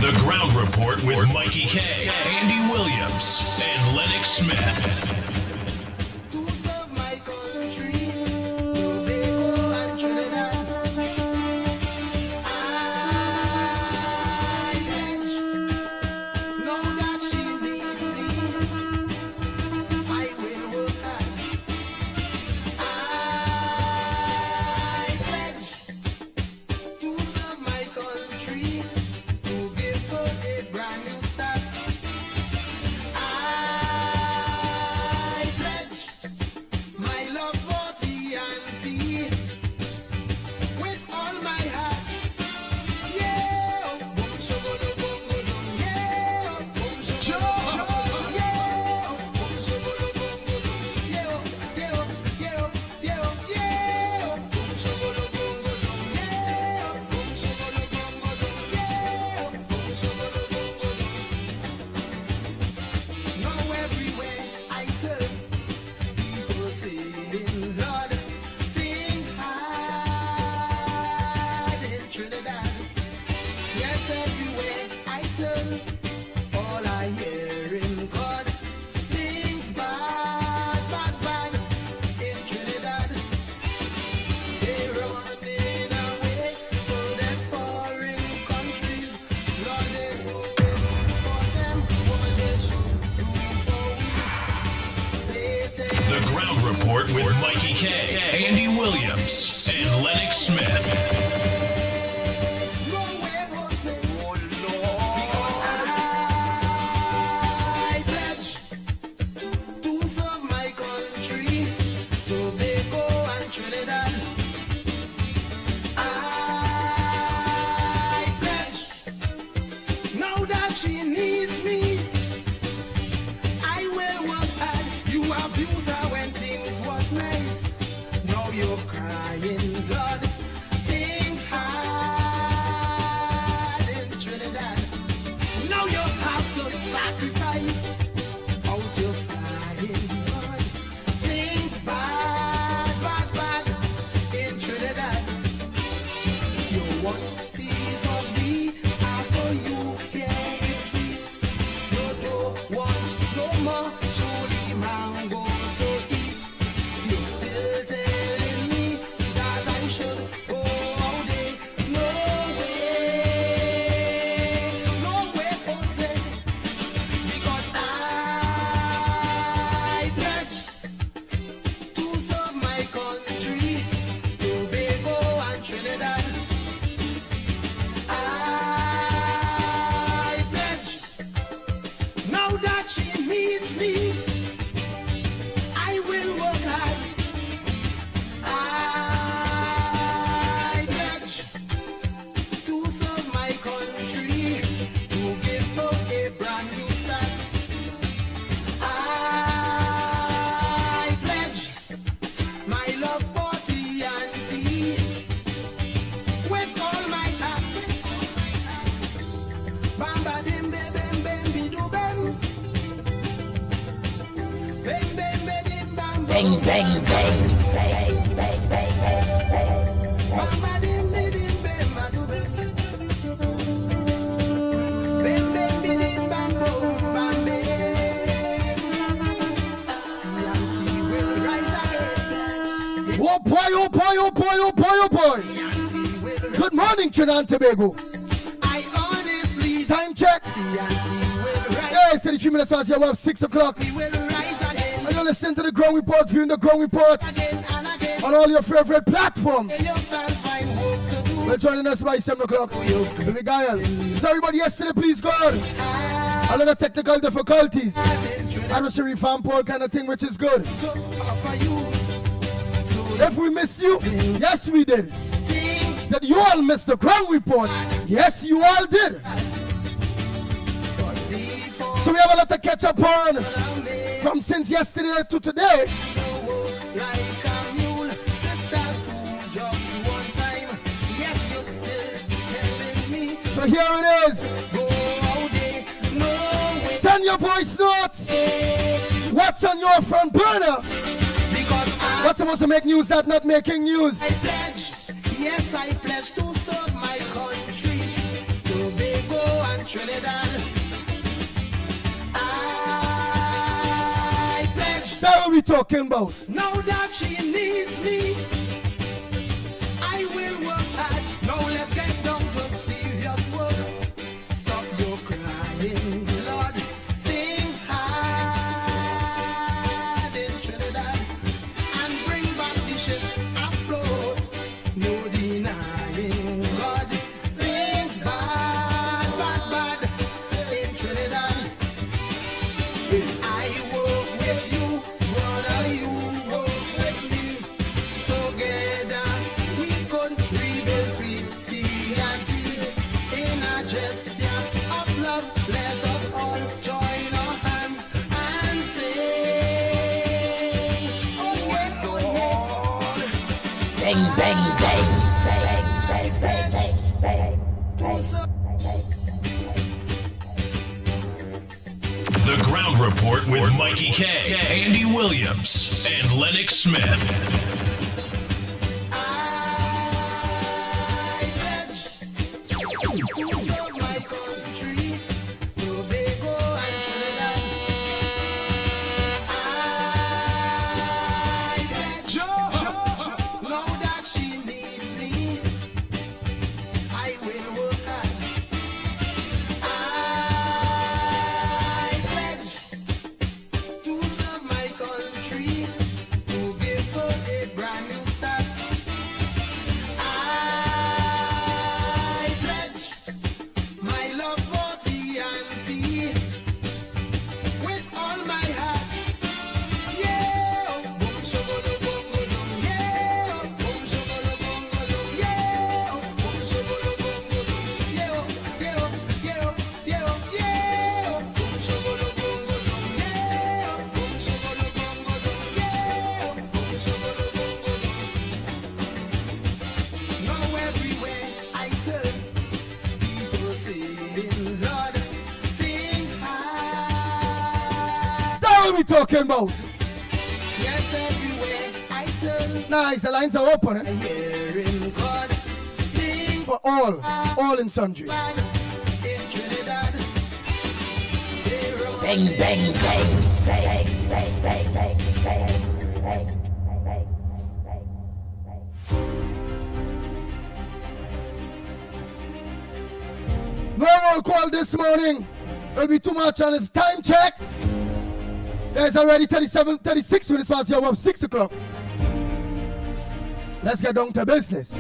The Ground Report with Mickie K, Andy Williams, and Lennox Smith. With Mickie K, Andy Williams, and Lennox Smith. Bang, bang, bang. Oh boy, oh boy, oh boy, oh boy, oh boy. Good morning, Trinidad and Tobago. Time check. Yeah, it's 33 minutes past here. We have 6 o'clock. And you're listening to the Ground Report, viewing the Ground Report on all your favorite platforms. We're joining us by 7 o'clock. Baby Guile. Sorry everybody yesterday, please God. A lot of technical difficulties. Anniversary fan poll kind of thing, which is good. If we missed you, yes we did. Did you all miss the Ground Report? Yes, you all did. So we have a lot to catch up on from since yesterday to today. So here it is. Send your voice notes. What's on your front burner? What's supposed to make news that not making news? I pledge, yes I pledge to serve my country, to go and Trinidad. I pledge. That's what we talking about. Now that she needs me, I will work hard. Now let's get down to serious work. Stop your crying, Lord. Things hard in Trinidad and bring back the ship afloat. No denying, Lord. Things bad, bad, bad in Trinidad. If I work with you, brother, you work with me. Together we could rebuild sweet TNT in a gesture of love. Let us all join our hands and sing. Oh yeah, oh yeah. Bang, bang, bang, bang, bang, bang, bang, bang, bang. The Ground Report with Mikey K, Andy Williams, and Lennox Smith. I pledge to serve my country, Tobago and Trinidad. I pledge, now that she needs me, I will work hard. I pledge to serve my country, to give her a brand new start. I pledge my love for TNT with all my heart. Yeah, boom shogolo bongo dum. Yeah, boom shogolo bongo dum. Yeah, boom shogolo bongo dum. Yeah, yeah, yeah, yeah, yeah. Boom shogolo bongo dum. Yeah, boom shogolo bongo dum. Yeah, boom shogolo bongo dum. Now everywhere I turn, people saying, Lord, things hard. That's what we talking about. Yes, everywhere I turn, Nice, the lines are open, I'm hearing God, things for all in sundry. bad in Trinidad. They're Bang, bang, bang, bang, bang, bang, bang, bang, bang, bang, bang. No roll call this morning. There'll be too much on his time check. There's already 36 minutes past the hour of 6 o'clock. Let's get down to business.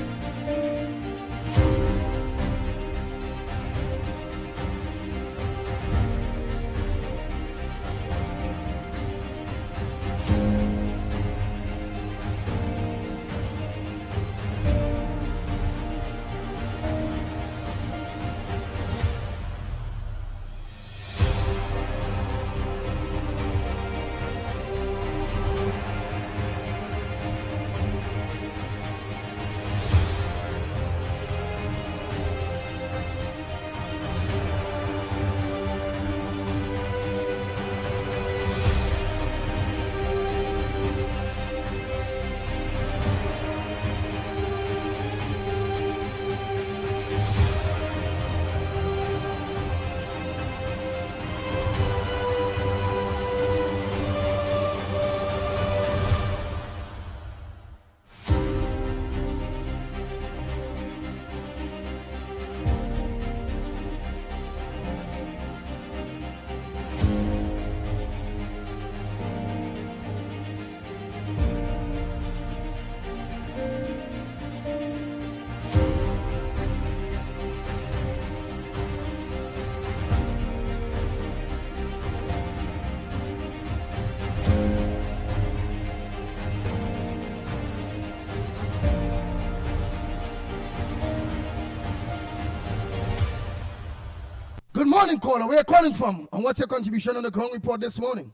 Good morning, caller. Where are you calling from? And what's your contribution on the ground report this morning?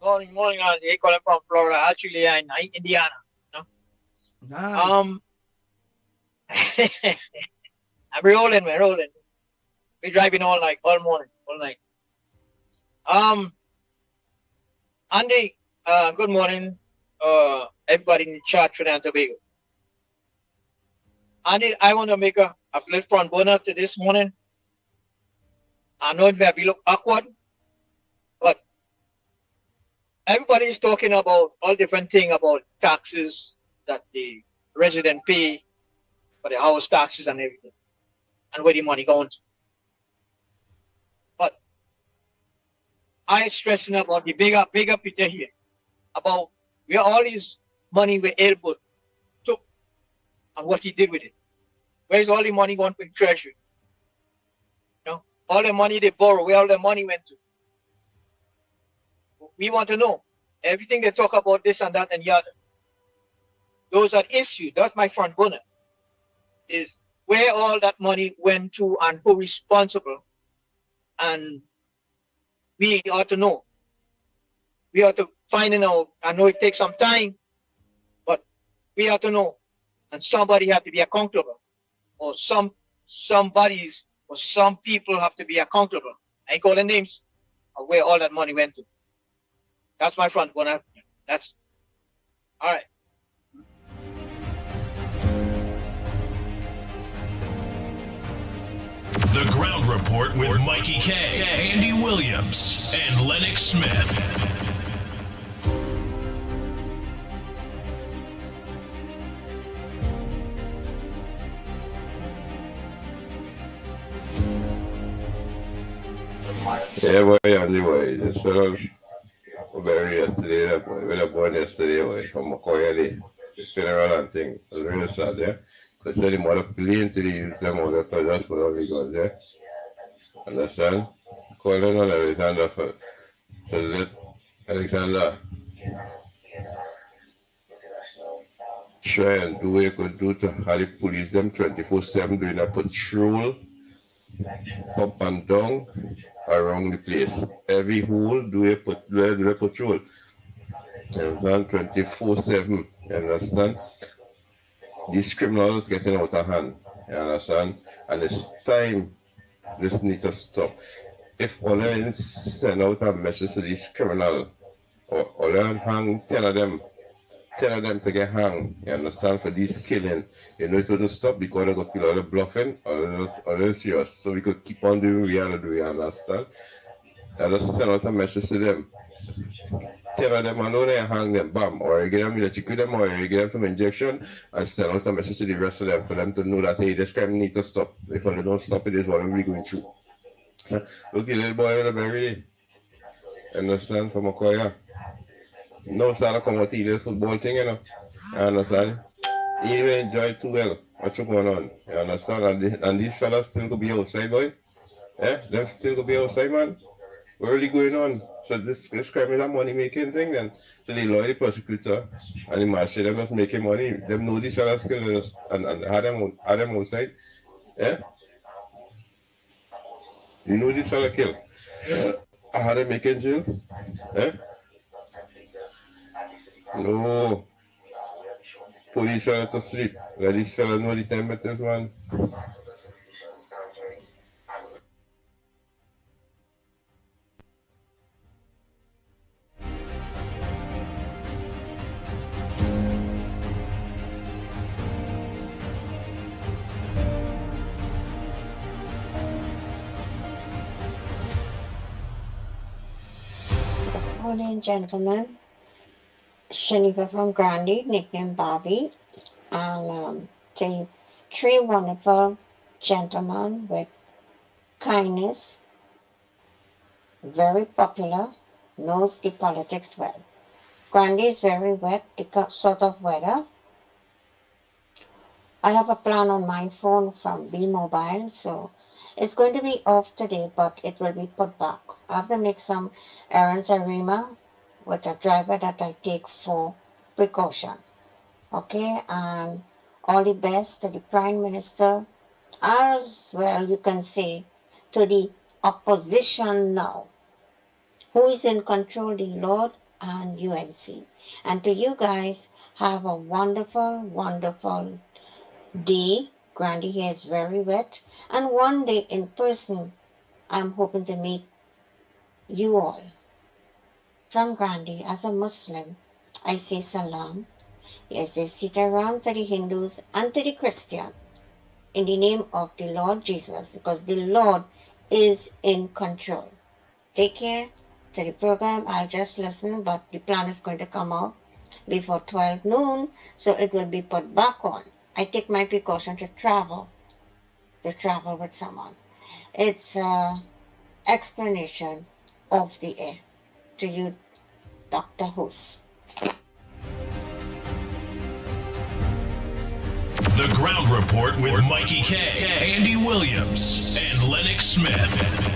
Morning, Andy. Calling from Florida. Actually, in Indiana. No? Nice. We're rolling. We're driving all night, all morning, all night. Andy, good morning, everybody in the chat, Trinidad and Tobago. Andy, I want to make a flip front burner to this morning. I know it may look awkward, but everybody is talking about all different things about taxes that the resident pay for the house taxes and everything, and where the money going to. But I stressing about the bigger picture here, about where all his money were able to and what he did with it. Where's all the money going to the treasury? You know, all the money they borrow, where all the money went to. We want to know everything they talk about this and that and the other. Those are issues. That's my front burner. Is where all that money went to and who responsible. And we ought to know. We ought to find it out. I know it takes some time, but we ought to know. And somebody have to be accountable. Or somebody's or some people have to be accountable. I ain't calling names of where all that money went to. That's my front burner. That's all right. The Ground Report with Mickie K, Andy Williams, and Lennox Smith. Yeah, boy, anyway, this very yesterday, that boy, we were born yesterday, boy, from Mickie, the funeral and thing. It was really sad, yeah. Because the mother playing to the youth, them mother told us for all we got there. Understand? Calling on Alexander for, so let Alexander try and do what you could do to have the police them 24/7 doing a patrol up and down around the place. Every hole do a patrol. And 24/7. You understand? These criminals getting out of hand. You understand? And it's time this needs to stop. If Olen send out a message to these criminals, or Olen hang 10 of them to get hung, you understand, for these killing, you know it wouldn't stop because they got feel all the bluffing or they're serious. So we could keep on doing what we are doing, you understand? I just send out a message to them. 10 of them, I know they hang them, bam, or you get them electrocute them, or you get them from injection, and send out a message to the rest of them for them to know that, hey, this crime needs to stop. If they don't stop it, is what we're going through. Look, the little boy with a berry, understand, from Okoya. No, start to come out the football thing, you know. You understand? He even enjoy too well what's going on. You understand? And these fellas still could be outside, boy. Yeah, them still could be outside, man. What really going on? So this crime is a money making thing then. So the lawyer, the prosecutor, and the marshal, them just making money. Them know these fellas kill us and have them outside. Yeah? You know this fella kill. How they making jail? Eh? No. Police fella to sleep. Let these fellas know the time it is, man. Morning, gentlemen. Shanika from Grandy, nicknamed Bobby, and three wonderful gentlemen with kindness, very popular, knows the politics well. Grandy is very wet, the sort of weather. I have a plan on my phone from B-Mobile, so it's going to be off today, but it will be put back. I have to make some errands at Rima with a driver that I take for precaution. Okay, and all the best to the Prime Minister, as well you can say to the opposition now, who is in control, the Lord and UNC. And to you guys, have a wonderful, wonderful day. Grandy here is very wet, and one day in person, I'm hoping to meet you all. From Grandy, as a Muslim, I say salam. I say sitaram to the Hindus and to the Christian in the name of the Lord Jesus, because the Lord is in control. Take care to the program. I'll just listen, but the plan is going to come out before 12 noon, so it will be put back on. I take my precaution to travel with someone. It's explanation of the air to you, Dr. Host. The Ground Report with Mikey K, Andy Williams, and Lennox Smith.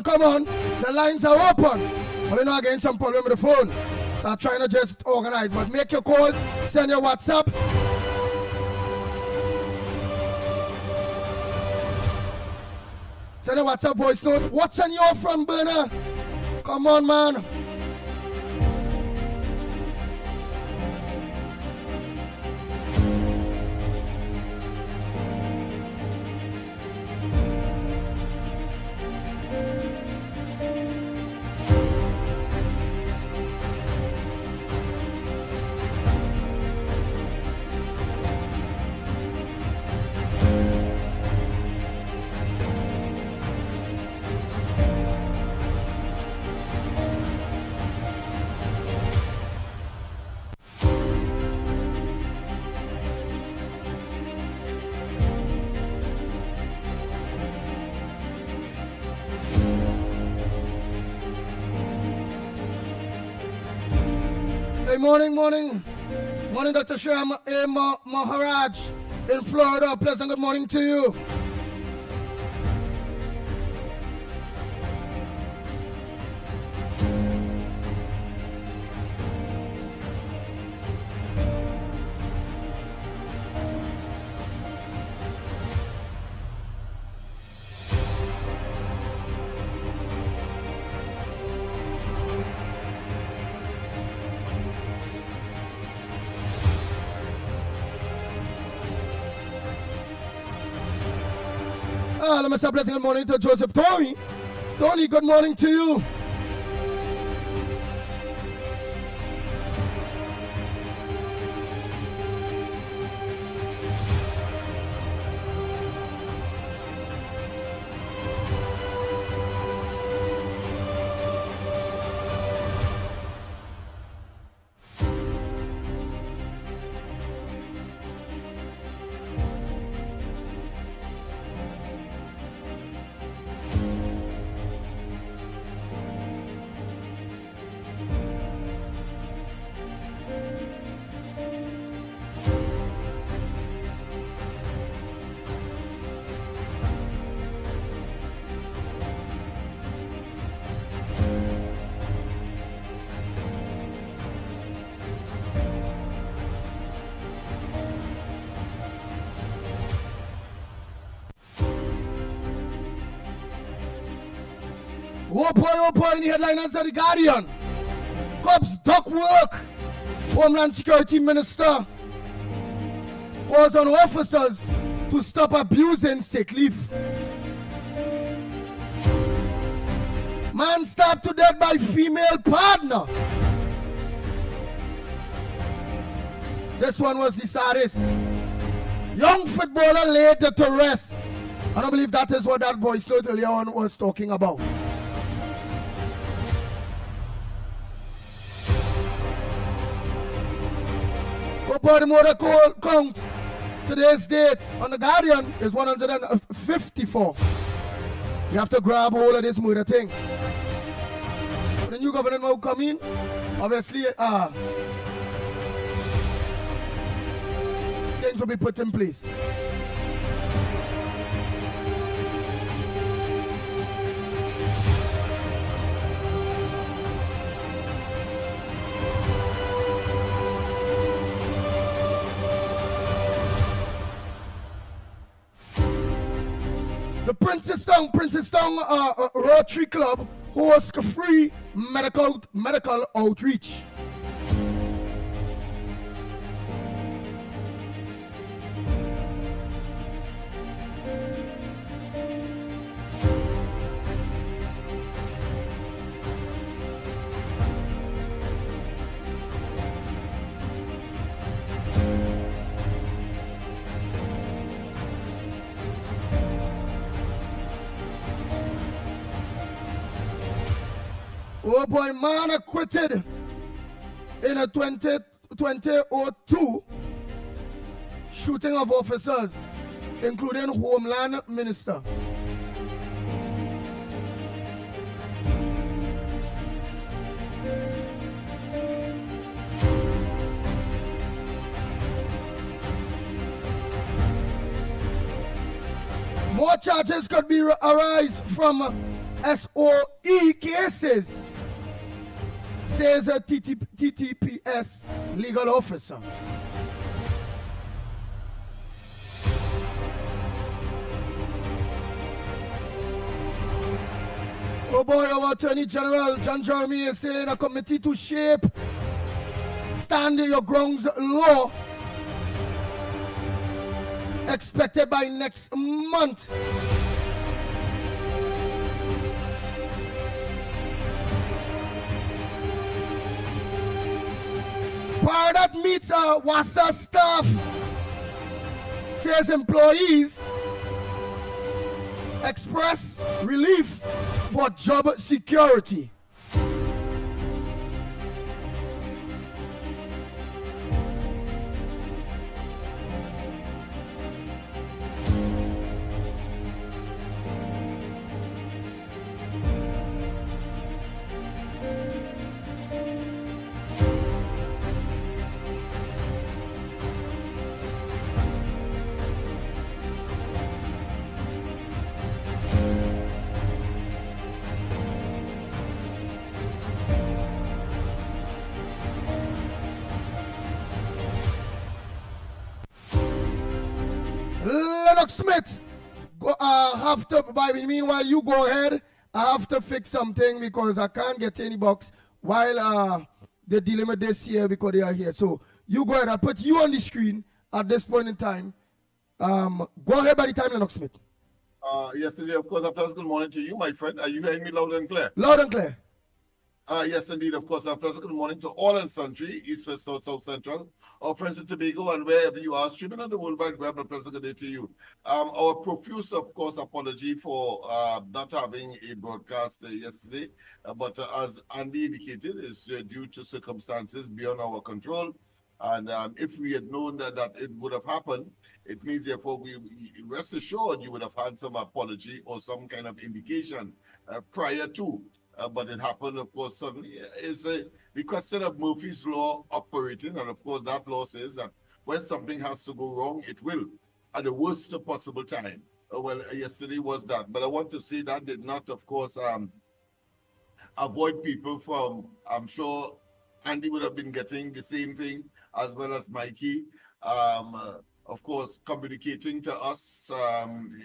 Come on. The lines are open. But you know, again, some problem with the phone. So I'm trying to just organize. But make your calls, send your WhatsApp. Send a WhatsApp voice note. What's on your front burner? Come on, man. Hey, morning, Dr. Shyam Maharaj in Florida. Pleasant good morning to you. Let me say a blessing good morning to Joseph Tony. Tony, good morning to you. Oh boy, in the headliners of the Guardian. Cops duck work. Homeland Security Minister calls on officers to stop abusing sick leave. Man stabbed to death by female partner. This one was the saddest. Young footballer laid to rest. I don't believe that is what that voice note earlier on was talking about. Go by the motor count. Today's date on the Guardian is 154. You have to grab hold of this murder thing. The new government will come in. Obviously, things will be put in place. The Princess Town Rotary Club hosts a free medical outreach. Oh boy, man acquitted in a 2002 shooting of officers, including Homeland Minister. More charges could be arise from SOE cases, says a TTPS legal officer. Oh boy, our Attorney General John Jeremy is saying a committee to shape stand your grounds law expected by next month. Part that meets WASA staff says employees express relief for job security. Lennox Smith, have to, meanwhile you go ahead, I have to fix something because I can't get any box while they're dealing with this here because they are here. So you go ahead, I'll put you on the screen at this point in time. Go ahead by the time, Lennox Smith. Yesterday, of course, a pleasant good morning to you, my friend. Are you hearing me loud and clear? Loud and clear. Yes, indeed, of course, a pleasant good morning to all and sundry, East, West, North, South, Central, our friends in Tobago, and wherever you are, streaming on the World Wide Web, a pleasant good day to you. Our profuse, of course, apology for not having a broadcast yesterday, but as Andy indicated, it's due to circumstances beyond our control. And if we had known that it would have happened, it means, therefore, we rest assured you would have had some apology or some kind of indication prior to. But it happened, of course, suddenly. It's the question of Murphy's Law operating. And, of course, that law says that when something has to go wrong, it will at the worst possible time. Well, yesterday was that. But I want to say that did not, of course, avoid people from, I'm sure Andy would have been getting the same thing as well as Mickie. Of course, communicating to us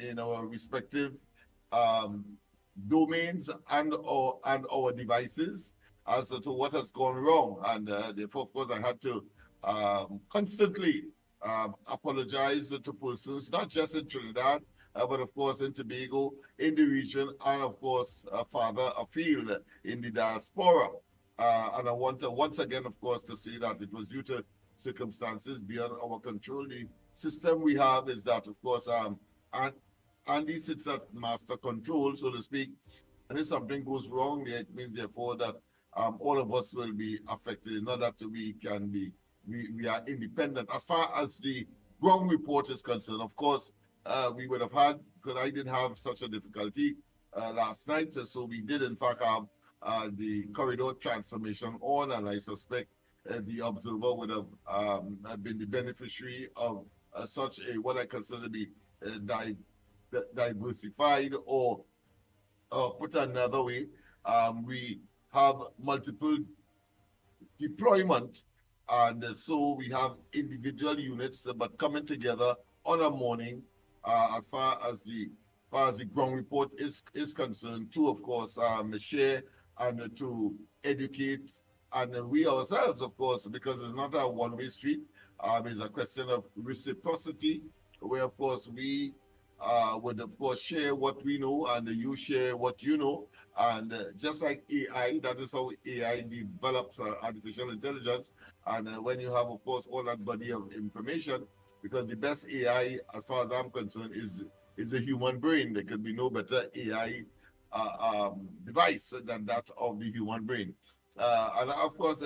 in our respective domains and our devices as to what has gone wrong. And therefore, of course, I had to constantly apologize to persons, not just in Trinidad, but of course in Tobago, in the region, and of course farther afield in the diaspora. And I want to once again, of course, to say that it was due to circumstances beyond our control. The system we have is that, of course, Andy sits at master control, so to speak, and if something goes wrong there, it means therefore that all of us will be affected. It's not that we can be, we are independent. As far as the ground report is concerned, of course, we would have had, because I didn't have such a difficulty last night, so we did in fact have the corridor transformation on, and I suspect the observer would have been the beneficiary of such a, what I consider to be diversified, or put another way, we have multiple deployment, and so we have individual units but coming together on a morning as far as the ground report is concerned, to of course share and to educate, and we ourselves, of course, because it's not a one-way street, it's a question of reciprocity, where of course we would of course share what we know and you share what you know. And just like AI, that is how AI develops artificial intelligence. And when you have of course all that body of information, because the best AI as far as I'm concerned is a human brain. There could be no better AI device than that of the human brain. And of course,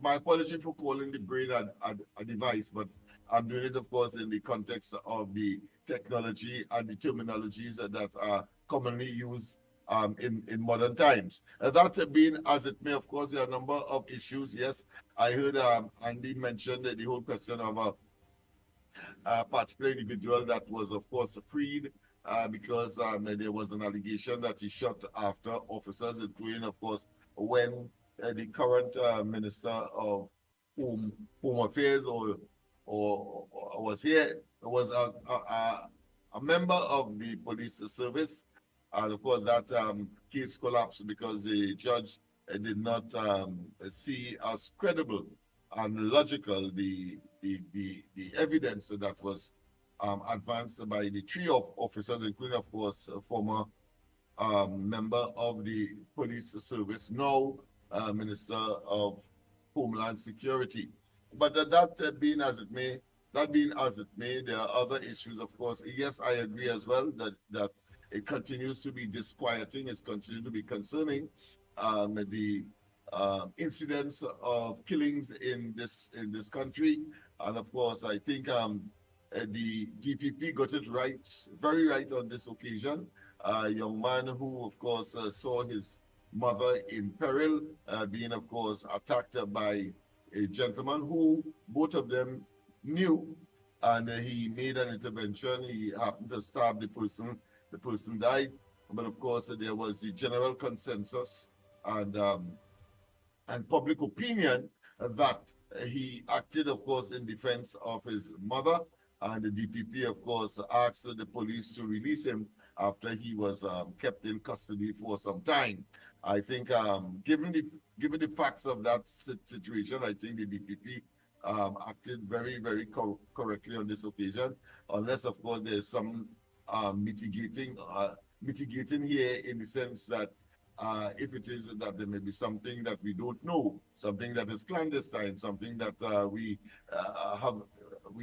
my apology for calling the brain a device, but I'm doing it, of course, in the context of the technology and the terminologies that are commonly used in modern times. That being as it may, of course, there are a number of issues. Yes, I heard Andy mention the whole question of a particular individual that was, of course, freed because there was an allegation that he shot after officers, including, of course, when the current Minister of Home Affairs or was here, was a member of the police service. And of course, that case collapsed because the judge did not see as credible and logical the evidence that was advanced by the three of officers, including, of course, a former member of the police service, now Minister of Homeland Security. But that being as it may, there are other issues, of course. Yes, I agree as well that it continues to be disquieting, it's continued to be concerning. The incidents of killings in this country, and of course, I think the DPP got it right, very right on this occasion. A young man who, of course, saw his mother in peril, being, of course, attacked by a gentleman who both of them knew, and he made an intervention. He happened to stab the person. The person died, but of course there was the general consensus and public opinion that he acted, of course, in defense of his mother, and the DPP, of course, asked the police to release him after he was kept in custody for some time. I think, given the facts of that situation, I think the DPP acted very, very correctly on this occasion, unless, of course, there's some mitigating here, in the sense that if it is that there may be something that we don't know, something that is clandestine, something that we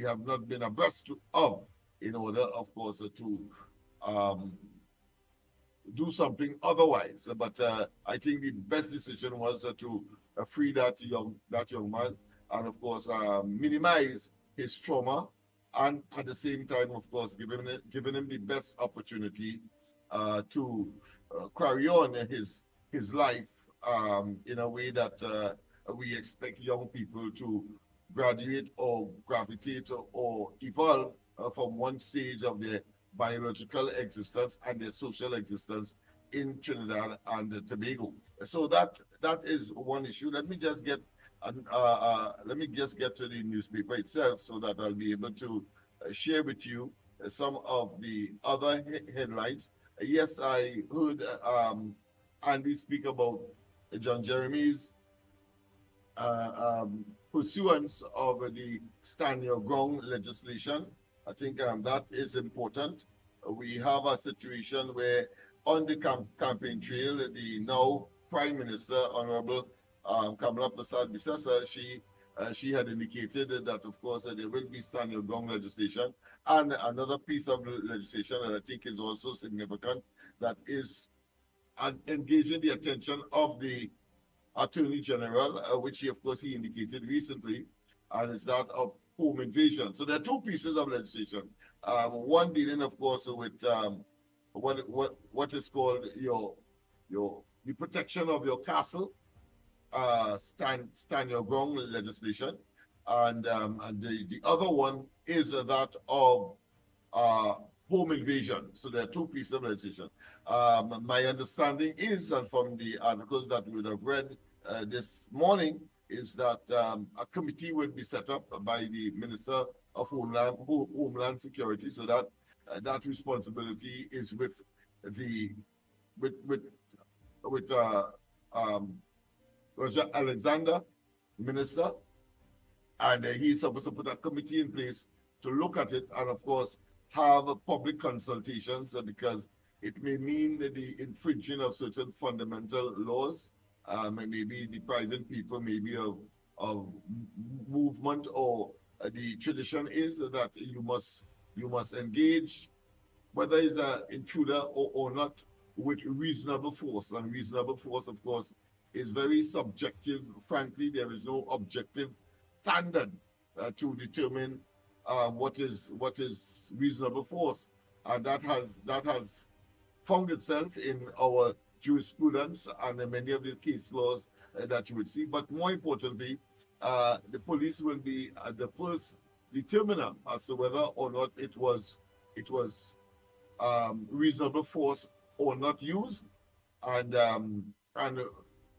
have not been abreast of, in order, of course, to do something otherwise. But I think the best decision was to free that young man, and of course minimize his trauma, and at the same time, of course, giving him the best opportunity to carry on his life in a way that we expect young people to graduate or gravitate or evolve from one stage of their biological existence and their social existence in Trinidad and Tobago. So that is one issue. Let me just get to the newspaper itself, so that I'll be able to share with you some of the other headlines. Yes, I heard Andy speak about John Jeremy's pursuance of the stand your ground legislation. I think that is important. We have a situation where on the campaign trail, the now Prime Minister, Honorable Kamala Prasad Bisasa, she had indicated that, of course, there will be stand your ground legislation. And another piece of legislation that I think is also significant, that is engaging the attention of the Attorney General, which he, of course, he indicated recently, and it's that of home invasion. So there are two pieces of legislation. One dealing, of course, with what is called the protection of your castle, stand your ground legislation, and the other one is that of home invasion. So there are two pieces of legislation. My understanding is, and from the articles that we would have read this morning, is that a committee will be set up by the Minister of Homeland Security, so that that responsibility is with the Roger Alexander, Minister, and he's supposed to put a committee in place to look at it, and of course have public consultations, because it may mean the infringing of certain fundamental laws, and maybe depriving people maybe of movement, or the tradition is that you must engage, whether it's an intruder or not, with reasonable force. And reasonable force, of course, is very subjective. Frankly, there is no objective standard to determine what is reasonable force, and that has found itself in our jurisprudence and in many of the case laws that you would see. But more importantly, the police will be the first determiner as to whether or not it was reasonable force or not used, and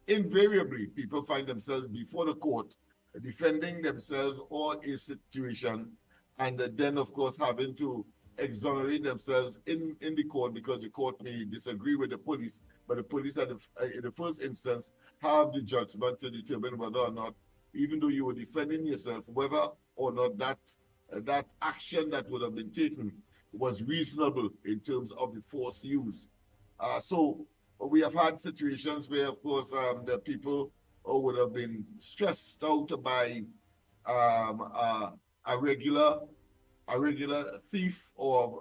invariably people find themselves before the court defending themselves or a situation, and then of course having to exonerate themselves in the court, because the court may disagree with the police, but the police in the first instance have the judgment to determine whether or not, even though you were defending yourself, whether or not that action that would have been taken was reasonable in terms of the force used. So we have had situations where, of course, the people would have been stressed out by a regular thief, or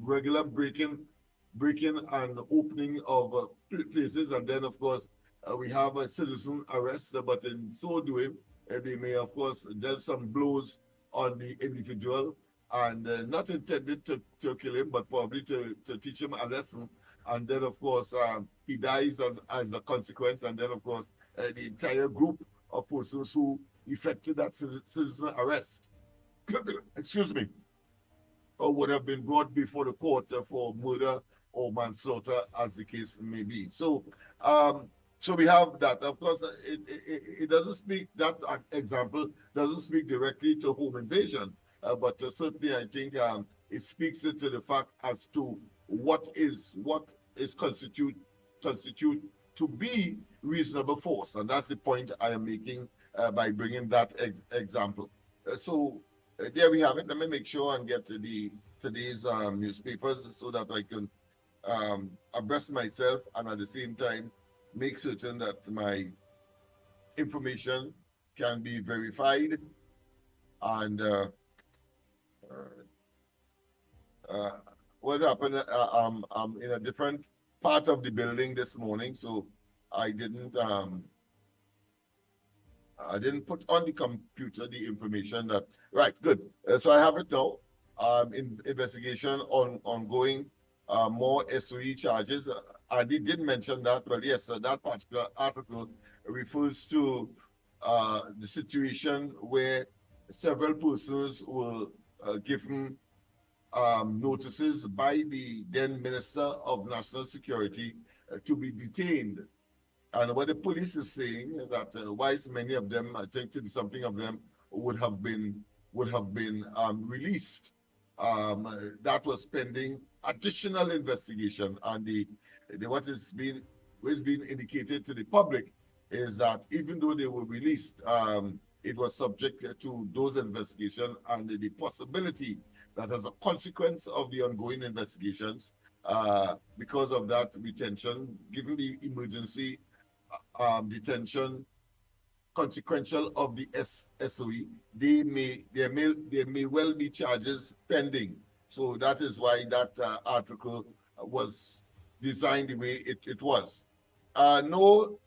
regular breaking and opening of places, and then of course we have a citizen arrest, but in so doing they may of course dealt some blows on the individual, and not intended to kill him, but probably to teach him a lesson, and then of course he dies as a consequence, and then of course the entire group of persons who effected that citizen arrest excuse me, or would have been brought before the court for murder or manslaughter, as the case may be. So so we have that. Of course, it doesn't speak, that example doesn't speak directly to home invasion, but certainly I think it speaks to the fact as to what is constitute to be reasonable force, and that's the point I am making by bringing that example. So there we have it. Let me make sure and get to today's newspapers, so that I can abreast myself, and at the same time make certain that my information can be verified. And what happened? I'm in a different part of the building this morning, so I didn't put on the computer the information that, right, good. So I have it now. Investigation ongoing, more SOE charges. I did mention that, but yes, that particular article refers to the situation where several persons were given notices by the then Minister of National Security to be detained. And what the police is saying that whilst many of them, I think 30-something of them, would have been released, that was pending additional investigation, and the what is being indicated to the public is that even though they were released, it was subject to those investigations and the possibility that as a consequence of the ongoing investigations, because of that retention, given the emergency detention consequential of the SOE, there may well be charges pending. So that is why that article was designed the way it was. No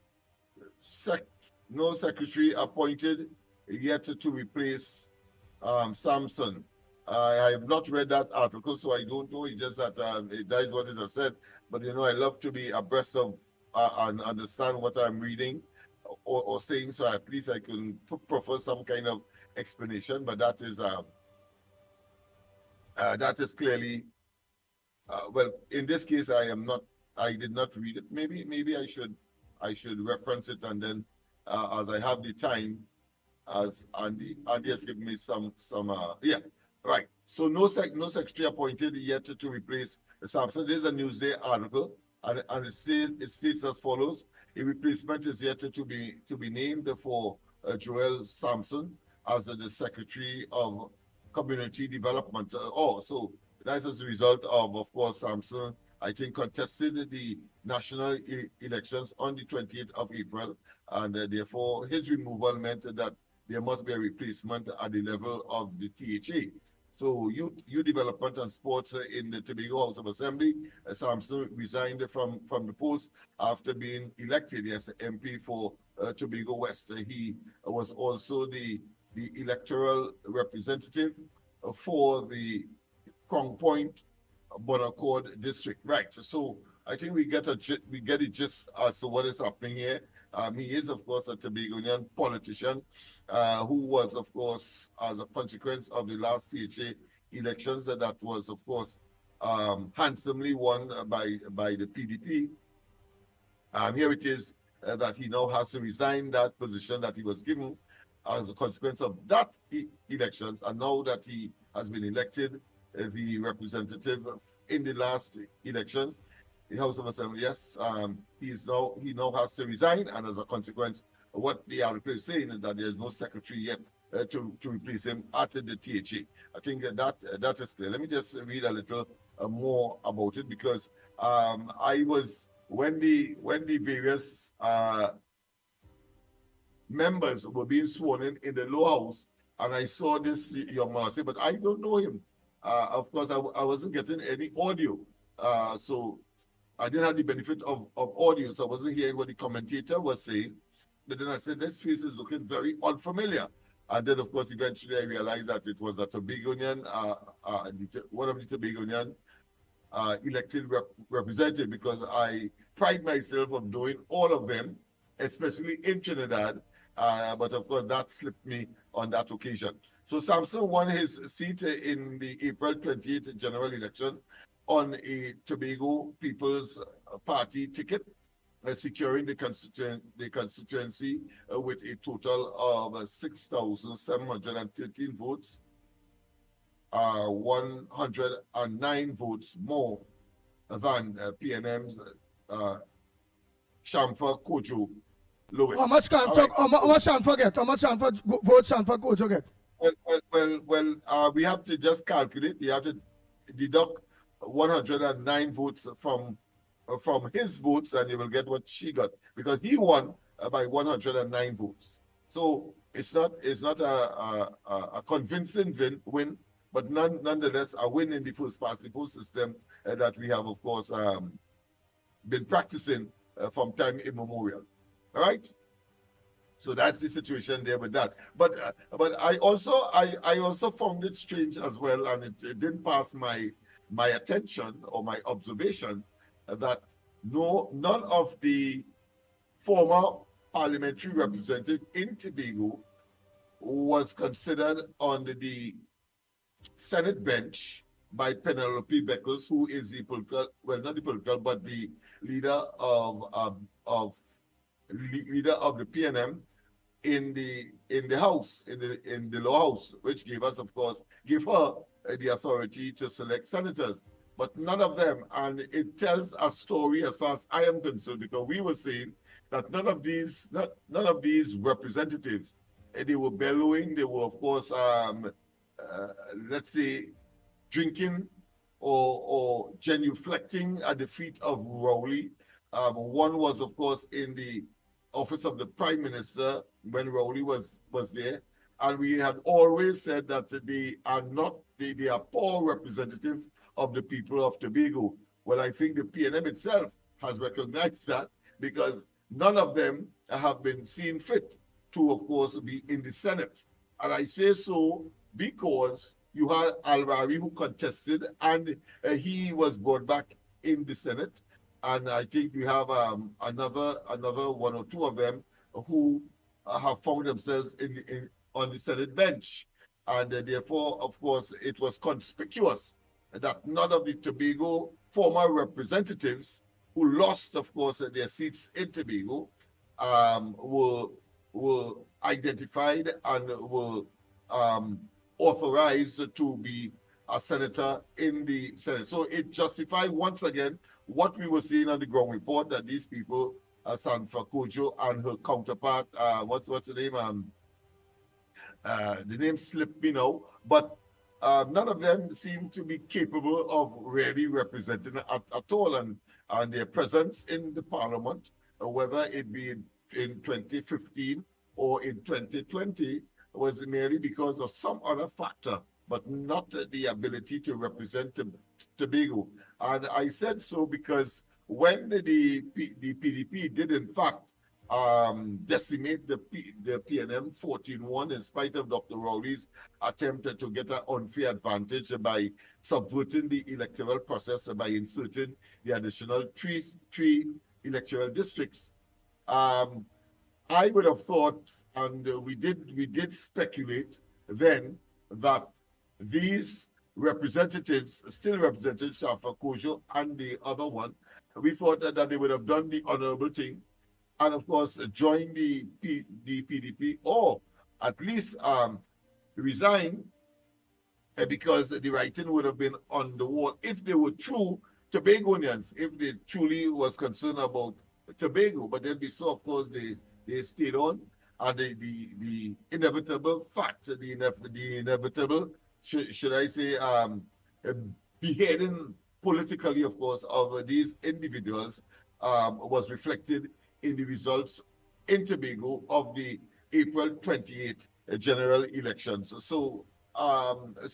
secretary appointed yet to replace Samson. I have not read that article, so I don't know. It's just that that is what it has said. But you know, I love to be abreast of and understand what I'm reading or saying, so at least I can proffer some kind of explanation. But that is clearly well. In this case, I did not read it. Maybe I should reference it, and then as I have the time, as Andy has given me some yeah. Right. So no secretary appointed yet to replace Sampson. There's a Newsday article, and it states as follows: a replacement is yet to be named for Joel Sampson as the Secretary of Community Development. So that's as a result of course, Sampson, I think, contested the national elections on the 28th of April, and therefore his removal meant that there must be a replacement at the level of the THA. So youth development and sports in the Tobago House of Assembly, Sampson resigned from the post after being elected as MP for Tobago West. He was also the electoral representative for the Crown Point Bonaccord district. Right. So I think we get a gist as to what is happening here. He is, of course, a Tobagonian politician who was, of course, as a consequence of the last THA elections, that was, of course, handsomely won by the PDP. Here it is that he now has to resign that position that he was given as a consequence of that elections, and now that he has been elected the representative in the last elections, the House of Assembly, yes, he now has to resign, and as a consequence, what the article is saying is that there is no secretary yet to replace him at the THA. I think that is clear. Let me just read a little more about it, because I was when the various members were being sworn in the lower house, and I saw this young man say, but I don't know him. Of course, I wasn't getting any audio, so I didn't have the benefit of audio, so I wasn't hearing what the commentator was saying. But then I said, this face is looking very unfamiliar. And then, of course, eventually I realized that it was a Tobagonian, one of the Tobagonian elected representative, because I pride myself on doing all of them, especially in Trinidad. But of course, that slipped me on that occasion. So Sampson won his seat in the April 28th general election on a Tobago People's Party ticket, securing the constituency with a total of 6,713 votes, 109 votes more than PNM's Shamfa Kojo Lewis. How much Shamfa get? How much votes Shamfa Kojo get? Well, we have to just calculate. You have to deduct 109 votes from his votes, and you will get what she got, because he won by 109 votes. So it's not a convincing win, but nonetheless a win in the first past the post system that we have, of course, been practicing from time immemorial. All right. So that's the situation there with that. But I also found it strange as well, and it didn't pass my attention or my observation, that none of the former parliamentary representative in Tobago was considered on the Senate bench by Penelope Beckles, who is the political, well, not the political, but the leader of the PNM in the House, in the lower house, which gave her the authority to select senators. but none of them. And it tells a story as far as I am concerned, because we were saying that none of these representatives, they were bellowing, they were, of course, let's say, drinking or genuflecting at the feet of Rowley. One was, of course, in the office of the Prime Minister when Rowley was there. And we had always said that they are poor representatives of the people of Tobago. Well, I think the PNM itself has recognized that, because none of them have been seen fit to, of course, be in the Senate. And I say so because you had Alrari who contested, and he was brought back in the Senate. And I think we have another one or two of them who have found themselves on the Senate bench. And therefore, of course, it was conspicuous that none of the Tobago former representatives who lost, of course, their seats in Tobago were identified and were authorized to be a senator in the Senate. So it justified once again what we were seeing on the ground report, that these people, Sanfa Kojo and her counterpart, what's the name? The name slipped me now, but none of them seem to be capable of really representing at all, and their presence in the parliament, whether it be in 2015 or in 2020, was merely because of some other factor, but not the ability to represent Tobago. And I said so because when the PDP did in fact decimate the PNM 14-1 in spite of Dr. Rowley's attempt to get an unfair advantage by subverting the electoral process by inserting the additional three electoral districts. I would have thought, and we did speculate then, that these representatives, still representatives, Shafa Kojo and the other one, we thought that they would have done the honorable thing and, of course, join the PDP, or at least resign, because the writing would have been on the wall if they were true Tobagonians, if they truly was concerned about Tobago. But then we saw, of course, they stayed on, and the inevitable fact, the inevitable, should I say, beheading politically, of course, of these individuals was reflected in the results in Tobago of the April 28th general elections. So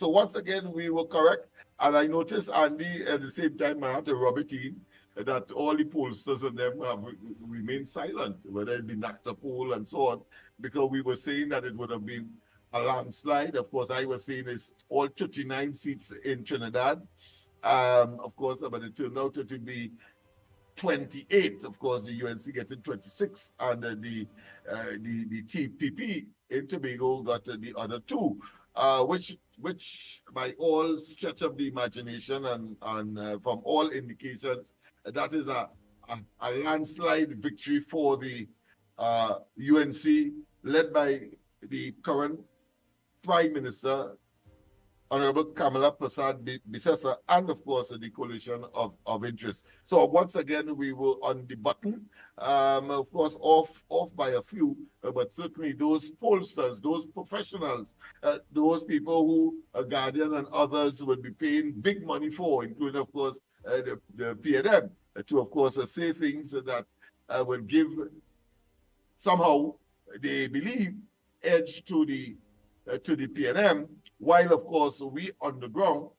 once again, we were correct. And I noticed, Andy, at the same time, I had to rub it in that all the pollsters and them have remained silent, whether it be NACTA poll and so on, because we were saying that it would have been a landslide. Of course, I was saying it's all 39 seats in Trinidad. Of course, but it turned out to be 28. Of course, the UNC getting 26, and the TPP in Tobago got the other two, which by all stretch of the imagination and from all indications, that is a landslide victory for the UNC, led by the current Prime Minister, Honorable Kamala Prasad Bisesa, and of course the coalition of interest. So once again, we were on the button, of course off by a few, but certainly those pollsters, those professionals, those people who Guardian and others would be paying big money for, including of course the PNM, to of course say things that would give somehow, they believe, edge to the PNM, while of course we on the ground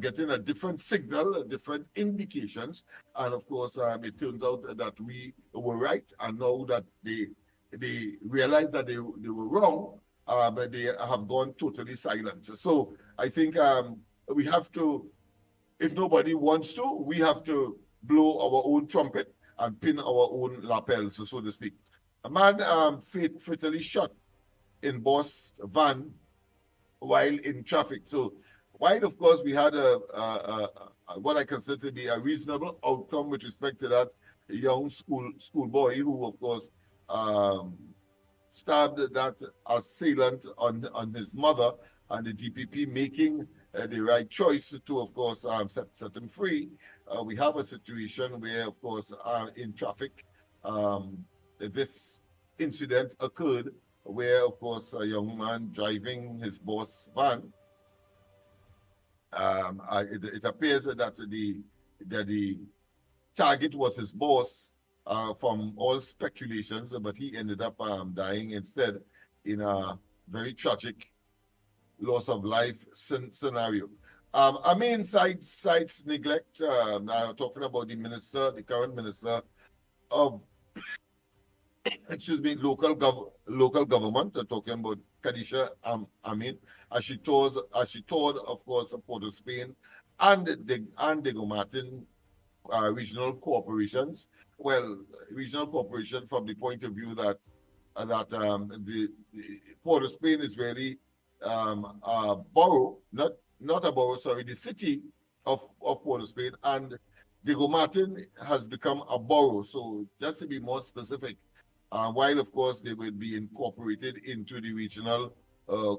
getting a different signal, different indications, and of course it turns out that we were right, and now that they realize that they were wrong, but they have gone totally silent. So I think we have to, if nobody wants to, we have to blow our own trumpet and pin our own lapels, so to speak. A man fatally shot in Boss van while in traffic. So while of course we had what I consider to be a reasonable outcome with respect to that young schoolboy who of course stabbed that assailant on his mother, and the DPP making the right choice to, of course, set him free. We have a situation where, of course, in traffic, this incident occurred where, of course, a young man driving his boss van, it appears that the target was his boss, from all speculations, but he ended up dying instead in a very tragic loss of life scenario. I mean, cites neglect. Now talking about the minister, the current minister of, excuse me, local government. Talking about Kadisha Amin, as she told, of course, Port of Spain and Diego Martin regional corporations. Well, regional corporation from the point of view that the Port of Spain is really a borough, not a borough, sorry, the city of Port of Spain, and Diego Martin has become a borough. So just to be more specific, while of course they would be incorporated into the Regional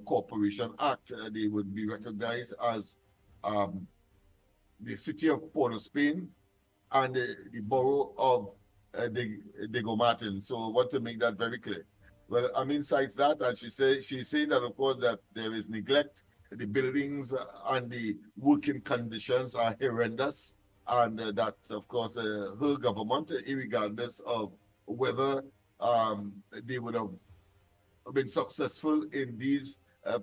Corporation Act, they would be recognized as the city of Port of Spain and the borough of Diego Martin. So I want to make that very clear. Well, I mean, cites that, and she's saying that, of course, that there is neglect. The buildings and the working conditions are horrendous, and that, of course, her government, regardless of whether they would have been successful in these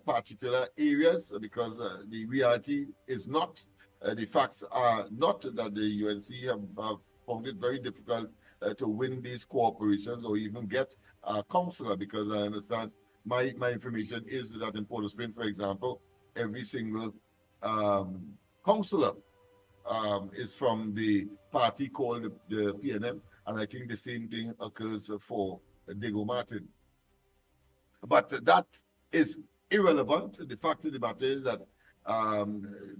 particular areas, because the reality is not, the facts are not that the UNC have found it very difficult to win these corporations or even get a councillor, because I understand my information is that in Port of Spain, for example, every single councillor is from the party called the PNM, and I think the same thing occurs for Diego Martin. But that is irrelevant. The fact of the matter is that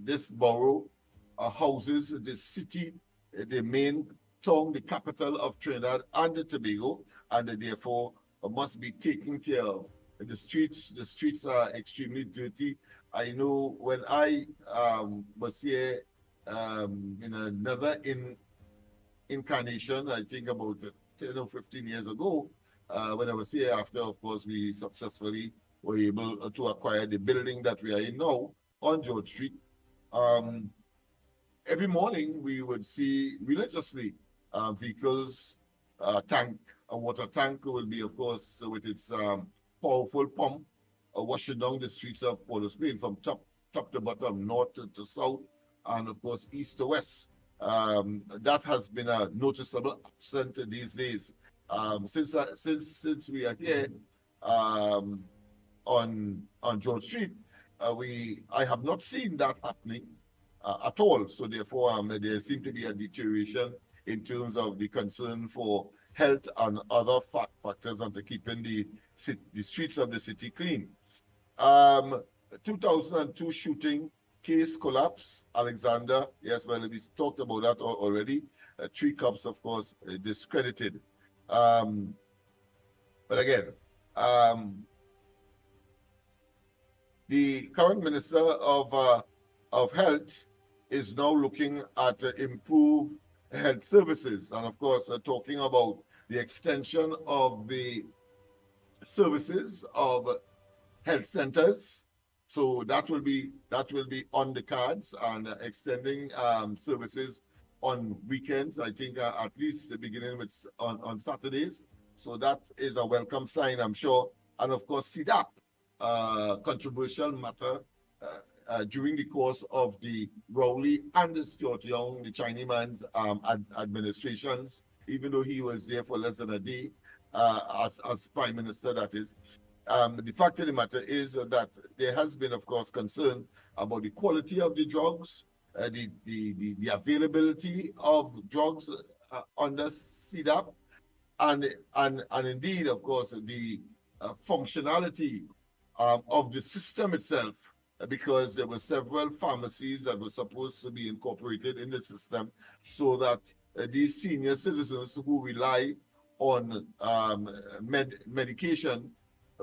this borough houses the city, the main town, the capital of Trinidad and Tobago, and therefore must be taken care of. The streets are extremely dirty. I know when I was here in another incarnation, I think about 10 or 15 years ago, when I was here after, of course, we successfully were able to acquire the building that we are in now on George Street. Every morning we would see religiously vehicles, a water tank will be, of course, with its powerful pump, washing down the streets of Port of Spain from top to bottom, north to south, and of course east to west. That has been a noticeable absent these days. Since we are here on George Street, I have not seen that happening at all. So therefore, there seems to be a deterioration in terms of the concern for health and other factors and to keeping the streets of the city clean. 2002 shooting case collapse, Alexander. Yes, well, we talked about that already. 3 cops, of course, discredited. But again, the current minister of health is now looking at improve health services, and of course, talking about the extension of the services of health centers. So that will be on the cards, and extending services on weekends. I think at least beginning with on Saturdays. So that is a welcome sign, I'm sure. And of course, CDAP, controversial matter during the course of the Rowley and the Stuart Young, the Chinese man's administrations, even though he was there for less than a day as Prime Minister, that is. The fact of the matter is that there has been, of course, concern about the quality of the drugs, the availability of drugs under CDAP, and indeed, of course, the functionality of the system itself, because there were several pharmacies that were supposed to be incorporated in the system so that these senior citizens who rely on medication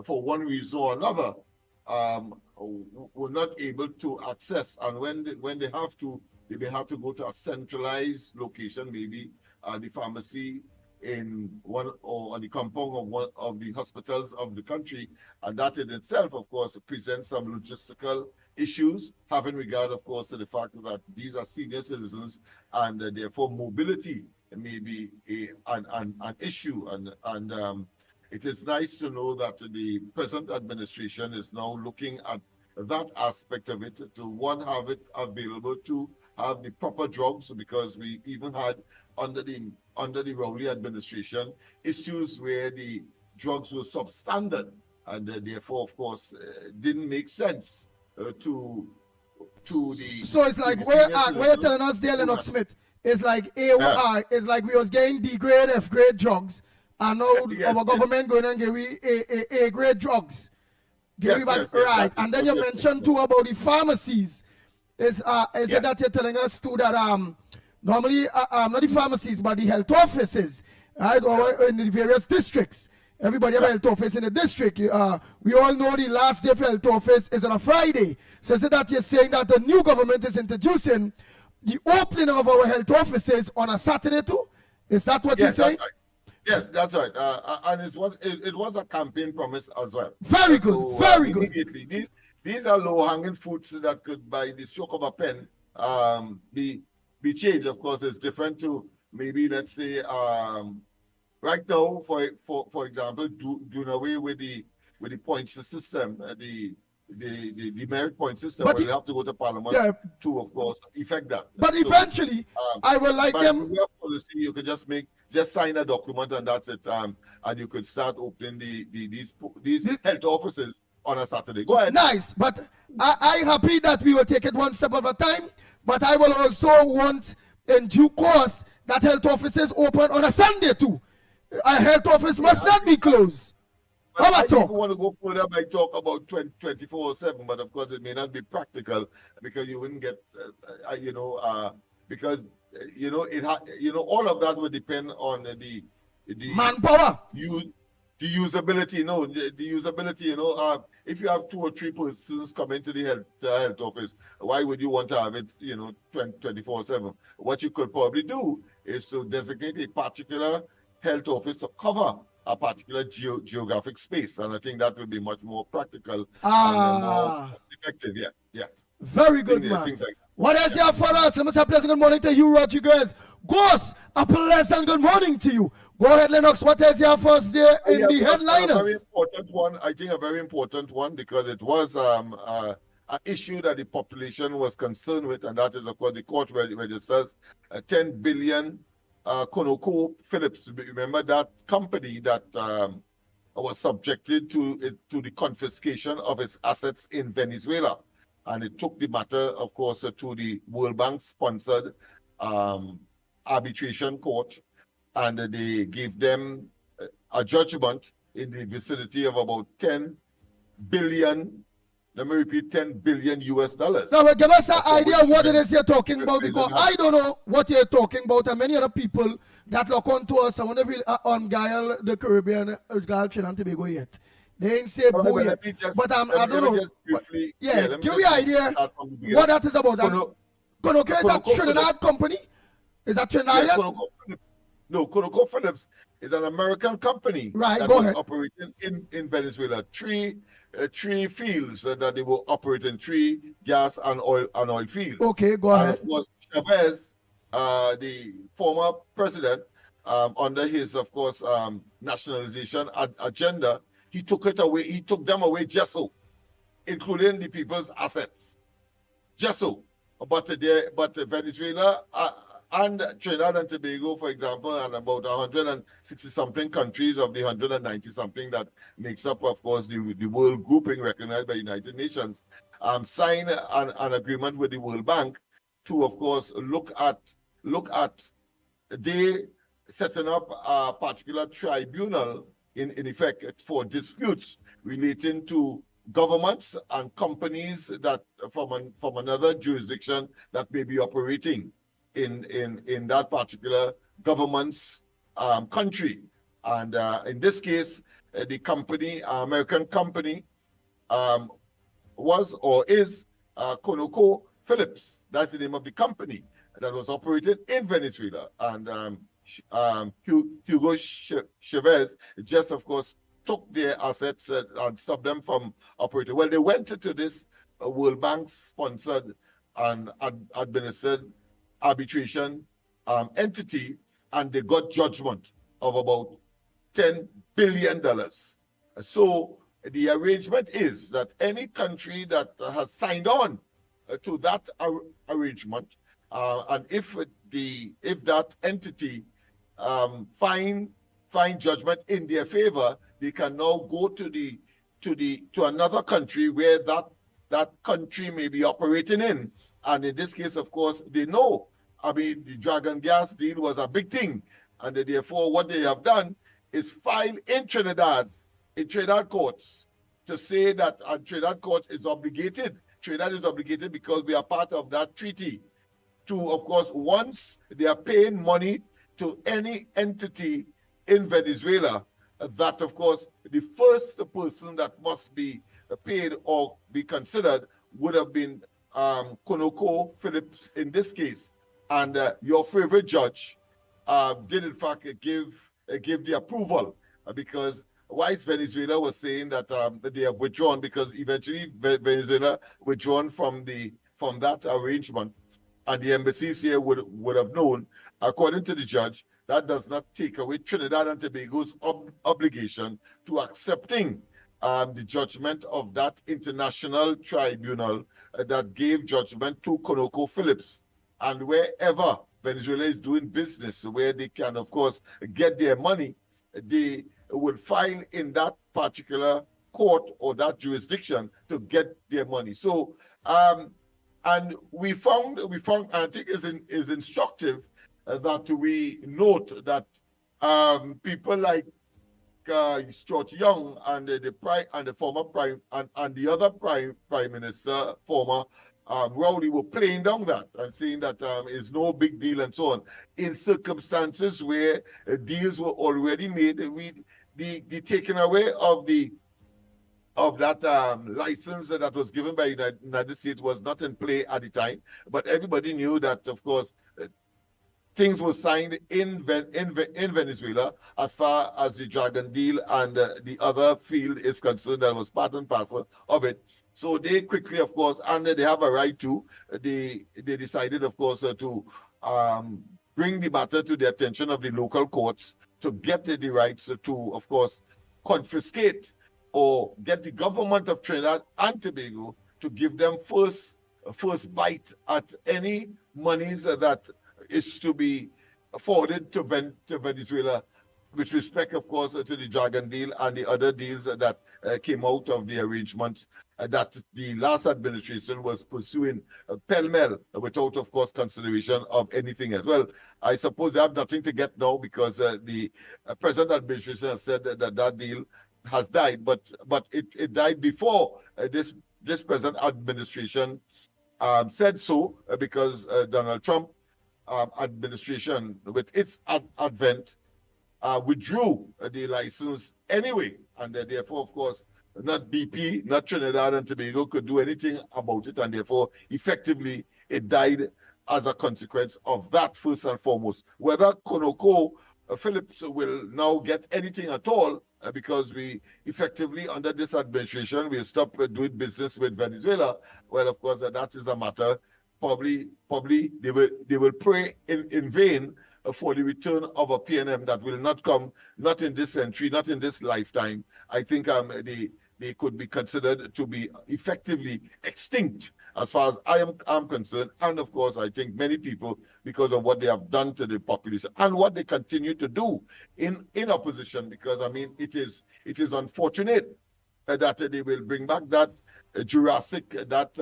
for one reason or another, were not able to access. And when they have to, they may have to go to a centralized location, maybe the pharmacy in one or on the compound of one of the hospitals of the country. And that in itself, of course, presents some logistical issues, having regard, of course, to the fact that these are senior citizens and therefore mobility may be an issue. And it is nice to know that the present administration is now looking at that aspect of it, to one, have it available, to have the proper drugs, because we even had under the Rowley administration issues where the drugs were substandard, and therefore, of course, didn't make sense to the. So it's like we're telling us there, Lennox Smith, it's like AOI, it's like we was getting D grade, F grade drugs, and now our government going and give we A grade drugs. Right, and then you mentioned too about the pharmacies. Is it that you're telling us too that normally not the pharmacies but the health offices, right, or in the various districts. Everybody have a health office in the district. We all know the last day of health office is on a Friday. So is it that you're saying that the new government is introducing the opening of our health offices on a Saturday too? Is that what you're saying? That's right. Yes, that's right. And it was a campaign promise as well. Very good, so, very good. Immediately, these are low-hanging fruits that could, by the stroke of a pen, be changed. Of course, it's different to maybe, let's say, right now, for example, doing away with the points system, the merit point system, but they have to go to Parliament to, of course, effect that. But so, eventually, I will like them. Policy, you could just sign a document and that's it, and you could start opening these health offices on a Saturday. Go ahead. Nice, but I happy that we will take it one step at a time. But I will also want, in due course, that health offices open on a Sunday too. A health office must not be closed. How about talk? I want to go further by talk about 24/7, but of course it may not be practical because you wouldn't get, because all of that would depend on the manpower. The usability, the usability, if you have 2 or 3 persons coming to the health office, why would you want to have it, 24/7? What you could probably do is to designate a particular health office to cover a particular geographic space, and I think that will be much more practical and more effective. Yeah. Very good, man. Things like what else you have for us? Let me say a pleasant good morning to you, Rodriguez. Ghost, a pleasant good morning to you. Go ahead, Lennox. What else you have for us there in the headliners? A very important one. I think a very important one because it was an issue that the population was concerned with, and that is, of course, the court registers 10 billion ConocoPhillips. Remember that company that was subjected to the confiscation of its assets in Venezuela. And it took the matter, of course, to the World Bank-sponsored arbitration court, and they gave them a judgment in the vicinity of about 10 billion. Let me repeat, $10 billion. Now, give us an idea of what it is you're talking about, because I don't know what you're talking about, and many other people that look onto us, I want to be on Guile, the Caribbean, Guile, Trinidad and Tobago yet. They ain't say boy yet. But I don't know. Briefly, give me an idea what that is about. Conoco is a Trinidad company? Is that Trinidadian? No, ConocoPhillips is an American company that was operating in Venezuela. Three fields that they were operating, 3 gas and oil fields. Okay, go ahead. And of course, Chavez, the former president, under his, of course, nationalization agenda, he took them away just so, including the people's assets. Just so. But Venezuela and Trinidad and Tobago, for example, and about 160-something countries of the 190-something that makes up, of course, the world grouping recognized by the United Nations, signed an agreement with the World Bank to, of course, look at they setting up a particular tribunal in effect for disputes relating to governments and companies that from another jurisdiction that may be operating in that particular government's country. And in this case, the company, American company, was or is Conoco Phillips. That's the name of the company that was operated in Venezuela. And Hugo Chavez just, of course, took their assets and stopped them from operating. Well, they went into this World Bank sponsored and administered arbitration entity, and they got judgment of about $10 billion. So the arrangement is that any country that has signed on to that arrangement, and if that entity find judgment in their favor, they can now go to another country where that country may be operating in. And in this case, of course, they know. I mean, the Dragon Gas deal was a big thing, and therefore what they have done is file in Trinidad courts, to say that Trinidad court is obligated. Trinidad is obligated because we are part of that treaty to, of course, once they are paying money to any entity in Venezuela, that, of course, the first person that must be paid or be considered would have been Conoco Phillips in this case. And your favorite judge did, in fact, give the approval because whilst Venezuela was saying that they have withdrawn, because eventually Venezuela withdrawn from that arrangement, and the embassies here would have known, according to the judge, that does not take away Trinidad and Tobago's obligation to accepting the judgment of that international tribunal that gave judgment to Conoco Phillips. And wherever Venezuela is doing business, where they can, of course, get their money, they would file in that particular court or that jurisdiction to get their money. So, and we found, and I think is instructive that we note that people like Stuart Young and the former prime and the other prime minister, former Rowley, were playing down that and saying that is no big deal and so on. In circumstances where deals were already made, the taking away of that license that was given by the United States was not in play at the time, but everybody knew that, of course, things were signed in Venezuela as far as the Dragon deal and the other field is concerned. That was part and parcel of it. So they quickly, of course, and they have a right to, they decided, of course, to bring the matter to the attention of the local courts to get the rights to, of course, confiscate or get the government of Trinidad and Tobago to give them first bite at any monies that is to be forwarded to Venezuela, with respect, of course, to the Dragon deal and the other deals that came out of the arrangement that the last administration was pursuing pell-mell without, of course, consideration of anything as well. I suppose they have nothing to get now because the present administration has said that deal has died, but it died before this present administration said so, because Donald Trump administration, with its advent, withdrew the license anyway, and therefore, of course, not BP, not Trinidad and Tobago could do anything about it, and therefore, effectively, it died as a consequence of that, first and foremost. Whether Conoco Phillips will now get anything at all, because we effectively, under this administration, we stopped doing business with Venezuela, well, of course, that is a matter. Probably they will pray in vain for the return of a PNM that will not come, not in this century, not in this lifetime. I think they could be considered to be effectively extinct as far as I am concerned. And of course, I think many people, because of what they have done to the population and what they continue to do in opposition, because I mean, it is unfortunate that they will bring back that Jurassic, that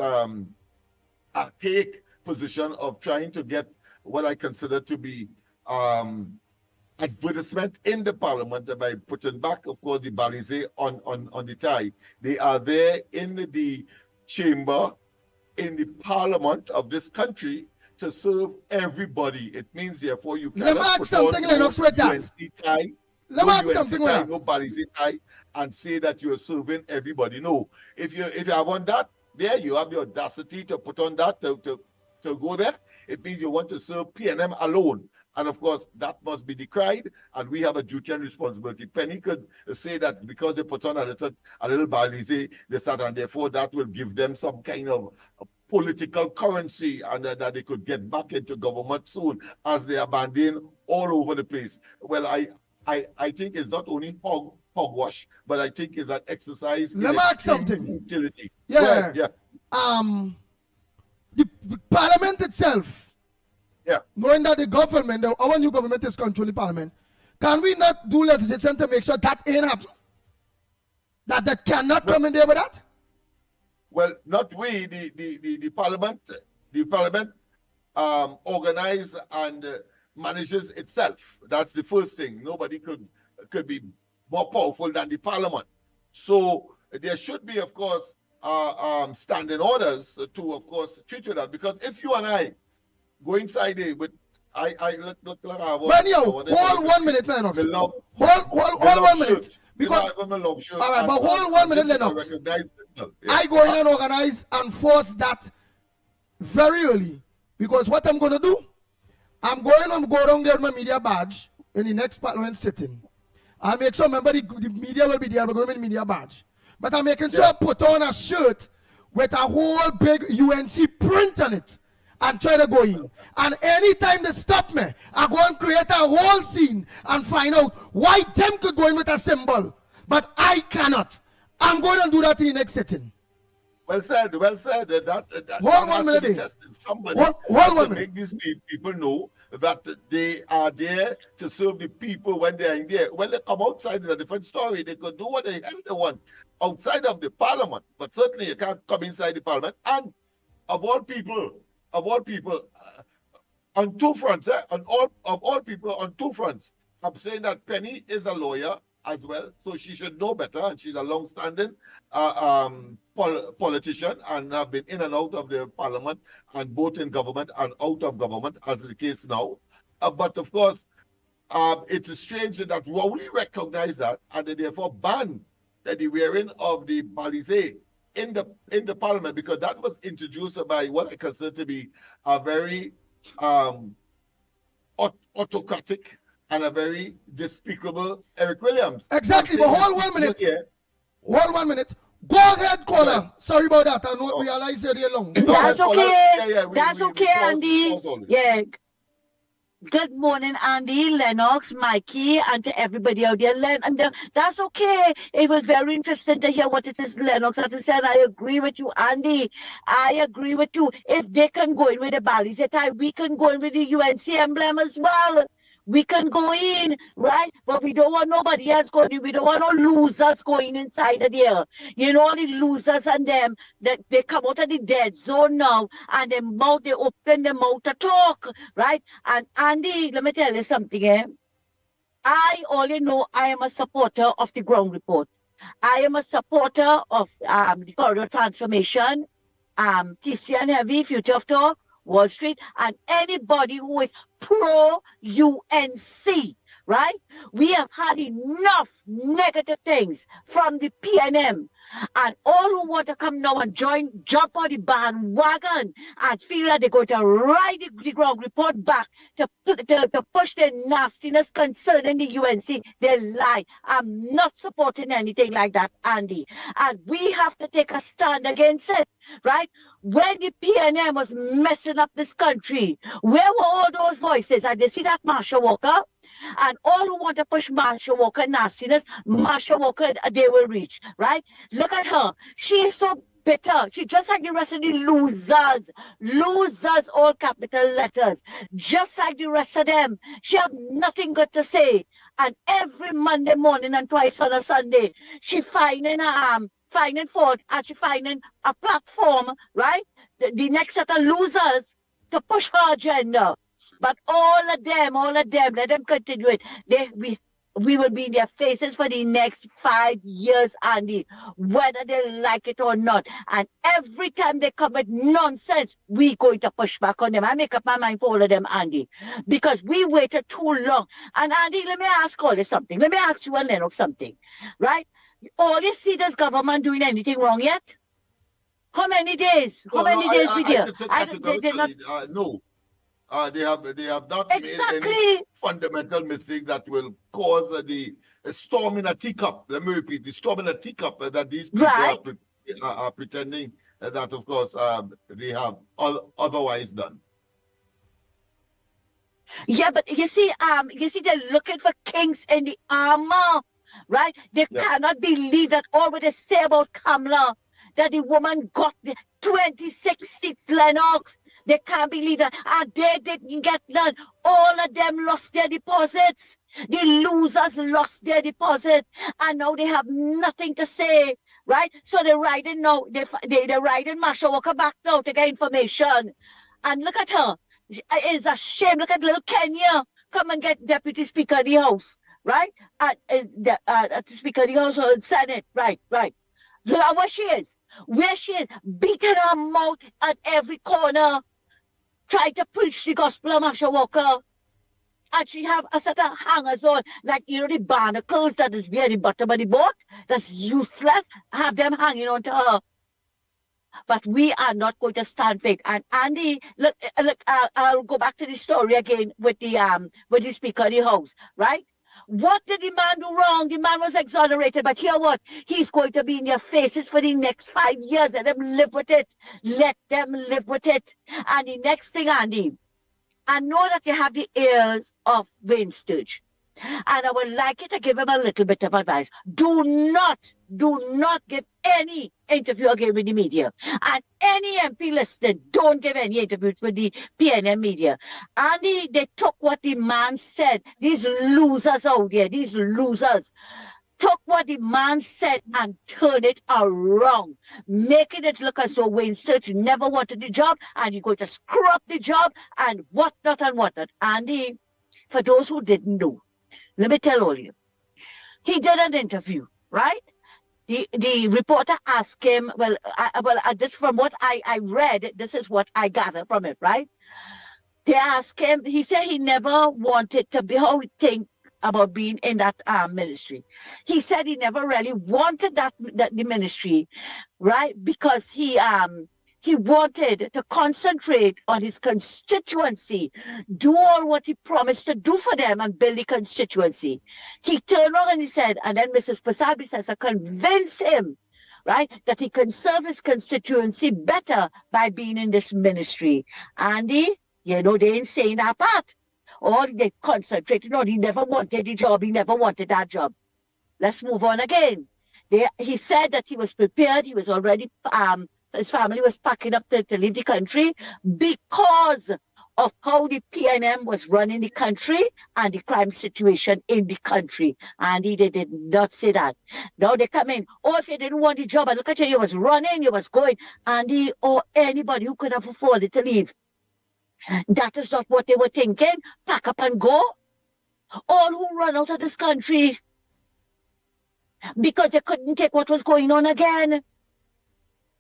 archaic position of trying to get what I consider to be advertisement in the parliament by putting back, of course, the balisé on the tie. They are there in the chamber, in the parliament of this country to serve everybody. It means, therefore, you cannot put something, on Lennox, with that. UNC tie Let me ask something with that. No Balize tie, and say that you're serving everybody. No. If you have on that, there you have the audacity to put on that to go there. It means you want to serve PNM alone. And of course, that must be decried, and we have a duty and responsibility. Penny could say that because they put on a little Balize, they start, and therefore that will give them some kind of political currency, and that they could get back into government soon, as they abandon all over the place. Well, I think it's not only hogwash, but I think it's an exercise. Let me ask something. Utility. Yeah. Yeah. The parliament itself. Yeah. Knowing that the government, our new government is controlling parliament, can we not do legislation to make sure that ain't happen? That cannot come in there with that? Well, not we. The parliament organize and manages itself. That's the first thing. Nobody could be more powerful than the parliament. So there should be, of course, standing orders to, of course, treat with that. Because if you and I go inside there with look like I was. But anyhow, hold 1 minute, Lennox. Hold 1 minute. Because all right, but hold 1 minute, Lennox. I go in and organize and force that very early. Because what I'm gonna do, I'm going to go down there with my media badge in the next parliament sitting. I'll make sure, remember, the media will be there. I'm going with the media badge. But I'm making sure I put on a shirt with a whole big UNC print on it and try to go in. And anytime they stop me, I go and create a whole scene and find out why them could go in with a symbol, but I cannot. I'm going to do that in the next sitting. Well said. That hold 1 minute. Somebody hold 1 minute. Make these people know that they are there to serve the people when they are in there. When they come outside, it's a different story. They could do what the hell they want outside of the parliament, but certainly you can't come inside the parliament. And of all people, on two fronts, of all people on two fronts, I'm saying that Penny is a lawyer as well, so she should know better, and she's a long-standing politician and have been in and out of the parliament, and both in government and out of government, as is the case now. But of course, it is strange that we recognize that, and they therefore ban the wearing of the Balize in the parliament, because that was introduced by what I consider to be a very autocratic and a very despicable Eric Williams. Exactly, but hold 1 minute. Hold 1 minute. Go ahead, caller. Sorry about that. I don't realize you're there long. That's okay. That's okay, Andy. Yeah. Good morning, Andy, Lennox, Mikey, and to everybody out there. That's okay. It was very interesting to hear what it is Lennox had to say, and I agree with you, Andy. I agree with you. If they can go in with the Balize tie, we can go in with the UNC emblem as well. We can go in, right? But we don't want nobody else going in. We don't want no losers going inside of there. You know, the losers and them, that they come out of the dead zone now, and they open their mouth to talk, right? And Andy, let me tell you something, I only know I am a supporter of the ground report. I am a supporter of the corridor transformation, TC and Heavy, Future of Talk, Wall Street, and anybody who is pro-UNC, right? We have had enough negative things from the PNM, and all who want to come now and jump on the bandwagon and feel that they're going to ride the ground report back to push their nastiness concerning the UNC, they lie. I'm not supporting anything like that, Andy. And we have to take a stand against it, right? When the PNM was messing up this country, where were all those voices? And they see that Marsha Walker, and all who want to push Marsha Walker nastiness, Marsha Walker, they will reach, right? Look at her. She is so bitter. She just like the rest of the losers, all capital letters, just like the rest of them. She have nothing good to say. And every Monday morning and twice on a Sunday, she finding fault, and she finding a platform, right? The next set of losers to push her agenda. But all of them, let them continue it. we will be in their faces for the next 5 years, Andy, whether they like it or not. And every time they come with nonsense, we going to push back on them. I make up my mind for all of them, Andy, because we waited too long. And Andy, let me ask all this something. Let me ask you and Lennox something, right? All you see this government doing anything wrong yet? How many days? How many days we there? No. They have not exactly made any fundamental mistake that will cause the storm in a teacup. Let me repeat, the storm in a teacup that these people are pretending that, of course, they have otherwise done. Yeah, but you see, they're looking for kinks in the armor, right? They cannot believe that all what they say about Kamala, that the woman got the 26 seats, Lennox. They can't believe that. And they didn't get none. All of them lost their deposits. The losers lost their deposit. And now they have nothing to say, right? So they're riding now. They're riding Masha Walker back now to get information. And look at her. It's a shame. Look at little Kenya. Come and get Deputy Speaker of the House, right? The Speaker of the House or Senate, right. Look at where she is. Where she is, beating her mouth at every corner, trying to preach the gospel of Masha Walker. And she have a set of hangers on, like, the barnacles that is near the bottom of the boat. That's useless. Have them hanging on to her. But we are not going to stand for it. And Andy, look, I'll go back to the story again with the Speaker of the House, right? What did the man do wrong? The man was exonerated, but hear what? He's going to be in their faces for the next 5 years. Let them live with it. Let them live with it. And the next thing, Andy, I know that you have the ears of Wayne Sturge, and I would like you to give him a little bit of advice. Do not give any interview again with the media. And any MP listening, don't give any interviews with the PNM media. And they took what the man said. These losers out there, these losers, took what the man said and turned it around, making it look as though Wayne Sturge never wanted the job and you're going to screw up the job and whatnot and whatnot. And for those who didn't know, let me tell all of you, he did an interview, right? The reporter asked him, this from what I read, this is what I gather from it, right? They asked him, he said he never wanted to be, how he think about being in that ministry. He said he never really wanted the ministry, right? Because he wanted to concentrate on his constituency, do all what he promised to do for them and build the constituency. He turned around and he said, and then Mrs. Pasabi says, I convinced him, right, that he can serve his constituency better by being in this ministry. And they ain't saying that part. Or they concentrated on, he never wanted the job, he never wanted that job. Let's move on again. He said that he was prepared, he was already his family was packing up to leave the country because of how the PNM was running the country and the crime situation in the country. And they did not say that. Now they come in, if you didn't want the job, and look at you was running, you was going, and anybody who could have afforded to leave. That is not what they were thinking. Pack up and go. All who run out of this country because they couldn't take what was going on again.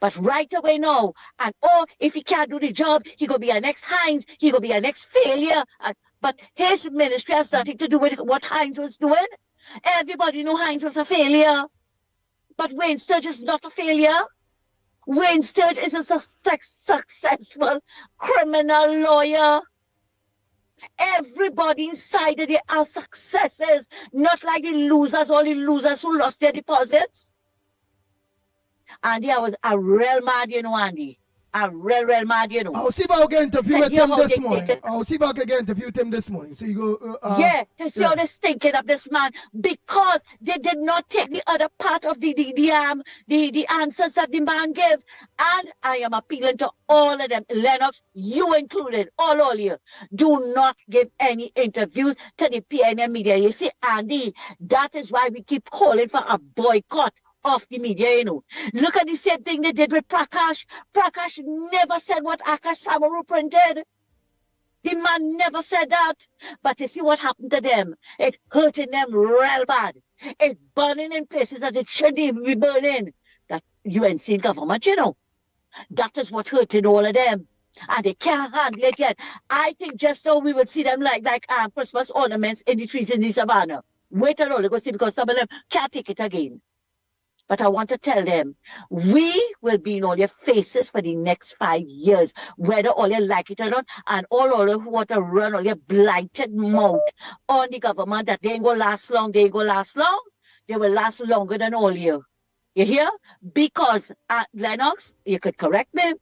But right away now, and if he can't do the job, he gonna be a next Hines, he gonna be a next failure. But his ministry has nothing to do with what Hines was doing. Everybody knew Hines was a failure. But Wayne Sturge is not a failure. Wayne Sturge is a successful criminal lawyer. Everybody inside of there are successes, not like the losers, all the losers who lost their deposits. Andy, I was a real mad, Andy. A real mad, I'll see if I'll get interview with him this morning. I'll see if I can get interview with him this morning. So you go. To see how they're thinking of this man, because they did not take the other part of the answers that the man gave. And I am appealing to all of them, Lennox, you included, all of you. Do not give any interviews to the PNM media. You see, Andy, that is why we keep calling for a boycott of the media, Look at the same thing they did with Prakash. Prakash never said what Akash Samaru printed. The man never said that. But you see what happened to them? It hurting them real bad. It's burning in places that it shouldn't even be burning. That UNC government, you know. That is what hurting all of them. And they can't handle it yet. I think just now we will see them like Christmas ornaments in the trees in the savannah. Wait till all you go see, because some of them can't take it again. But I want to tell them, we will be in all your faces for the next 5 years, whether all you like it or not, and all who want to run all your blighted mouth on the government that they ain't going to last long, they will last longer than all you. You hear? Because, Lennox, you could correct me,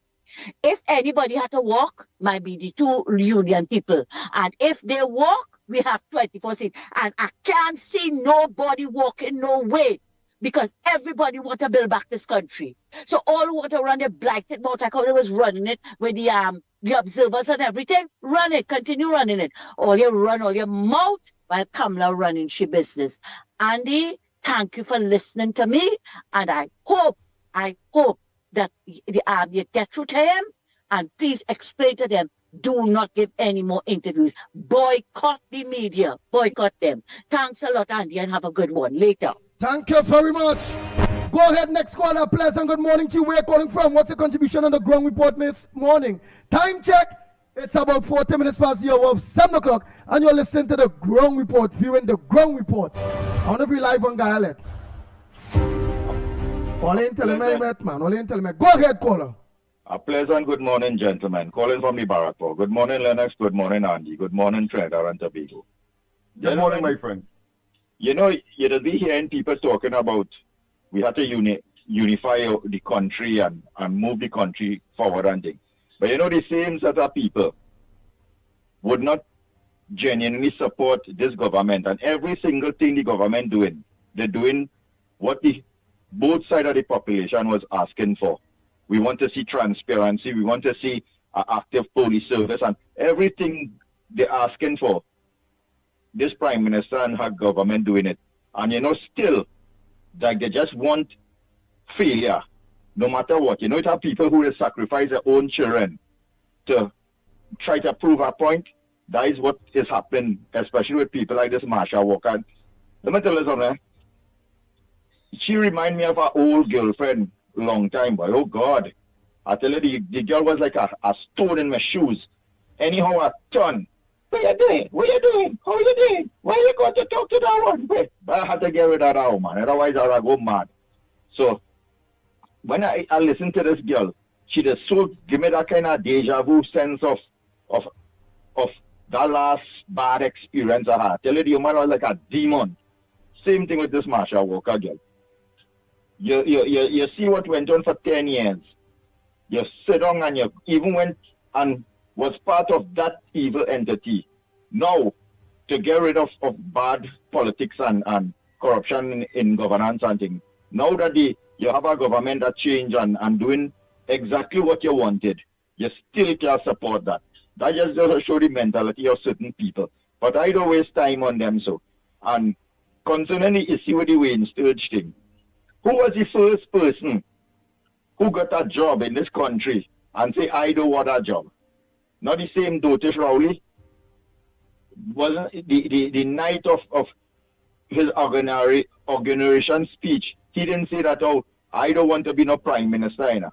if anybody had to walk, might be the two union people. And if they walk, we have 24 seats. And I can't see nobody walking no way, because everybody want to build back this country. So all who want to run their blighted mouth, like how they was running it with the observers and everything, run it, continue running it. All you run all your mouth while Kamala running she business. Andy, thank you for listening to me, and I hope that you get through to him, and please explain to them, do not give any more interviews. Boycott the media. Boycott them. Thanks a lot, Andy, and have a good one. Later. Thank you very much. Go ahead, next caller. Pleasant good morning to you. Where you calling from? What's your contribution on the ground report this morning? Time check. It's about 40 minutes past the hour of 7 o'clock, and you're listening to the ground report, viewing the ground report. I want to be live on Dialect. All in telling me, man. All in telling me. Go ahead, caller. A pleasant good morning, gentlemen. Calling from the Barrackport. Good morning, Lennox. Good morning, Andy. Good morning, Trinidad and Tobago. Good morning, my friend. You know, you'll be hearing people talking about we have to unify the country and move the country forward and things. But you know, the same set of people would not genuinely support this government, and every single thing the government doing, they're doing what the both sides of the population was asking for. We want to see transparency. We want to see active police service, and everything they're asking for. This Prime Minister and her government doing it. And you know, still, like they just want failure, no matter what. You know, it have people who will sacrifice their own children to try to prove a point. That is what is happening, especially with people like this Marsha Walker. Let me tell you something. She remind me of her old girlfriend long time, but oh God. I tell you, the girl was like a stone in my shoes. Anyhow, I turn. What you doing? What you doing? How you doing? Why you got to talk to that one? But I had to get rid of that woman, otherwise I would go mad. So when I listen to this girl, she just so give me that kind of deja vu sense of that last bad experience I had. Tell you, the woman was like a demon. Same thing with this Marsha Walker girl. You see what went on for 10 years. You sit down and you even went and was part of that evil entity. Now, to get rid of bad politics and corruption in governance and things, now that you have a government that changed and doing exactly what you wanted, you still can't support that. That just doesn't show the mentality of certain people. But I don't waste time on them so. And concerning the issue with the Wayne Sturge thing, who was the first person who got a job in this country and say, I don't want a job? Not the same Dotish Rowley. Wasn't the night of his inauguration speech, he didn't say that, oh, I don't want to be no prime minister. You know?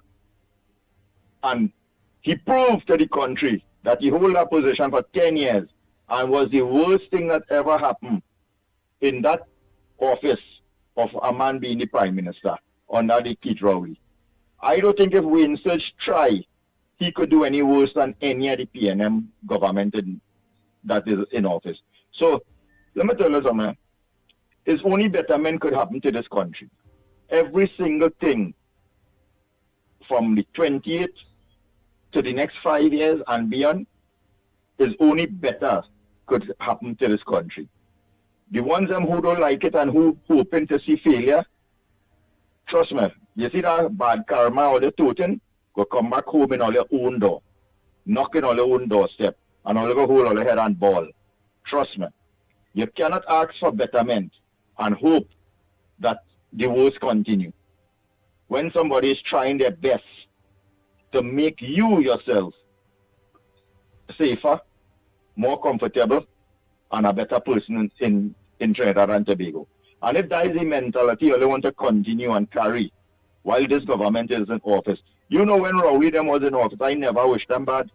And he proved to the country that he held that position for 10 years and was the worst thing that ever happened in that office of a man being the prime minister under the Keith Rowley. I don't think if Wayne Sturge tried, he could do any worse than any of the PNM government that is in office. So, let me tell you something. It's only betterment could happen to this country. Every single thing from the 28th to the next 5 years and beyond is only better could happen to this country. The ones who don't like it and who hoping to see failure, trust me, you see that bad karma or the totem, go come back home in all your own door, knocking on your own doorstep, and all go hold all your head and ball. Trust me. You cannot ask for betterment and hope that the worst continue. When somebody is trying their best to make you yourself safer, more comfortable and a better person in Trinidad and Tobago. And if that is the mentality you want to continue and carry while this government is in office. You know, when Rowley them was in office, I never wished them bad.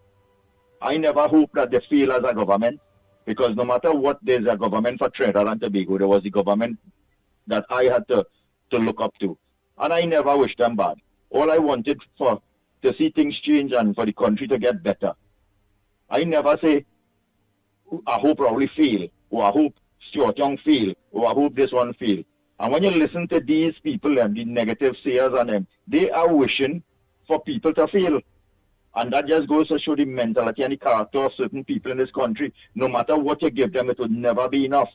I never hoped that they fail as a government, because no matter what, there's a government for Trinidad and Tobago. There was the government that I had to look up to. And I never wished them bad. All I wanted to see things change and for the country to get better. I never say, I hope Rowley fail, or I hope Stuart Young fail, or I hope this one fail. And when you listen to these people and the negative sayers on them, they are wishing for people to fail. And that just goes to show the mentality and the character of certain people in this country. No matter what you give them, it would never be enough.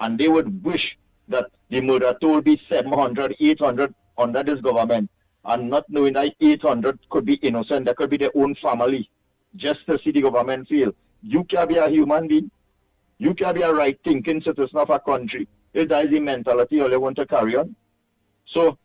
And they would wish that the murder toll be 700, 800 under this government, and not knowing that 800 could be innocent, that could be their own family, just to see the government fail. You can be a human being. You can be a right-thinking citizen of a country. If that is the mentality you want to carry on. So,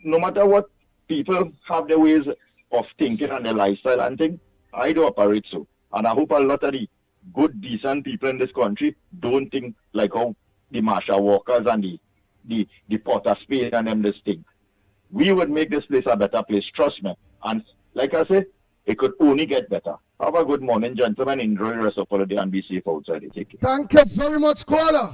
no matter what, people have their ways of thinking and their lifestyle and things. I do operate so. And I hope a lot of the good, decent people in this country don't think like how the Marshall Walkers and the Potter Spain and them this thing. We would make this place a better place, trust me. And like I said, it could only get better. Have a good morning, gentlemen. Enjoy the rest of the day and be safe outside. Take care. Thank you very much, caller.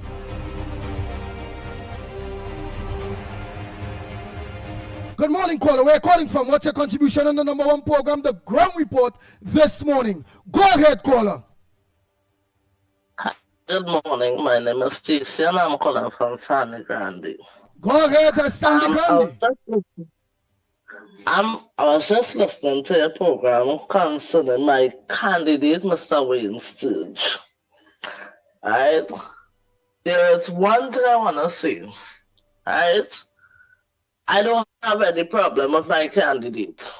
Good morning, caller. Where are you calling from? What's your contribution on the number one program, The Ground Report, this morning? Go ahead, caller. Good morning. My name is Stacey and I'm calling from Sandy Grande. Go ahead, Sandy Grande. I was just listening to your program concerning my candidate, Mr. Wayne Sturge. Right? There is one thing I want to say. Right? I don't have any problem with my candidate.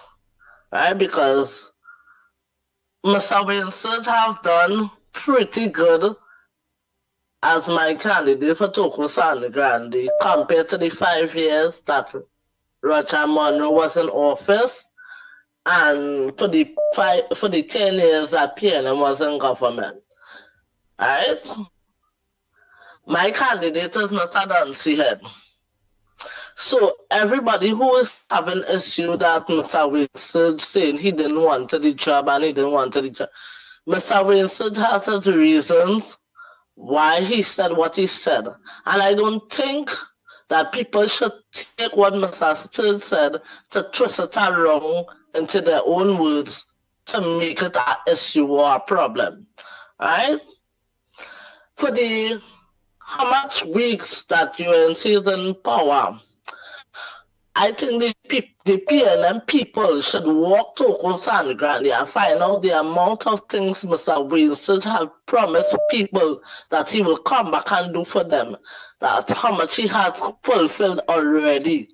Right? Because Mr. Wayne Sturge have done pretty good as my candidate for Toko Sandy Grande compared to the 5 years that Roger Monroe was in office and for the 10 years that PNM was in government. Right? My candidate is not a dancey head. So everybody who is having issue that Mr. Wayne Sturge saying he didn't want the job and he didn't want the job, Mr. Wayne Sturge has his reasons why he said what he said. And I don't think that people should take what Mr. Sturge said to twist it around into their own words to make it an issue or a problem. Right? For the how much weeks that UNC is in power, I think the PNM people should walk to Sandy Grande and find out the amount of things Mr. Wayne Sturge have promised people that he will come back and do for them, that how much he has fulfilled already,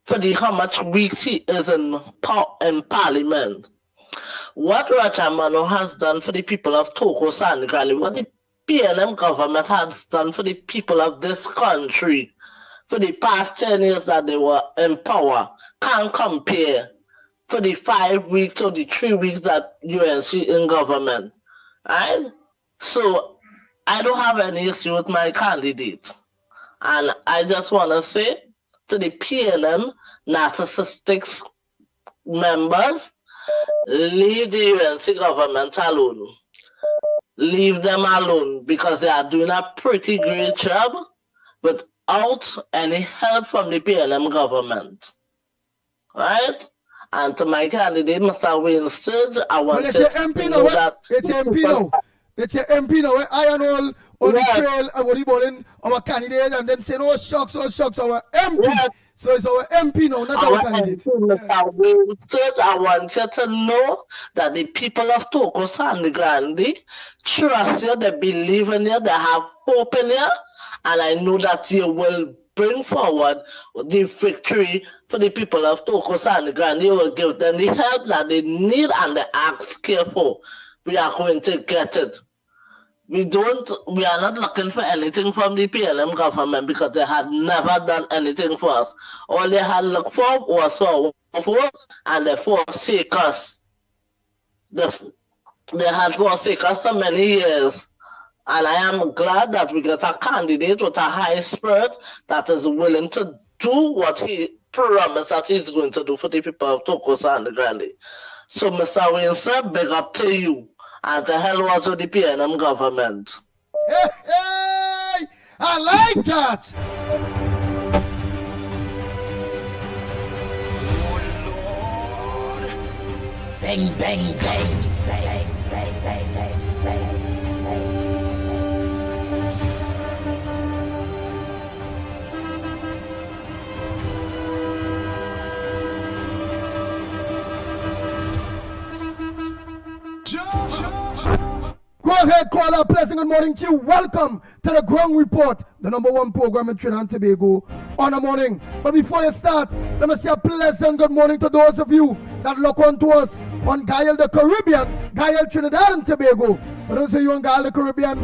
for the how much weeks he is in Parliament. What Roger Monroe has done for the people of Toko Sandy Grande, what the PNM government has done for the people of this country for the past 10 years that they were in power, can't compare for the 5 weeks or the 3 weeks that UNC in government. Right? So I don't have any issue with my candidate. And I just want to say to the PNM narcissistic members, leave the UNC government alone. Leave them alone because they are doing a pretty great job without any help from the PNM government. Right? And to my candidate, Mr. Wayne Sturge, I want to know that... It's MP now. It's your MP now. I and all on the trail, I was calling our candidate and then saying, oh shucks, our MP. Yes. So it's our MP now, not our candidate. Mr. Wayne Sturge, I want you to know that the people of Toko Sandy Grande trust you, they believe in you, they have hope in you, and I know that you will bring forward the victory for the people of Toko Sandy Grande. You will give them the help that they need and they ask for. We are going to get it. We are not looking for anything from the PLM government because they had never done anything for us. All they had looked for was for and they forsake us. they had forsaken us so many years. And I am glad that we got a candidate with a high spirit that is willing to do what he promised that he's going to do for the people of Tokosa and the Grande. So, Mr. Winsor, big up to you. And to hell was with the PNM government. Hey, hey, I like that. Bang, bang, bang, bang, bang, bang, bang, bang, bang. Go ahead, caller. Pleasant good morning to you. Welcome to the Ground Report, the #1 program in Trinidad and Tobago on the morning. But before you start, let me say a pleasant good morning to those of you that look on to us on Guile the Caribbean, Guile Trinidad and Tobago. For those of you on Guile the Caribbean,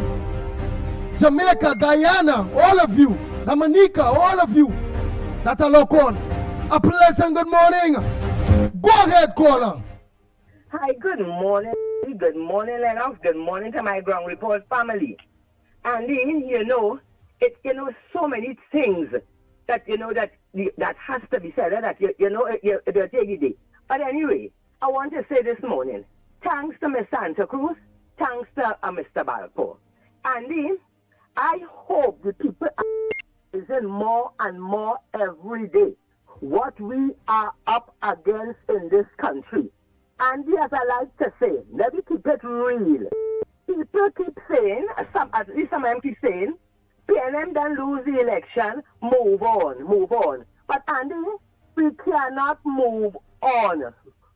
Jamaica, Guyana, all of you, Dominica, all of you that are look on. A pleasant good morning. Go ahead, caller. Hi, good morning. Good morning, Lennox. Good morning to my Ground Report family. And you know, it's so many things that that has to be said. That they're taking it. But anyway, I want to say this morning, thanks to Miss Santa Cruz, thanks to Mr. Balfour, and I hope the people are listening more and more every day what we are up against in this country. And as I like to say, let me keep it real. People keep saying, at least some of them keep saying, PNM then lose the election, move on. But Andy, we cannot move on.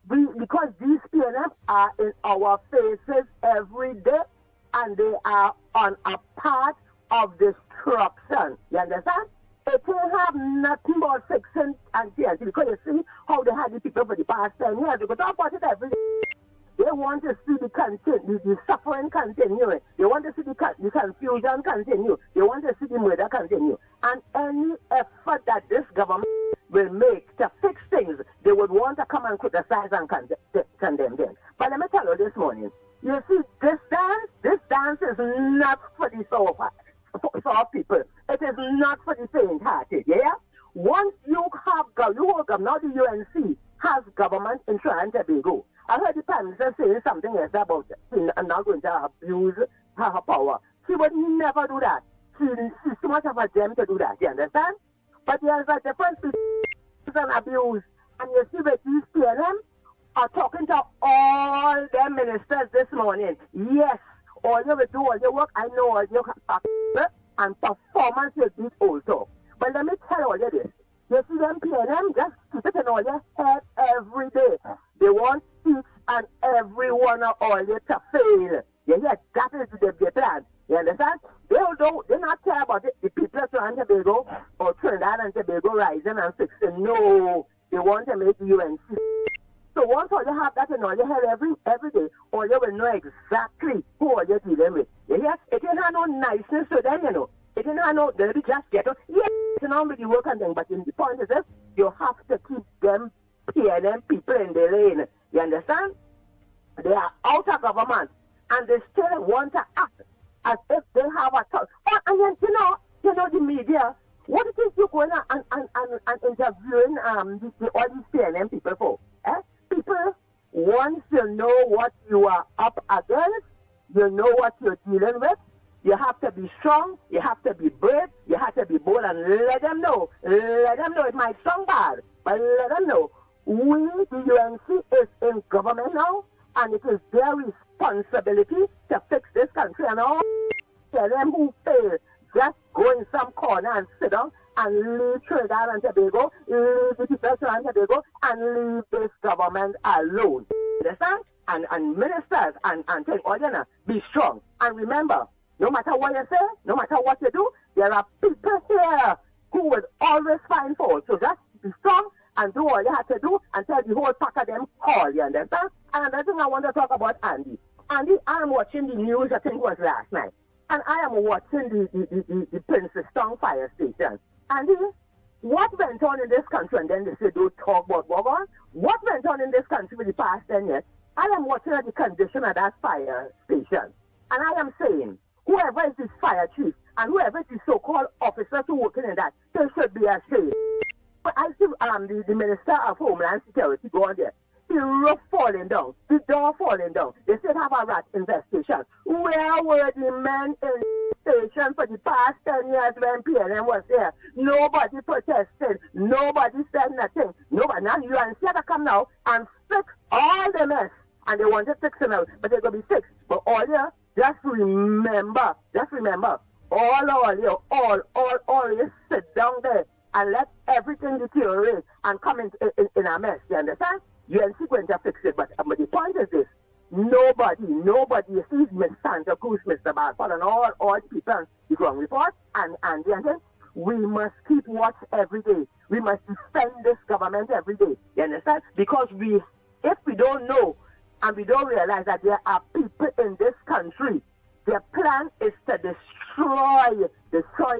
Because these PNM are in our faces every day, and they are on a path of destruction. You understand? It will have nothing but fixing and TNT, because you see how they had the people for the past 10 years. They go talk about it every day. They want to see the suffering continue. They want to see the confusion continue. They want to see the murder continue. And any effort that this government will make to fix things, they would want to come and criticize and condemn them. But let me tell you this morning, you see, this dance is not for the soft people. It is not for the faint-hearted, yeah? Once you have now the UNC has government in Trinidad and Tobago. I heard the Prime Minister saying something else about I'm not going to abuse her power. She would never do that. She's too much of a gem to do that, you understand? But there's a difference between abuse. And you see that these PNM are talking to all their ministers this morning. Yes, all you will do all your work. I know all your and performance will beat also. But let me tell all you this. You see them PNM, just keep it in all your head every day. They want each and every one of all you to fail. Yeah, that is the plan. You understand? They not care about it. The people of Trinidad and Tobago or Trinidad and Tobago rising and fixing. No, they want to make the UNC. So once all you have that in all your head every day, all you will know exactly who all you're dealing with. Yeah, it ain't have no niceness to them, you know. It ain't have no dirty just ghetto. Yeah, it's not really work and thing, but in the point is this, you have to keep them PNM people in the lane. You understand? They are out of government and they still want to act as if they have a thought. Oh, and then, you know the media, what it is you going and interviewing all these PNM people for? People, once you know what you are up against, you know what you're dealing with, you have to be strong, you have to be brave, you have to be bold, and let them know. Let them know. It might sound bad, but let them know. We, the UNC, is in government now, and it is their responsibility to fix this country. And all them who fail, just go in some corner and sit down and leave Trinidad and Tobago, leave the people of Trinidad and Tobago, and leave this government alone. Understand? And ministers and things, be strong. And remember, no matter what you say, no matter what you do, there are people here who will always find fault. So just be strong and do all you have to do and tell the whole pack of them call, you understand? And another thing I want to talk about Andy. Andy, I am watching the news, I think it was last night. And I am watching the Princess Town fire station. Andy, what went on in this country? And then they say, don't talk about what went on in this country for the past 10 years. I am watching at the condition of that fire station. And I am saying, whoever is this fire chief and whoever is the so-called officers who working in that, they should be ashamed. But I see the Minister of Homeland Security go on there. The roof falling down, the door falling down. They still have a rat investigation. Where were the men in the station for the past 10 years when PNM was there? Nobody protested. Nobody said nothing. Nobody. Now you and to come now and fix all the mess. And they want to fix it now, but they're going to be fixed. But all you, just remember, all you sit down there and let everything deteriorate and come in a mess. You understand? UNC going to fix it, but the point is this: nobody, you see, Ms. Santa Cruz, Mr. Barford, and all the people on the ground report, and we must keep watch every day. We must defend this government every day. You understand? Because if we don't know and we don't realize that there are people in this country, their plan is to destroy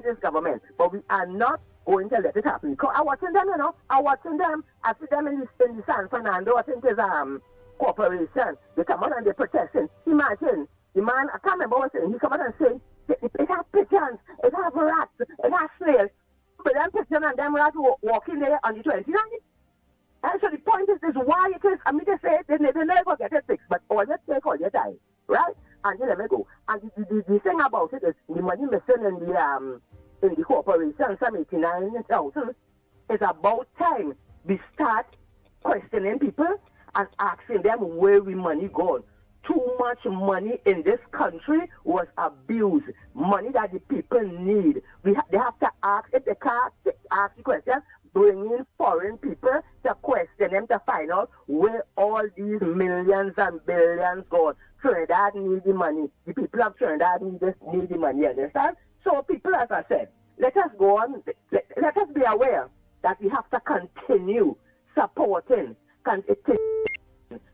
this government, but we are not going to let it happen. Because I'm watching them, I see them in the San Fernando, I think it's corporation. They come out and they're protesting. Imagine, the man, I can't remember what he come out and say, it has pigeons, it has rats, it has snails. But them pigeons and them rats walking there on the 29th. And so the point is this, why it is, they say they never get it fixed, but all you take all your time, right? And you let me go. And the thing about it is the money missing in the corporation, some 89,000, it's about time we start questioning people and asking them where the money gone. Too much money in this country was abused. Money that the people need. They have to ask, if they can't ask the question, bring in foreign people to question them to find out where all these millions and billions go. Trinidad need the money. The people of Trinidad need the money, understand? So people, as I said, let us go on, let us be aware that we have to continue supporting,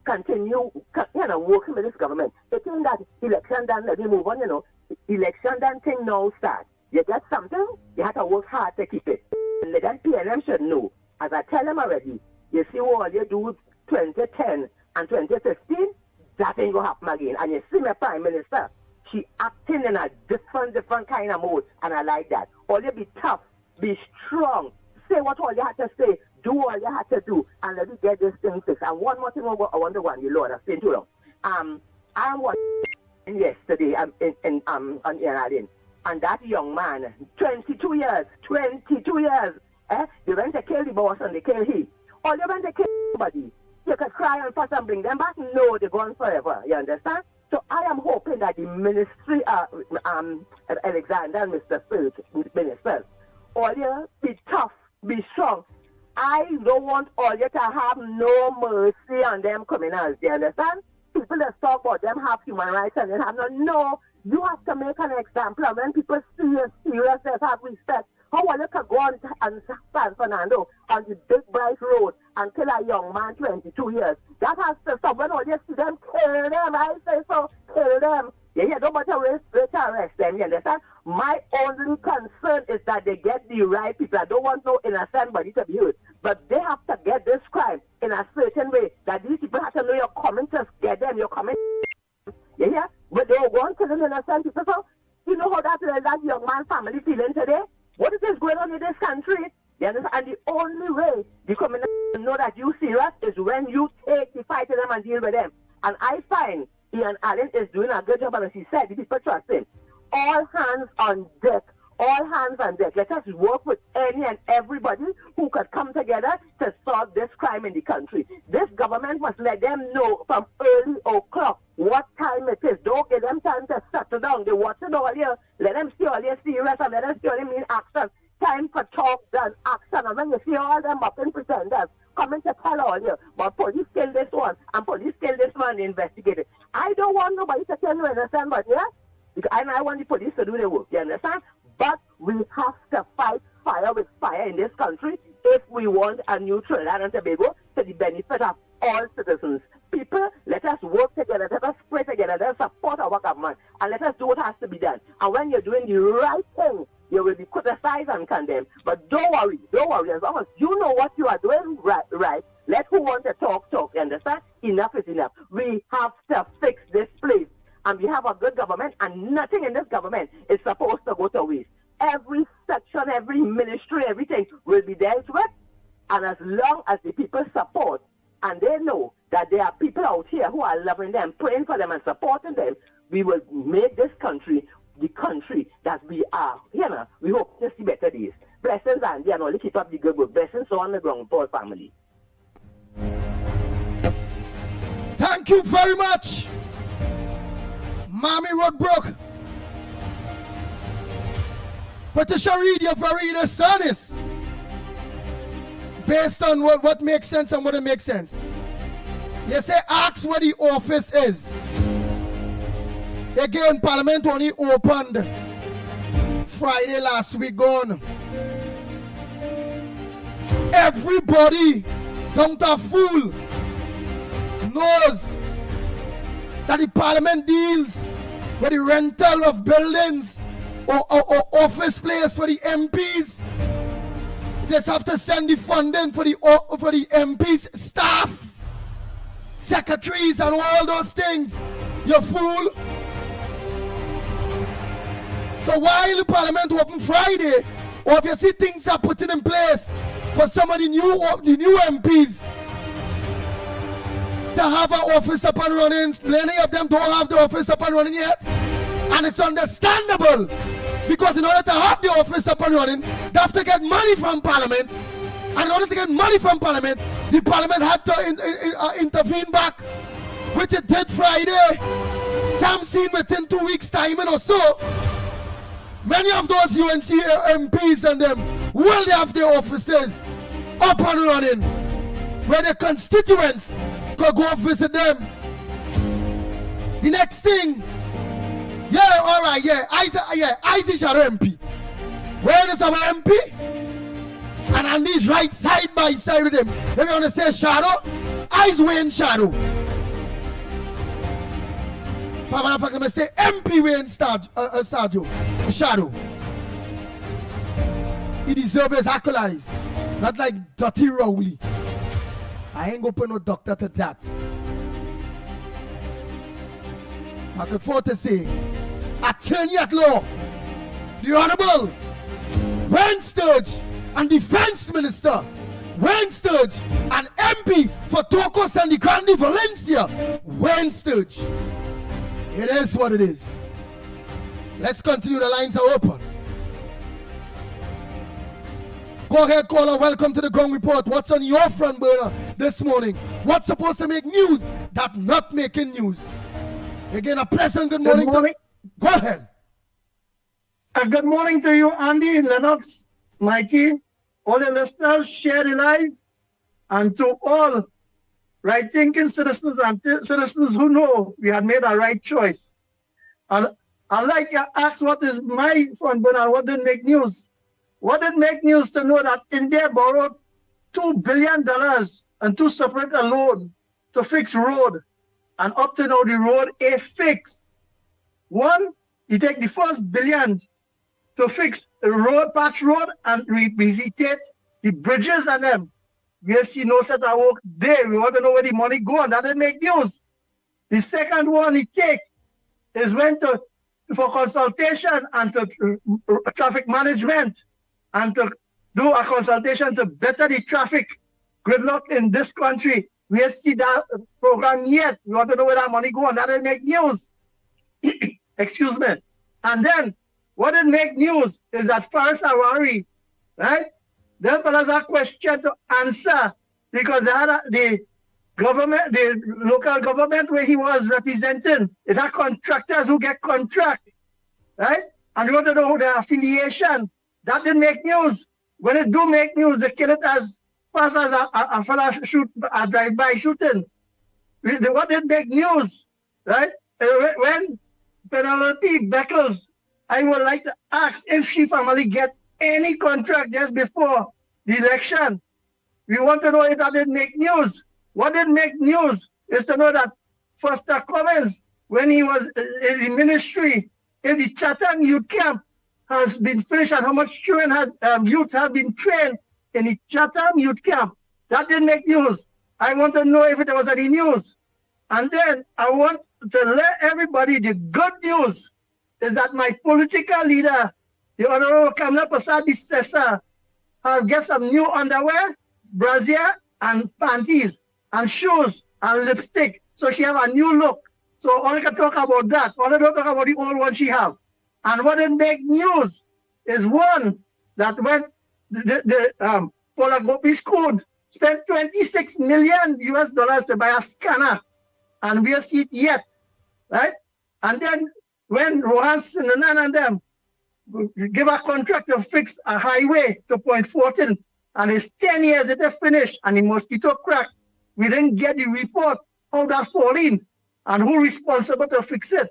continue working with this government. The thing that election done, let me move on, election done thing now start. You get something, you have to work hard to keep it. And the PNM should know, as I tell them already, you see what you do 2010 and 2015, that ain't going to happen again. And you see my Prime Minister, she acting in a different kind of mode, and I like that. All you be tough, be strong, say what all you have to say, do all you have to do, and let me get this thing fixed. And one more thing I want to warn you, Lord, I've been too long. I was yesterday on Ireland, and that young man, 22 years, they went to kill the boss and they kill him. Or they went to kill somebody. You could cry and fuss and bring them back. No, they're gone forever. You understand? So I am hoping that the ministry, Alexander and Mr. Spirit, Minister, all you be tough, be strong. I don't want all you to have no mercy on them criminals. You understand? People that talk about them have human rights and they have no. You have to make an example. And when people see you serious, they have respect. How will you can go on San Fernando on the big bright road and kill a young man 22 years? That has to stop. When all you see them, kill them. I say so, kill them. Yeah, don't matter where to arrest them, you understand? My only concern is that they get the right people. I don't want no innocent body to be hurt. But they have to get this crime in a certain way that these people have to know you're coming to get them. You're coming. Yeah? But they want to kill innocent people. So, you know how that young man's family feeling today? What is going on in this country? You understand? And the only way the community know that you serious is when you take the fight to them and deal with them. And I find Ian Allen is doing a good job, and as he said, the people trust him. All hands on deck. All hands on deck. Let us work with any and everybody who could come together to solve this crime in the country. This government must let them know from early o'clock what time it is. Don't give them time to settle down. They watch it all here. Let them see all your serious and let them see all them mean action. Time for talk done, action. And when you see all them up in pretenders coming to tell all you, but police kill this one and police kill this one, they investigate it. I don't want nobody to tell you, understand, but yeah? Because I want the police to do their work, you understand? But we have to fight fire with fire in this country if we want a new Trinidad and Tobago to the benefit of all citizens. People, let us work together, let us pray together, let us support our government, and let us do what has to be done. And when you're doing the right thing, you will be criticized and condemned. But don't worry, as long as you know what you are doing right, let who want to talk, you understand? Enough is enough. We we have to fix this place. And we have a good government, and nothing in this government is supposed to go to waste. Every section, every ministry, everything will be dealt with. And as long as the people support, and they know that there are people out here who are loving them, praying for them, and supporting them, we will make this country the country that we are. You know, we hope to see better days. Blessings, Andy, and only keep up the good work. Blessings on the ground for family. Thank you very much, Mommy Roadbrook. Patricia Reed, you're very dishonest. Based on what makes sense and what it makes sense. You say, ask where the office is. Again, Parliament only opened Friday last week gone. Everybody, down to a fool, knows that the Parliament deals with the rental of buildings or office place for the MPs. Just have to send the funding for the MPs, staff, secretaries, and all those things. You fool. So while the Parliament open Friday, or if you see things are put in place for some of the new MPs to have an office up and running, many of them don't have the office up and running yet. And it's understandable, because in order to have the office up and running, they have to get money from Parliament. And in order to get money from Parliament, the Parliament had to intervene back, which it did Friday. So I'm seeing within 2 weeks' time or so, many of those UNC MPs and them will have their offices up and running, where the constituents could go visit them. The next thing, yeah, all right, yeah, Isaac Shadow MP. Where is our MP? And Andy's right side by side with him. If you want to say Shadow, I's wearing Shadow. For matter of fact, let me say MP wearing Shadow. He deserves his accolades, not like Dirty Rowley. I ain't gonna put no doctor to that. I could afford to say, Attorney at Law, the Honorable Wayne Sturge, and Defense Minister Wayne Sturge, and MP for Tocos and the Grande Valencia, Wayne Sturge. It is what it is. Let's continue. The lines are open. Go ahead, caller. Welcome to the Ground Report. What's on your front burner this morning? What's supposed to make news that not making news? Again, a pleasant good morning. Go ahead. Good morning to you, Andy, Lennox, Mikey, all the listeners, share the live, and to all right-thinking citizens and citizens who know we had made a right choice. And I'd like to ask what is my front burner, what didn't make news? What did make news to know that India borrowed $2 billion and two separate a loan to fix road, and up to now the road is fixed. One, you take the first billion to fix the road, patch road, and rehabilitate the bridges and them. We see no set of work there. We want to know where the money going. That didn't make news. The second one he take is went to for consultation and to traffic management, and to do a consultation to better the traffic gridlock in this country. We see that program yet. We want to know where that money going. That didn't make news. Excuse me. And then what did make news is that Faris Awari, right? Them fellas have question to answer, because they had the government, the local government where he was representing, it had contractors who get contract, right? And we want to know their affiliation. That didn't make news. When it do make news, they kill it as fast as a fella shoot a drive-by shooting. What did make news, right? When Penelope Beckles, I would like to ask if she family get any contract just before the election. We want to know if that didn't make news. What did make news is to know that Foster Cummins, when he was in the ministry, in the Chatham Youth Camp, has been finished, and how much children youths have been trained in the Chatham Youth Camp. That didn't make news. I want to know if there was any news. And then I want to let everybody, the good news is that my political leader, the Honorable Kamala Prasad Sessa, has get some new underwear, brassiere, and panties, and shoes, and lipstick. So she have a new look. So all I can talk about that. All I don't talk about the old one she have. And what it make news is one that when the Paula Gopi school spent $26 million to buy a scanner, and we see it yet, right? And then when Rohan Sinanan and them give a contract to fix a highway to Point 14, and it's 10 years it is finished, and the mosquito crack, we didn't get the report how that fall in, and who responsible to fix it.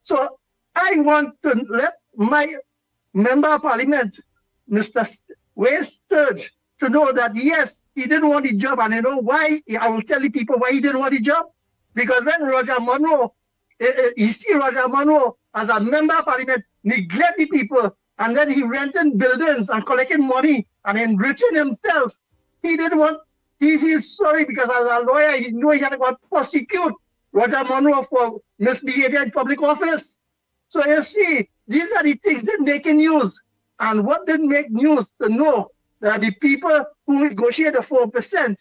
So I want to let my member of parliament, Mr. Wayne Sturge, to know that yes, he didn't want the job, and you know why? I will tell the people why he didn't want the job. Because when Roger Monroe, you see Roger Monroe as a member of parliament neglect the people, and then he renting buildings and collecting money and enriching himself. He didn't want, he feels sorry because as a lawyer, he knew he had to go and prosecute Roger Monroe for misbehavior in public office. So you see, these are the things that making news. And what didn't make news to know that the people who negotiated the 4%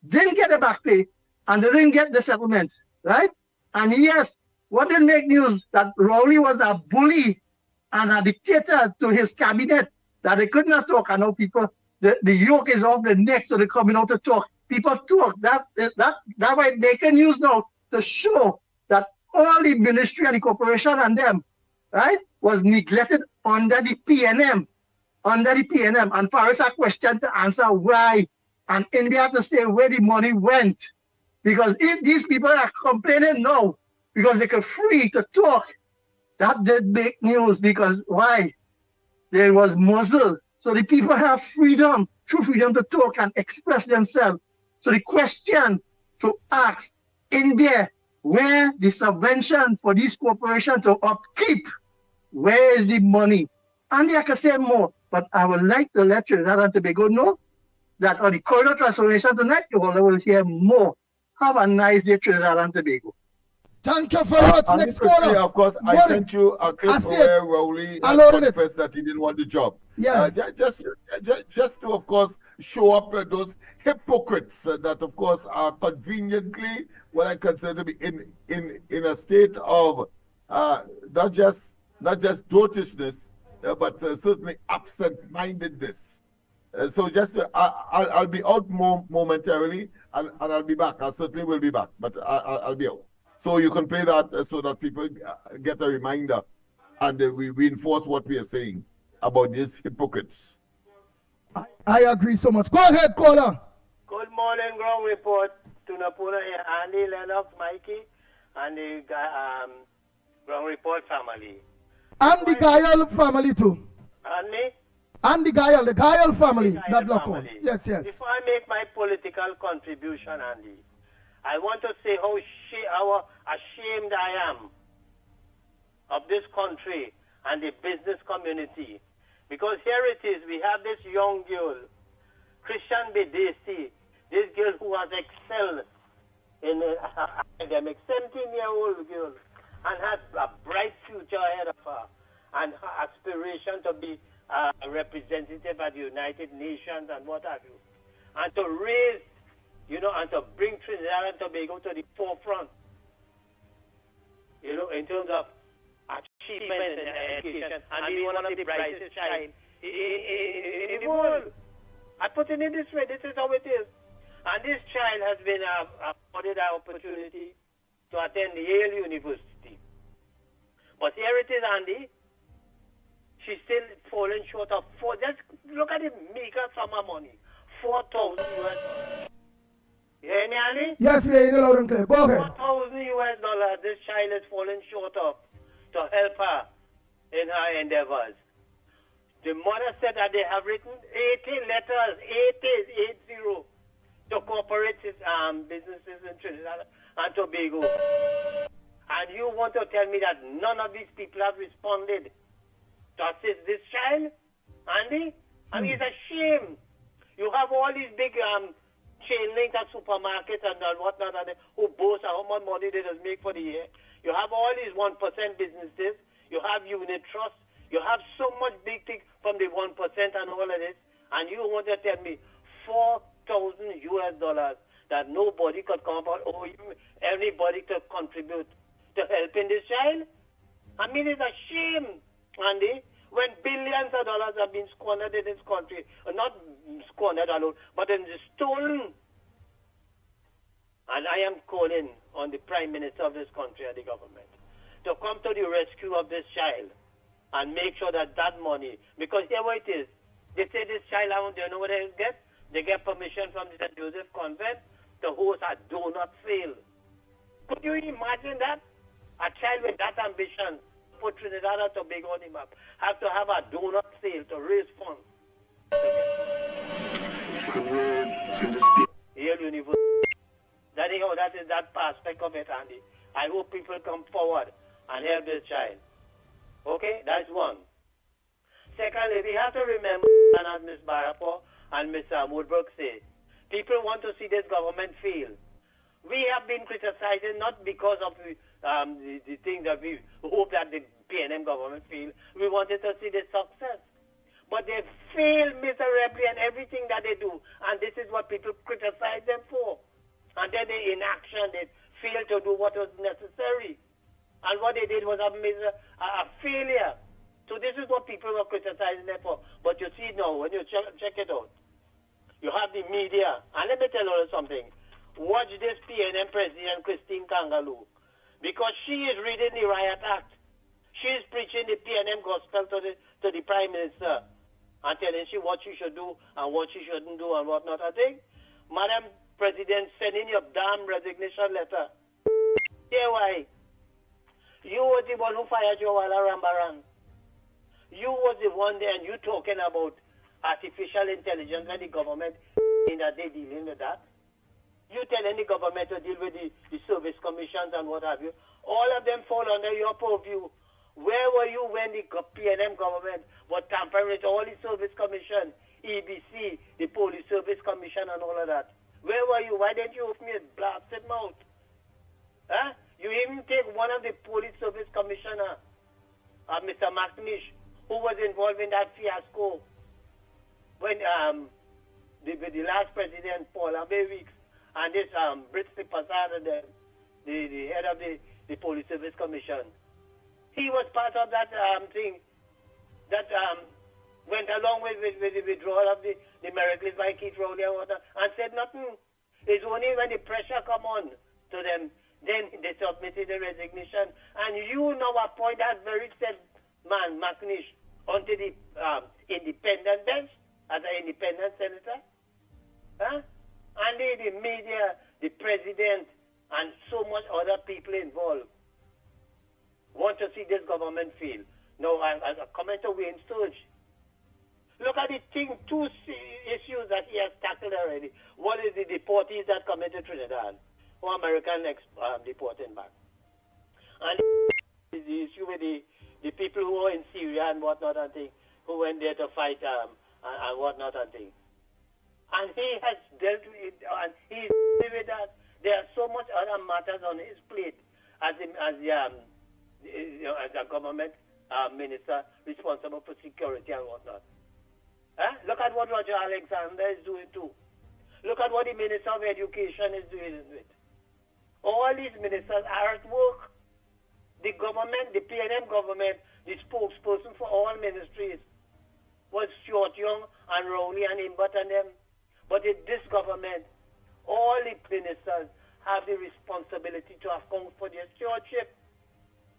didn't get a back pay and they didn't get the settlement, right? And yes, what didn't make news that Rowley was a bully and a dictator to his cabinet, that they could not talk. I know people, the yoke is off the neck, so they're coming out to talk. People talk. That why they can use now to show that all the ministry and the corporation and them, right, was neglected under the PNM. Under the PNM. And Paris a question to answer why. And India have to say where the money went. Because if these people are complaining now, because they could free to talk, that did make news. Because why? They was muzzled. So the people have freedom, true freedom to talk and express themselves. So the question to ask India, where the subvention for these corporations to upkeep, where is the money? And I can say more, but I would like to let Trinidad and Tobago know that on the corridor transformation tonight, you all will hear more. Have a nice day, Trinidad and Tobago. Thank you very much. Next caller. Of course, I sent you a clip where Rowley confessed that he didn't want the job. Yeah. Just to, of course, show up those hypocrites that, of course, are conveniently what I consider to be in a state of not just dotishness, but certainly absent-mindedness. So just I'll be out momentarily, and I'll be back. I certainly will be back, but I'll be out. So you can play that so that people get a reminder, and we reinforce what we are saying about these hypocrites. I agree so much. Go ahead, caller. Good morning, ground report to Napuna, Andy, Lennox, Mickie, and the ground report family. And the Gayal family too. Andy? And the Gayal family, that local. Yes, yes. Before I make my political contribution, Andy, I want to say how ashamed I am of this country and the business community. Because here it is, we have this young girl, Christian Bedesi, this girl who has excelled in academics, 17-year-old girl, and has a bright future ahead of her, and her aspiration to be a representative at the United Nations and what have you. And to raise, and to bring Trinidad and Tobago to the forefront, in terms of achievement in education, and be one of the brightest child in the world. I put it in this way, this is how it is. And this child has been afforded an opportunity to attend Yale University. But here it is, Andy. She's still falling short of just look at the meager summer money. $4,000 US. You hear me, Andy? Yes, we hear you loud and clear. Go ahead. $4,000 US this child is falling short of to help her in her endeavors. The mother said that they have written 80 letters, 80, to corporate businesses in Trinidad and Tobago. And you want to tell me that none of these people have responded to assist this child, Andy? I mean, it's a shame. You have all these big chain link at supermarkets and whatnot, and who boast how much money they just make for the year. You have all these 1% businesses. You have unit trusts. You have so much big thing from the 1% and all of this. And you want to tell me $4,000 that nobody could come about, or anybody could contribute to helping this child? I mean, it's a shame, Andy, when billions of dollars have been squandered in this country. Not squandered alone, but then stolen. And I am calling on the Prime Minister of this country and the government to come to the rescue of this child and make sure that that money, because here what it is, they say this child, they know what they get? They get permission from the St. Joseph Convent to host a donut sale. Could you imagine that? A child with that ambition, put Trinidad and Tobago on the map, have to have a donut sale to raise funds. Yale University. That is that aspect of it, Andy. I hope people come forward and help this child. Okay, that's one. Secondly, we have to remember, and as Ms. Barapo and Mr. Woodbrook say, people want to see this government fail. We have been criticizing not because of the thing that we hope that the PNM government fail. We wanted to see the success. But they fail miserably in everything that they do. And this is what people criticize them for. And then they inaction, they fail to do what was necessary. And what they did was a failure. So this is what people were criticizing them for. But you see now, when you check it out, you have the media. And let me tell you something. Watch this PNM President Christine Kangaloo. Because she is reading the Riot Act. She is preaching the PNM gospel to the Prime Minister and telling she what she should do and what she shouldn't do and what not. I think, Madam President, send in your damn resignation letter. Hear why? You was the one who fired your Wala Rambaran. You was the one there, and you talking about artificial intelligence and the government in that they dealing with that. You tell any government to deal with the service commissions and what have you. All of them fall under your purview. Where were you when the PNM government was tampering with all the service commission, EBC, the police service commission and all of that? Where were you? Why didn't you open your blasted mouth? Huh? You even take one of the police service commissioner, Mr. McNish, who was involved in that fiasco when the last president, Paul Weeks, and this Brits Passad, the head of the Police Service Commission. He was part of that thing that went along with the withdrawal of the miracles by Keith Rowley and whatnot, and said nothing. It's only when the pressure come on to them, then they submitted the resignation. And you now appoint that very said man, McNish, onto the independent bench as an independent senator. Huh? And the media, the president, and so much other people involved want to see this government fail. Now, as a comment to Wayne Sturge, look at the two issues that he has tackled already. One is the deportees that come into Trinidad, who American deporting back. And the issue with the people who are in Syria and whatnot and thing, who went there to fight and whatnot and thing. And he has dealt with it, and he's dealing with that. There are so much other matters on his plate as a government minister responsible for security and whatnot. Look at what Roger Alexander is doing too. Look at what the Minister of Education is doing with. All these ministers are at work. The government, the PNM government, the spokesperson for all ministries was Stuart Young and Rowley and Imbert and them. But in this government, all the ministers have the responsibility to account for their stewardship.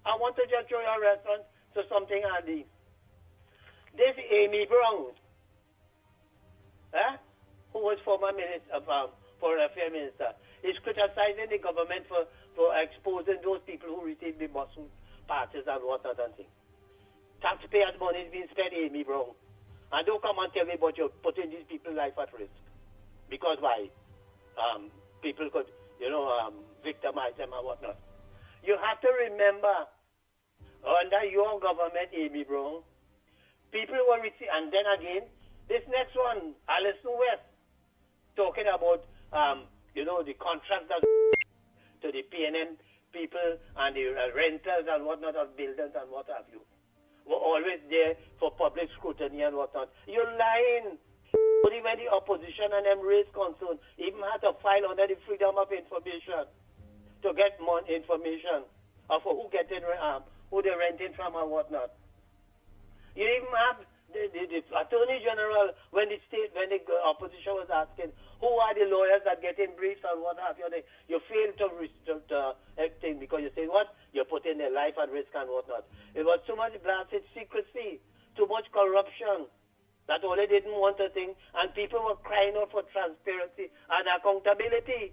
I want to just draw your reference to something, Andy. This Amy Brown, who was former minister, foreign affairs minister, is criticizing the government for exposing those people who received the Muslim parties and whatnot and things. Taxpayers' money is being spent, Amy Brown. And don't come and tell me about you're putting these people's life at risk. Because why? People could, victimize them and whatnot. You have to remember, under your government, Amy Brown, people were receiving, and then again, this next one, Alison West, talking about the contract that to the PNM people and the renters and whatnot of buildings and what have you were always there for public scrutiny and whatnot. You're lying. Only when the opposition and them raised concern, even had to file under the Freedom of Information to get more information of who getting who they're renting from and whatnot. You even have the Attorney General when the opposition was asking who are the lawyers that get in briefs and what have you. You fail to everything because you say what? You're putting their life at risk and whatnot. It was too much blasted secrecy, too much corruption. That all they didn't want a thing, and people were crying out for transparency and accountability.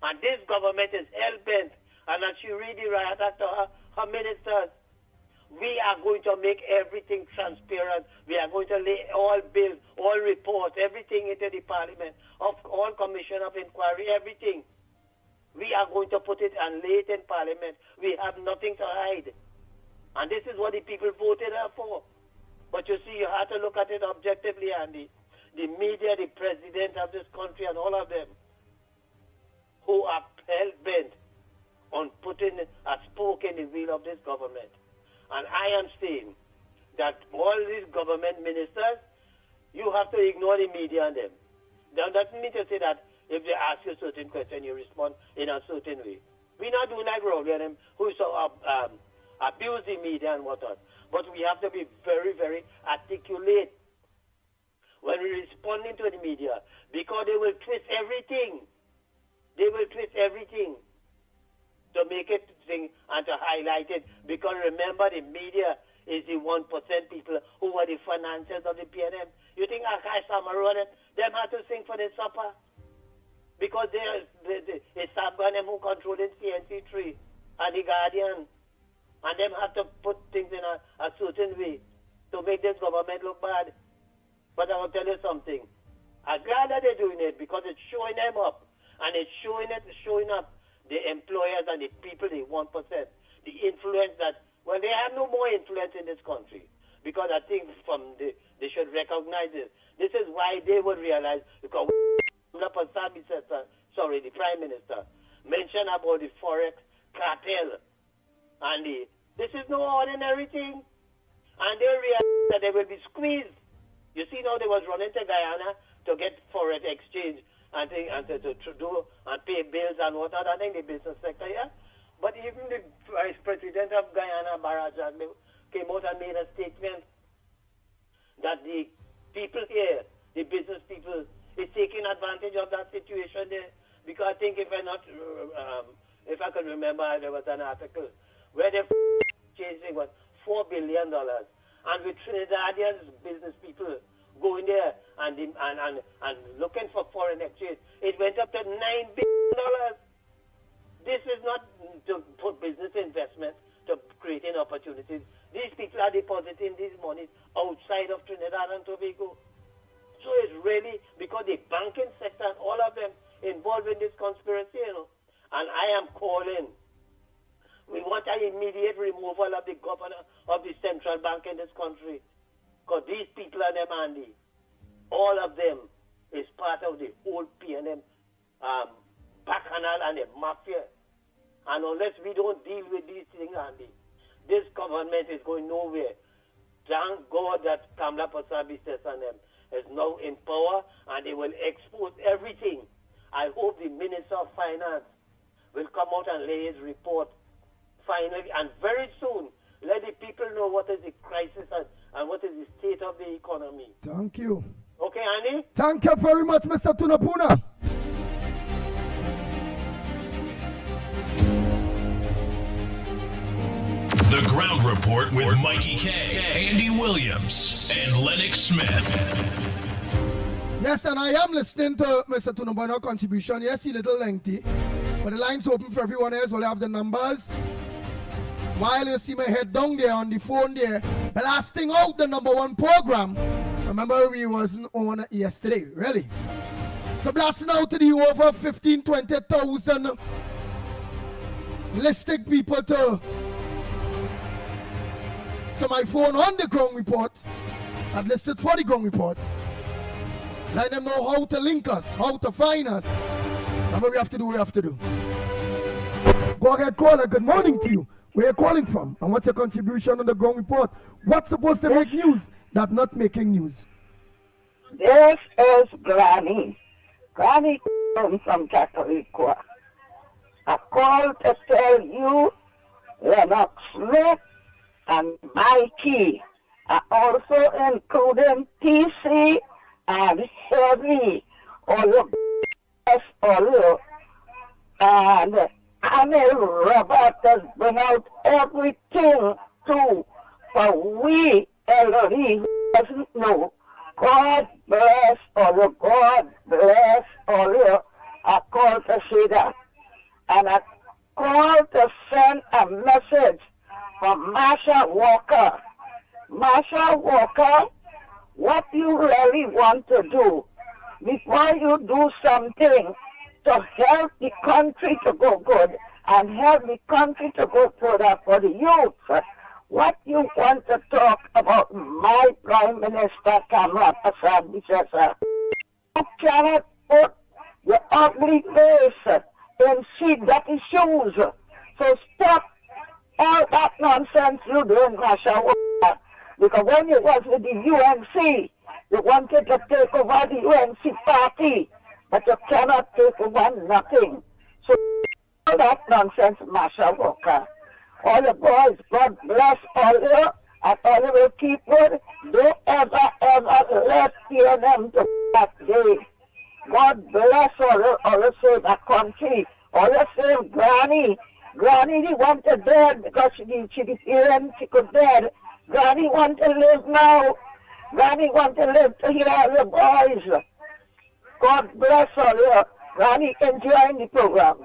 And this government is hell-bent, and as you read the riot act to her ministers, we are going to make everything transparent. We are going to lay all bills, all reports, everything into the parliament, of all commission of inquiry, everything. We are going to put it and lay it in parliament. We have nothing to hide. And this is what the people voted her for. But you see, you have to look at it objectively, Andy. The media, the president of this country, and all of them who are hell-bent on putting a spoke in the wheel of this government. And I am saying that all these government ministers, you have to ignore the media and them. That doesn't mean to say that if they ask you a certain question, you respond in a certain way. We're not doing like Rowley and them who abuse the media and whatnot. But we have to be very, very articulate when we're responding to the media because they will twist everything. They will twist everything to make it thing and to highlight it because remember the media is the 1% people who are the financiers of the PNM. You think Akai Samaru and them had to sing for their supper? Because it's Sabganem who controlling CNC3 and the Guardian. And them have to put things in a certain way to make this government look bad. But I will tell you something. I'm glad that they're doing it because it's showing them up. And it's showing up the employers and the people, the 1%, the influence that, well, they have no more influence in this country. Because I think they should recognize this. This is why they would realize, because the Prime Minister, mentioned about the Forex cartel. And this is no ordinary thing. And they realize that they will be squeezed. You see now they was running to Guyana to get foreign exchange and to do and pay bills and whatnot. I think the business sector, yeah. But even the Vice President of Guyana, Barajan, came out and made a statement that the people here, the business people, is taking advantage of that situation there. Because I think if I could remember, there was an article where they chasing was $4 billion, and with Trinidadians business people going there and looking for foreign exchange, it went up to $9 billion. This is not to put business investment to creating opportunities. These people are depositing these monies outside of Trinidad and Tobago. So it's really because the banking sector and all of them involved in this conspiracy, And I am calling. We want an immediate removal of the governor of the central bank in this country. Because these people are them, Andy. All of them is part of the whole PNM bacchanal and the mafia. And unless we don't deal with these things, Andy, this government is going nowhere. Thank God that Kamla Pasabistes and them is now in power and they will expose everything. I hope the Minister of Finance will come out and lay his report finally, and very soon, let the people know what is the crisis and what is the state of the economy. Thank you. Okay, Andy? Thank you very much, Mr. Tunapuna. The Ground Report with Mikey K, Andy Williams, and Lennox Smith. Yes, and I am listening to Mr. Tunapuna's contribution. Yes, it's a little lengthy, but the line's open for everyone else. We'll have the numbers. While you see my head down there on the phone there, blasting out the #1 program. Remember, we wasn't on yesterday, really. So blasting out to the over 15, 20,000 listed people to my phone on the ground report. I've listed for the ground report. Let them know how to link us, how to find us. And what we have to do, we have to do. Go ahead, caller. Good morning to you. Where are you calling from? And what's your contribution on the ground report? What's supposed to make news that not making news? This is Granny. Granny from Catariqua. I called to tell you, Lennox Smith and Mickie, also including TC and Heavy, all you, and Anil Robert has bring out everything too, for we elderly who doesn't know. God bless all you, God bless all you. I called to say that. And I called to send a message from Marsha Walker. Marsha Walker, what you really want to do before you do something to help the country to go good and help the country to go further for the youth. What you want to talk about my Prime Minister, Kamala Persad, you cannot put your ugly face in see dirty shoes. So stop all that nonsense you doing, Marsha Walker. Because when you was with the UNC, you wanted to take over the UNC party, but you cannot take over nothing. So all that nonsense, Marsha Walker. All the boys, God bless all you, and all you will keep good. Don't ever let them to that day. God bless all you save that country. All you save Granny. Granny, she want to dead because she feeling she could dead. Granny want to live now. Granny want to live to hear all the boys. God bless all you. Granny, enjoying the program.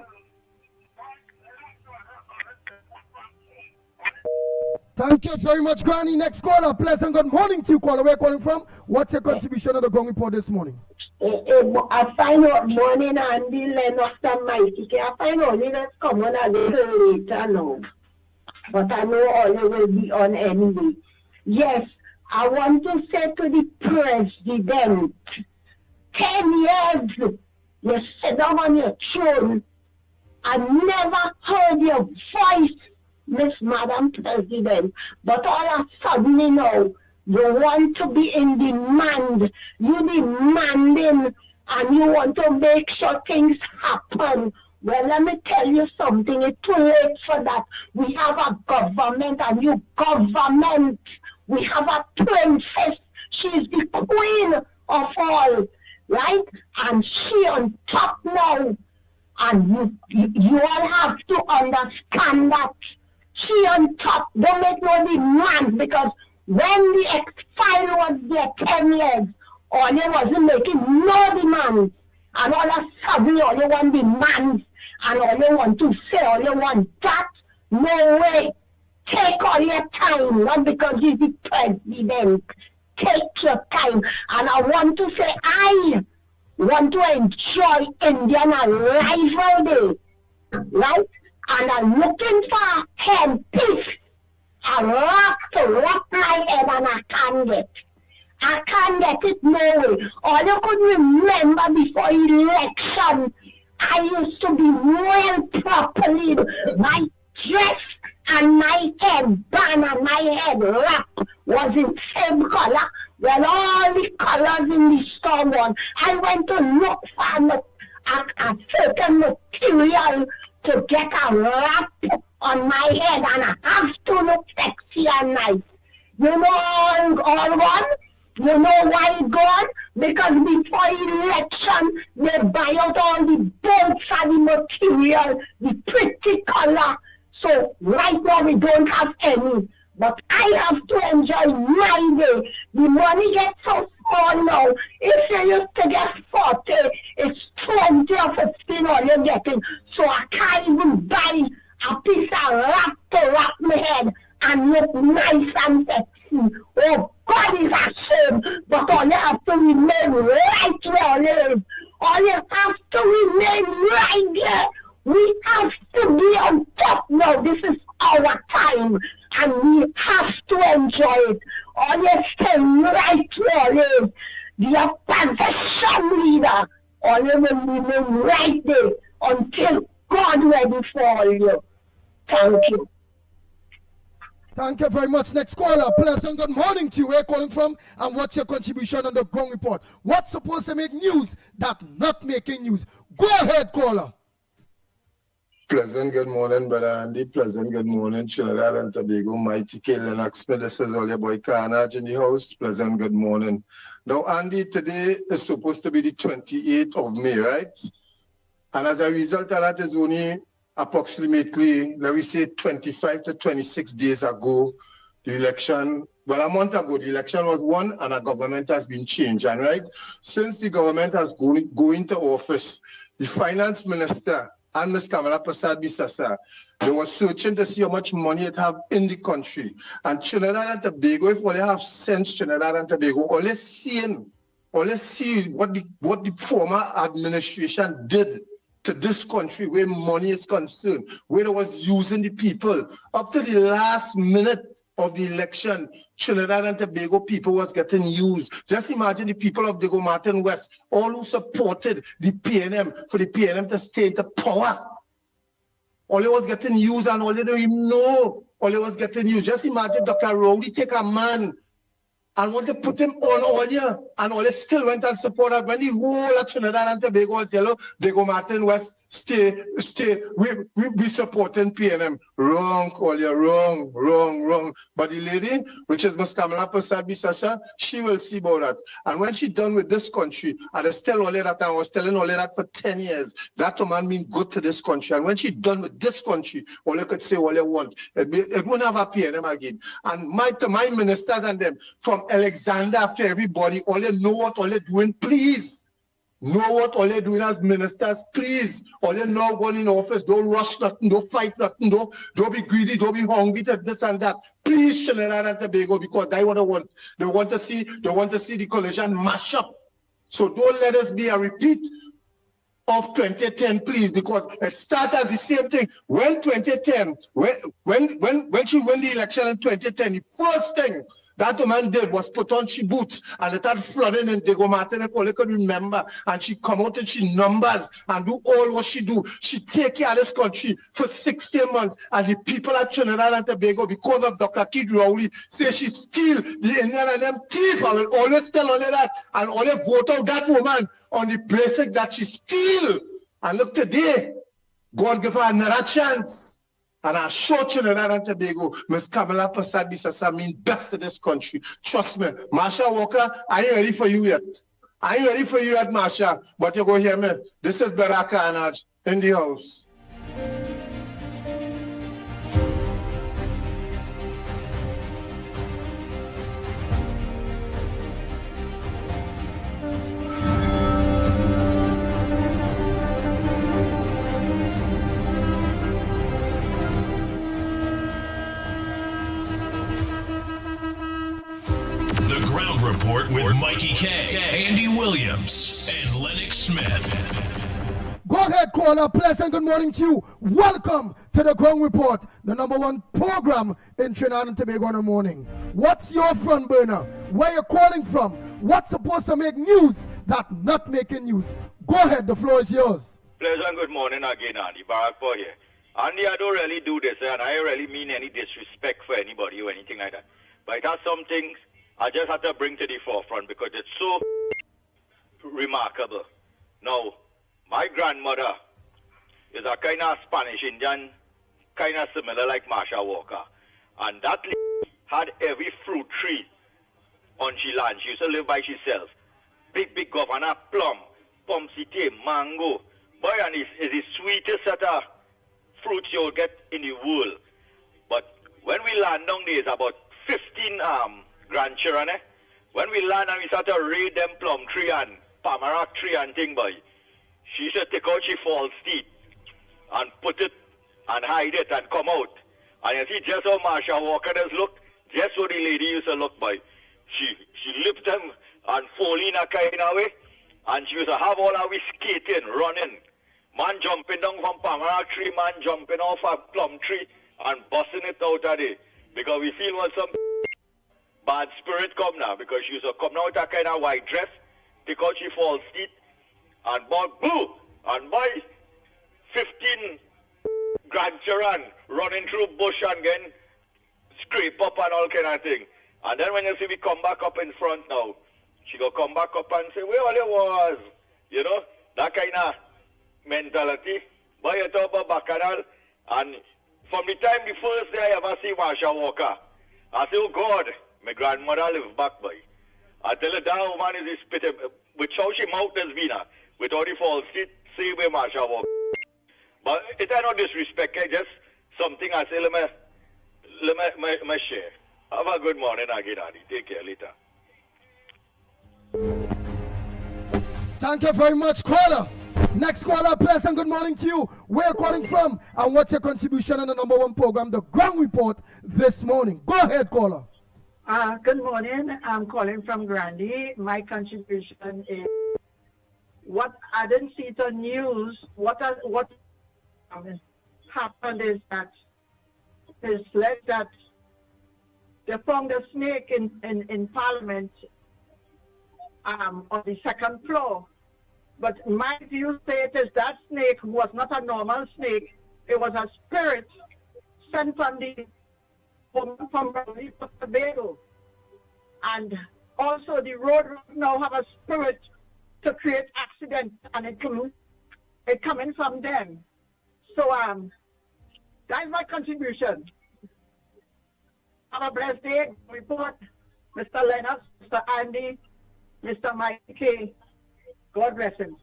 Thank you very much, Granny. Next caller, pleasant good morning to you, caller. Where are you calling from? What's your contribution on the ground report this morning? I find out morning Andy, Lennox and Mickie. I find out let's come on a little later now. But I know all will be on anyway. Yes, I want to say to the president, 10 years you sit down on your throne. I never heard your voice, Miss Madam President, but all of a sudden now, you want to be in demand. You demanding and you want to make sure things happen. Well, let me tell you something. It's too late for that. We have a government, a new government. We have a princess. She's the queen of all, right? And she on top now. And you all have to understand that. She on top, don't make no demands, because when the ex-file was there 10 years, all you wasn't making no demands. And all of a sudden, all you want demands, and all you want to say, all you want that. No way. Take all your time, not because you're the president. Take your time. And I want to say, I want to enjoy Indian Arrival Day, right? And I'm looking for headpiece. I rock to wrap my head and I can't get. I can't get it no way. All you could remember before election, I used to be well properly. My dress and my headband and my head wrap was in same color. Well, all the colors in the store one. I went to look for a certain material to get a wrap on my head, and I have to look sexy and nice. You know all one? You know why it gone? Because before election, they buy out all the bolts and the material, the pretty color. So right now we don't have any. But I have to enjoy my day. The money gets so small now. If you used to get 40, it's 20 or 15 all you're getting. So I can't even buy a piece of wrap to wrap my head and look nice and sexy. Oh, God is a shame. But all you have to remain right where all you is. All you have to remain right there. We have to be on top now. This is our time. And we have to enjoy it. All you stay right where all you is. Be a plantation leader. All you will remain right there until God ready for all you. Thank you. Thank you very much. Next caller, pleasant good morning to you. Where you calling from and what's your contribution on the ground report? What's supposed to make news that not making news? Go ahead, caller. Pleasant good morning, brother Andy. Pleasant good morning, Trinidad and Tobago. Mickie, Lennox, this is all your boy Carnage in the house. Pleasant good morning. Now, Andy, today is supposed to be the 28th of May, right? And as a result of that, is only approximately, let me say, 25 to 26 days ago, the election, well, a month ago, the election was won and a government has been changed. And right, since the government has gone into office, the finance minister and Ms. Kamala Persad-Bissassa, they were searching to see how much money it have in the country. And Trinidad and Tobago, if only have sense, Trinidad and Tobago, only see what the former administration did to this country where money is concerned, where it was using the people. Up to the last minute of the election, Trinidad and Tobago people was getting used. Just imagine the people of Diego Martin West, all who supported the PNM, for the PNM to stay into power. All it was getting used and all they don't even know. All it was getting used. Just imagine Dr. Rowley take a man and want to put him on all year, and all still went and supported when the whole of Trinidad and Tobago was yellow. Diego Martin West stay. We supporting PNM. Wrong, all year, wrong. But the lady, which is Ms. Kamala Persad-Bissassa, she will see about that. And when she done with this country, and I tell all that, I was telling all that for 10 years, that man mean good to this country. And when she done with this country, all you could say all you want. It won't have a PNM again. And my ministers and them, from Alexander after everybody, all you know what all they're doing, please. Know what all they're doing as ministers, please. All you know going in office, don't rush nothing, don't fight nothing, don't be greedy, don't be hungry to this and that. Please, Trinidad and Tobago, because they want to see the coalition mash up. So don't let us be a repeat of 2010, please, because it started as the same thing. When 2010, when she won the election in 2010, the first thing that the man did was put on she boots and it had flooding in Diego Martin, if all you could remember. And she come out and she numbers and do all what she do. She take care of this country for 16 months. And the people at Trinidad and Tobago, because of Dr. Kid Rowley, say she steal the Indian and them thief. I will always tell all of that and always vote out that woman on the basis that she steal. And look today, God give her another chance. And I show Trinidad and Tobago, Ms. Kamala Persad-Bissassa mean best to this country. Trust me, Marsha Walker, I ain't ready for you yet. Marsha, but you go hear me. This is Brother Carnage in the house. Ground Report with Mickie K, Andy Williams, and Lennox Smith. Go ahead, caller. Pleasant good morning to you. Welcome to the Ground Report, the #1 program in Trinidad and Tobago in the morning. What's your front burner? Where you calling from? What's supposed to make news that not making news? Go ahead, the floor is yours. Pleasant good morning again, Andy. Barak for here. Andy, I don't really do this, and I really mean any disrespect for anybody or anything like that. But it has some things I just have to bring to the forefront because it's so remarkable. Now, my grandmother is a kind of Spanish Indian, kind of similar like Marsha Walker. And that lady had every fruit tree on she land. She used to live by herself. Big governor, plum, pomsite, mango. Boy, and it's the sweetest set of fruits you'll get in the world. But when we land down there, it's about 15 grandchildren, when we land and we start to raid them plum tree and tamarack tree and thing, boy, she should take out she false teeth and put it and hide it and come out. And you see just how Marsha Walker does look, just how the lady used to look, boy. She lift them and fall in a kind of way, and she used to have all our skating, running. Man jumping down from tamarack tree, man jumping off a plum tree and busting it out of there. Because we feel what some bad spirit come now, because she used to come out with a kind of white dress take out she false teeth, and bought boo, and buy 15 grandchildren running through bush and getting scrape up and all kind of thing. And then when you see me come back up in front now, she go come back up and say, where all you was? You know, that kind of mentality. But you talk about Bacchanal, and from the time the first day I ever see Marsha Walker, I say, oh God, my grandmother live back by. I tell her that woman is spit with how she mouth has been, with all the false teeth, see where Marsha Walker. But it ain't no disrespect, just something I say, let me share. Have a good morning again, Andy. Take care later. Thank you very much, caller. Next caller, pleasant good morning to you. Where are you calling from? And what's your contribution on the #1 program, The Ground Report, this morning? Go ahead, caller. Good morning. I'm calling from Grandy. My contribution is what I didn't see it on news. What happened is that it's like that they found a snake in Parliament on the second floor. But my view say it is that snake was not a normal snake. It was a spirit sent from Tobago. And also the road now have a spirit to create accidents, and it coming from them. So that's my contribution. Have a blessed day. Report, Mr. Lennox, Mr. Andy, Mr. Mickie. God bless him.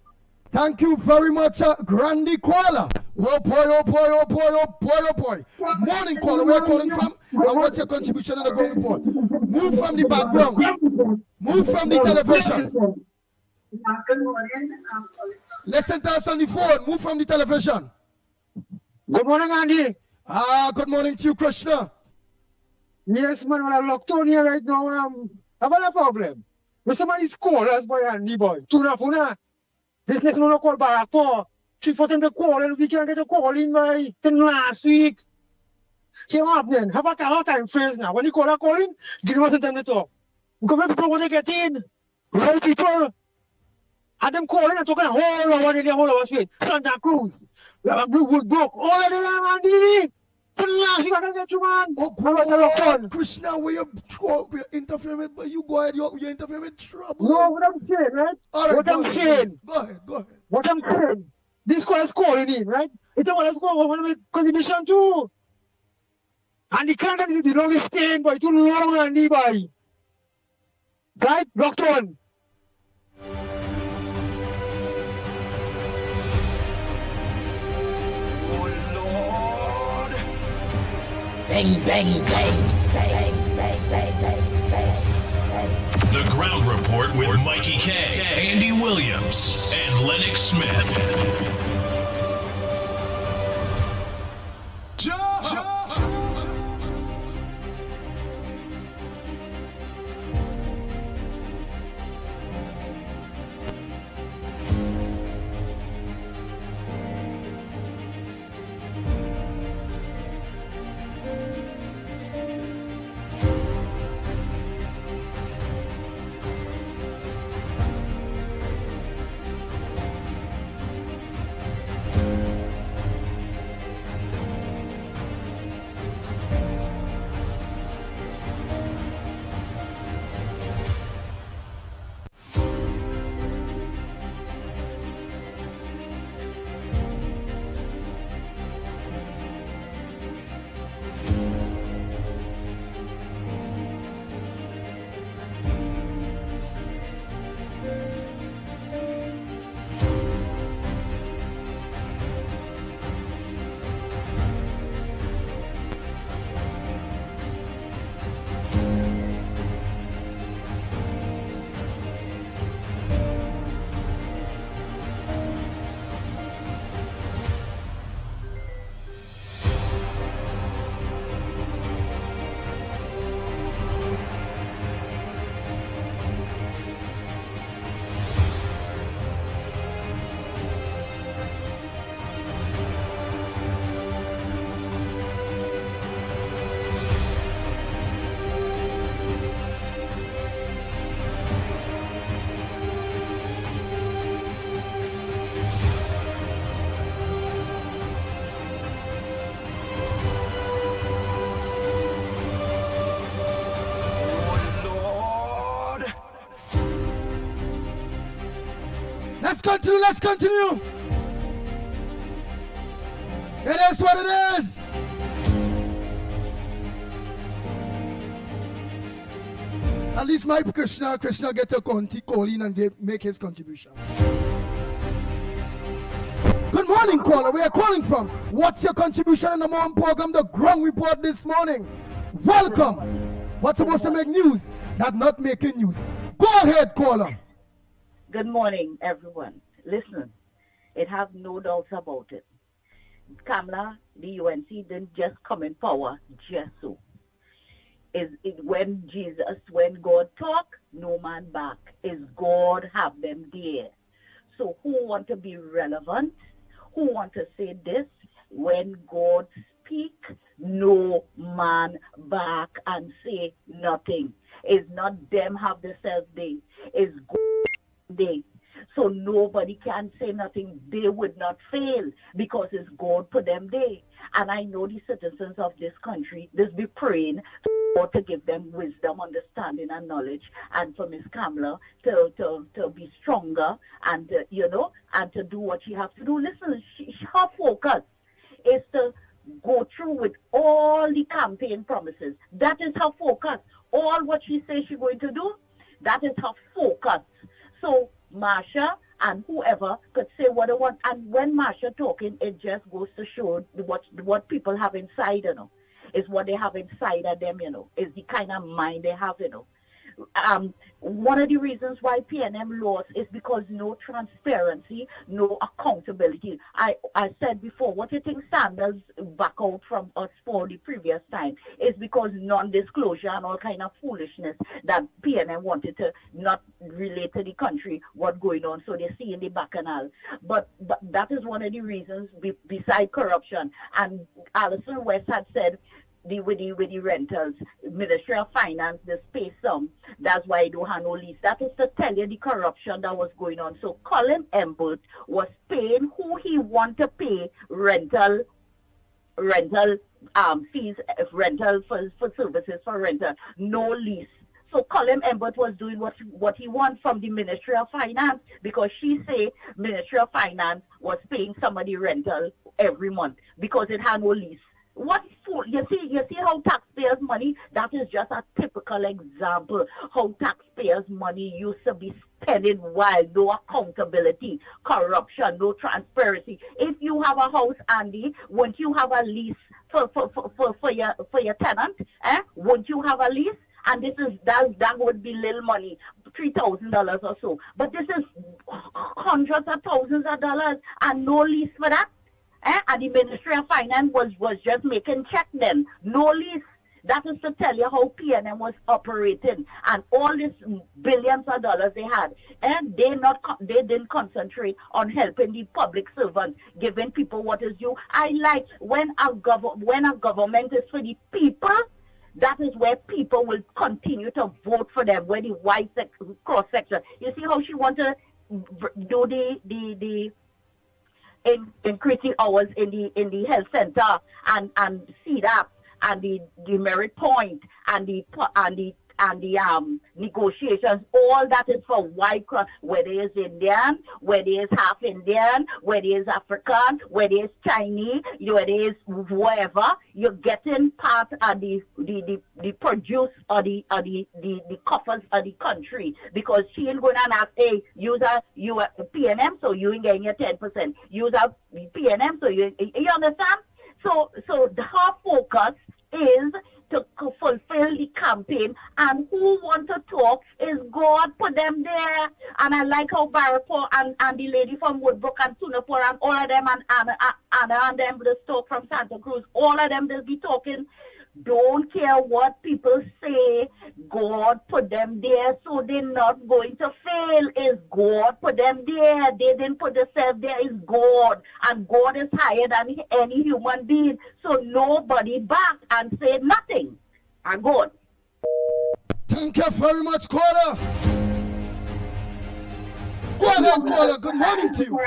Thank you very much, Grandy caller. Oh boy, oh boy, oh boy, oh boy, oh boy. Morning caller, where are you calling from? And what's your contribution on the Ground Report? Move from the background. Move from the television. Listen to us on the phone. Move from the television. Good morning, Andy. Good morning to you, Krishna. Yes, man, I'm locked on here right now. I've got a problem. When somebody's called us by Andy boy, Puna. This next one call back for. She for them to call and we can't get a call in by last week. See what happening? Have a time phrase now. When you call in, give us time to talk. Because people want to get in. Right people. And them calling and talking a whole hour straight. Santa Cruz. Woodbrook. All of them, Andy. Krishna, where you interfering with, you go ahead, you're interfering with trouble. No, what I'm saying, right? All right, what I'm saying. Go ahead. What I'm saying. This call is calling in, right? It's a one that's going to make contribution too. And the content is the longest staying, boy. Too long, Andy, boy. Right? Locked on. Bang, bang, bang. The Ground Report with Mickie K, Andy Williams, and Lennox Smith. continue, let's continue. It is what it is. At least my Krishna get to call in and make his contribution. Good morning, caller. Where are you calling from? What's your contribution in the morning program, The Ground Report this morning? Welcome. What's supposed to make news? That not making news. Go ahead, caller. Good morning, everyone. Listen, it have no doubts about it. Kamala, the UNC didn't just come in power just so. When God talk, no man back. Is God have them there. So who want to be relevant? Who want to say this? When God speak, no man back and say nothing. It's not them have the self-day. It's God day. So nobody can say nothing. They would not fail because it's God put them there. And I know the citizens of this country, just be praying for God to give them wisdom, understanding, and knowledge, and for Miss Kamala to be stronger and and to do what she has to do. Listen, her focus is to go through with all the campaign promises. That is her focus. All what she says she's going to do, that is her focus. So Marsha and whoever could say what they want. And when Marsha talking, it just goes to show what people have inside, is what they have inside of them, is the kind of mind they have, One of the reasons why PNM lost is because no transparency, no accountability. I said before, what you think Sanders back out from us for the previous time is because non-disclosure and all kind of foolishness that PNM wanted to not relate to the country, what going on, so they see in the bacchanal. But that is one of the reasons beside corruption. And Alison West had said, with the rentals, Ministry of Finance, the space some. That's why I don't have no lease. That is to tell you the corruption that was going on. So Colin Embert was paying who he want to pay rental fees, rental for services for rental, no lease. So Colin Embert was doing what he wants from the Ministry of Finance, because she say Ministry of Finance was paying somebody rental every month because it had no lease. What fool? You see how taxpayers' money, that is just a typical example how taxpayers' money used to be spending while no accountability, corruption, no transparency. If you have a house, Andy, won't you have a lease for your tenant? Won't you have a lease? And that would be little money, $3,000 or so. But this is hundreds of thousands of dollars and no lease for that. And the Ministry of Finance was just making check then, no lease. That is to tell you how PNM was operating and all these billions of dollars they had. And they didn't concentrate on helping the public servants, giving people what is due. I like when a government is for the people, that is where people will continue to vote for them, where the white cross section. You see how she wants to do the increasing hours in the health center and CDAP and the merit point and the negotiations. All that is for white cross, whether it's Indian, whether it's half Indian, whether it's African, whether it's Chinese, whether it's whoever, you're getting part of the produce or the coffers of the country, because she ain't going to ask, hey, you are PNM, so you ain't getting your 10%. Use a PNM, so you understand? So her focus is to fulfill the campaign, and who want to talk is God put them there. And I like how Barrapo and the lady from Woodbrook and Tunapur and all of them and Anna and them just talk from Santa Cruz, all of them just be talking. Don't care what people say, God put them there, so they're not going to fail. Is God put them there? They didn't put themselves there. Is God, and God is higher than any human being. So nobody back and say nothing. And God. Thank you very much, caller. Go ahead, caller. Good morning to you.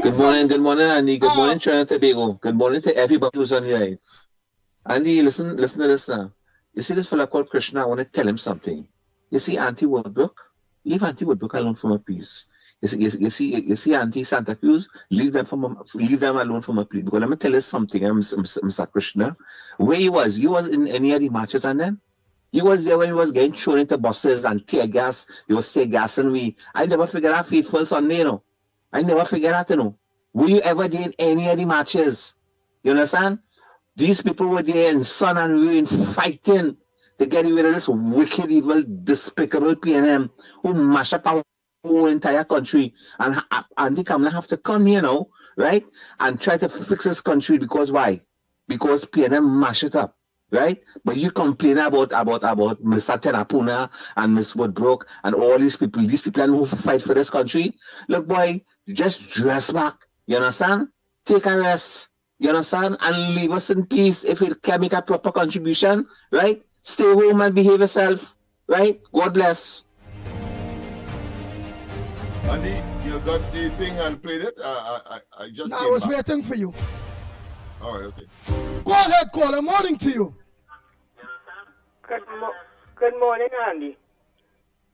Good morning, Andy. Good morning, Trinidad and Tobago. Good morning to everybody who's on your line. Andy, listen to this now. You see this fella called Krishna, I want to tell him something. You see Auntie Woodbrook? Leave Auntie Woodbrook alone for my peace. You see Auntie Santa Cruz, leave them alone for my peace. Because let me tell you something, Mr. Krishna. Where you was in any of the matches and then? You was there when he was getting thrown into buses and tear gas. You was tear gassing me. I never forget that fateful Sunday, you know. I never forget that, you know. Were you ever there in any of the matches? You understand? These people were there in sun and rain fighting to get rid of this wicked, evil, despicable PNM who mash up our whole entire country. And they come and have to come here now, right? And try to fix this country because why? Because PNM mash it up, right? But you complain about Mr. Tenapuna and Miss Woodbrook and all these people who fight for this country. Look, boy, just dress back. You understand? Take a rest. You understand? And leave us in peace if you can make a proper contribution, right? Stay home and behave yourself, right? God bless. Andy, you got the thing and played it? I just. I was waiting for you. All right, okay. Go ahead, caller. Morning to you. Good morning, Andy.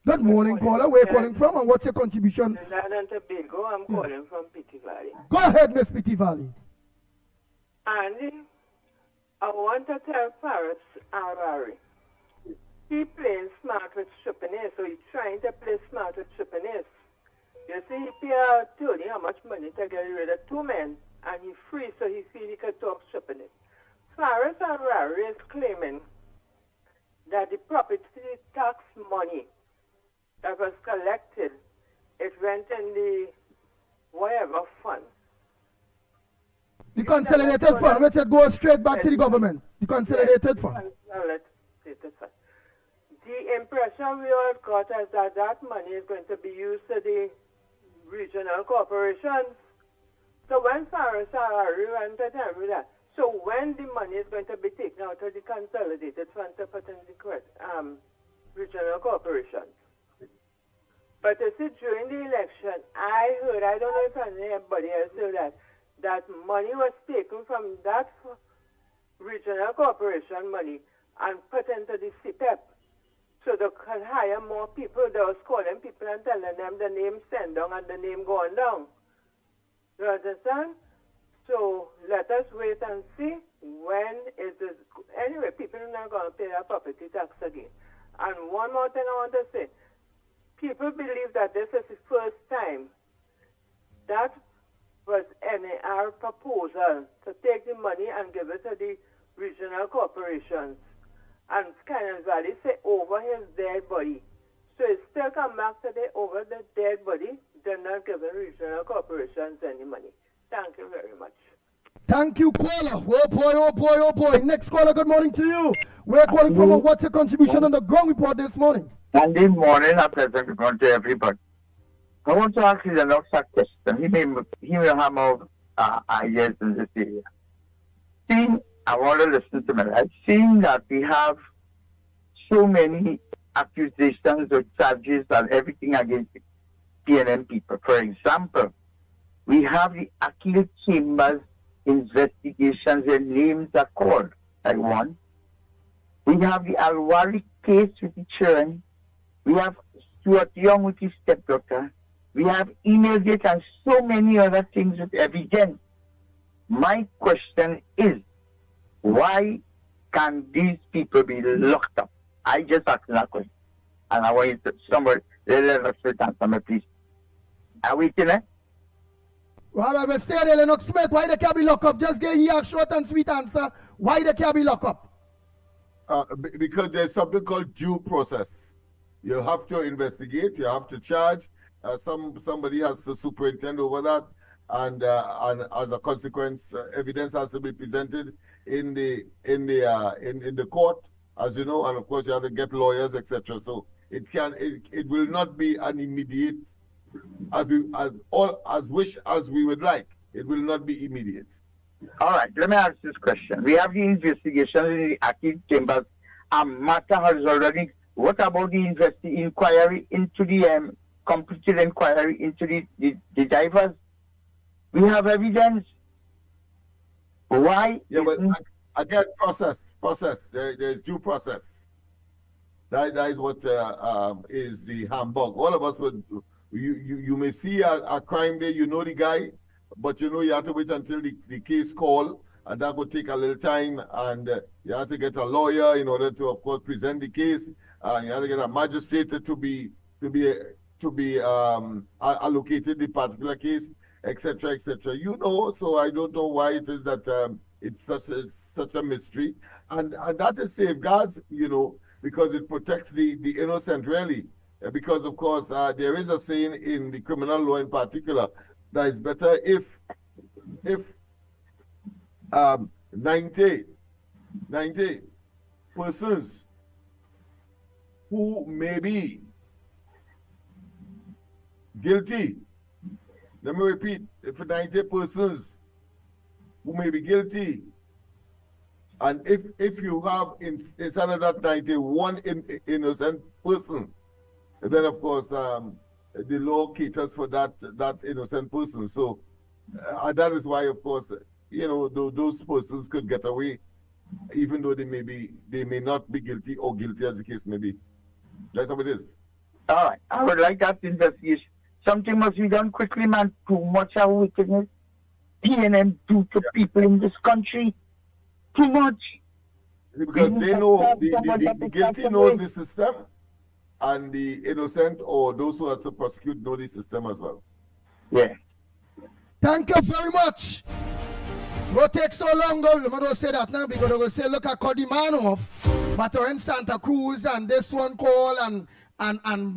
Good morning, caller. Where are you calling from and what's your contribution? Trinidad and Tobago. I'm calling from Pity Valley. Go ahead, Miss Pity Valley. Andy, I want to tell Faris Harari. He playing smart with Chupanese, so he's trying to play smart with Chupanese. You see, he paid Tony how much money to get rid of 2 men, and he's free, so he feel he could talk Chupanese. Faris Harari is claiming that the property tax money that was collected, it went in the whatever fund. The consolidated fund, which it goes straight back to the government. The consolidated fund. The impression we all got is that money is going to be used to the regional corporations. So when Faris Harari went to tell me that, so when the money is going to be taken out of the consolidated fund to put in the regional corporations. But you see, during the election, I heard, I don't know if anybody else heard that money was taken from that regional corporation money and put into the CPEP. So they could hire more people. They was calling people and telling them the name sent down and the name going down. You understand? So let us wait and see when it is. Anyway, people are not going to pay their property tax again. And one more thing I want to say. People believe that this is the first time that was NAR proposal to take the money and give it to the regional corporations. And Cannon Valley say over his dead body. So it still come back today over the dead body. They're not giving regional corporations any money. Thank you very much. Thank you, caller. Oh boy, oh boy, oh boy. Next caller, good morning to you. We're calling from what's your contribution on the ground report this morning? Sunday morning, a pleasant good morning to everybody. I want to ask you the next question. He may have more ideas in this area. Seeing, I want to listen to me. I've seen that we have so many accusations or charges and everything against PNM people. For example, we have the Akil Chambers investigations, their names are called, like one. We have the Alwari case with the children. We have Stuart Young with his stepdaughter. We have email data and so many other things with evidence. My question is, why can these people be locked up? I just asked that question. And I want you to, somebody, let us answer me, please. Are we still there? Well, I will stay there, Lennox Smith. Why they can't be locked up? Just get here a short and sweet answer. Why they can't be locked up? Because there's something called due process. You have to investigate, you have to charge. Somebody has to superintend over that, and as a consequence, evidence has to be presented in the court, as you know, and of course you have to get lawyers, etc. So it will not be an immediate, as we would like. It will not be immediate. All right, let me ask this question. We have the investigation in the Akil Chambers. A matter has already. What about the inquiry into the completed inquiry into the divers? We have evidence. Why? Yeah, but again, process. There's due process. That is what is the humbug. All of us would. You may see a crime there, you know the guy, but you know you have to wait until the case call, and that would take a little time, and you have to get a lawyer in order to, of course, present the case. You have to get a magistrate to be allocated the particular case, etc., etc. You know, so I don't know why it is that it's such a mystery, and that is safeguards, you know, because it protects the innocent, really. Because, of course, there is a saying in the criminal law in particular that it's better if 90 persons who may be guilty, let me repeat, if 90 persons who may be guilty, and if you have inside of that 91 innocent person, then of course the law caters for that innocent person. So that is why, of course, you know, those persons could get away, even though they may not be guilty or guilty, as the case may be. That's how it is. All right, I would like that investigation. Something must be done quickly, man. Too much of wickedness PNM do to people in this country. Too much. Because they know the guilty knows the system, and the innocent or those who are to prosecute know the system as well. Yeah. Thank you very much. What takes so long though? I'm going to say that now because I'm going to say, look, I cut the man off. But we're in Santa Cruz and this one call and